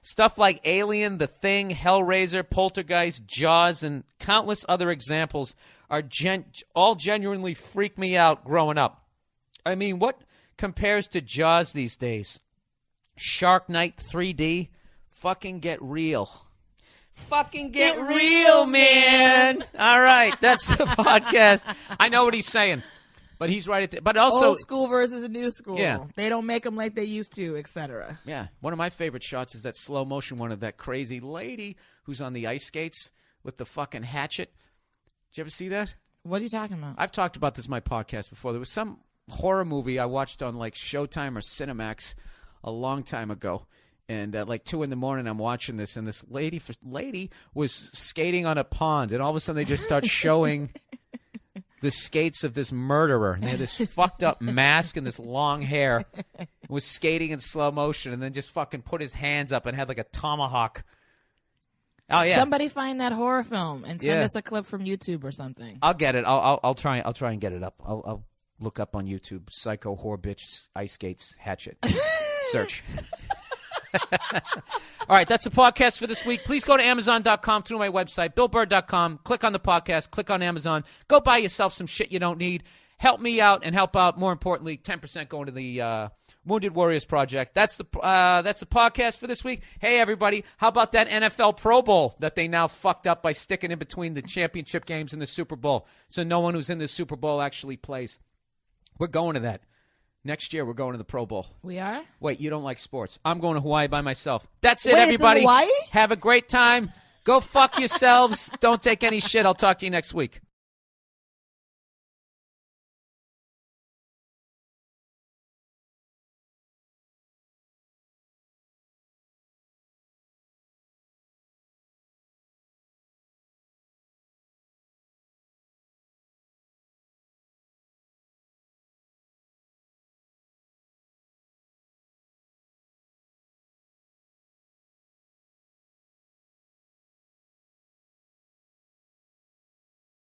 Stuff like Alien, The Thing, Hellraiser, Poltergeist, Jaws, and countless other examples are all genuinely freak me out growing up. I mean, what compares to Jaws these days? Shark Night 3D? Fucking get real. Fucking get real, man. All right, that's the podcast. I know what he's saying, but he's right but also old school versus new school. Yeah. They don't make them like they used to, etc. Yeah, one of my favorite shots is that slow motion one of that crazy lady who's on the ice skates with the fucking hatchet. Did you ever see that? What are you talking about? I've talked about this in my podcast before. There was some horror movie I watched on like Showtime or Cinemax a long time ago. And at like 2 a.m, I'm watching this, and this lady was skating on a pond, and all of a sudden they just start showing the skates of this murderer. And they had this fucked up mask and this long hair. Was skating in slow motion, and then just fucking put his hands up and had like a tomahawk. Oh yeah! Somebody find that horror film and send us a clip from YouTube or something. I'll get it. I'll try and get it up. I'll look up on YouTube. Psycho whore bitch ice skates hatchet. Search. All right, that's the podcast for this week. Please go to Amazon.com, to my website, BillBurr.com. Click on the podcast, click on Amazon. Go buy yourself some shit you don't need. Help me out and help out, more importantly, 10% going to the Wounded Warriors Project. That's the podcast for this week. Hey, everybody, how about that NFL Pro Bowl that they now fucked up by sticking in between the championship games and the Super Bowl, so no one who's in the Super Bowl actually plays? We're going to that. Next year, we're going to the Pro Bowl. We are? Wait, you don't like sports. I'm going to Hawaii by myself. That's it, Wait, everybody. it's in Hawaii? Have a great time. Go fuck yourselves. Don't take any shit. I'll talk to you next week.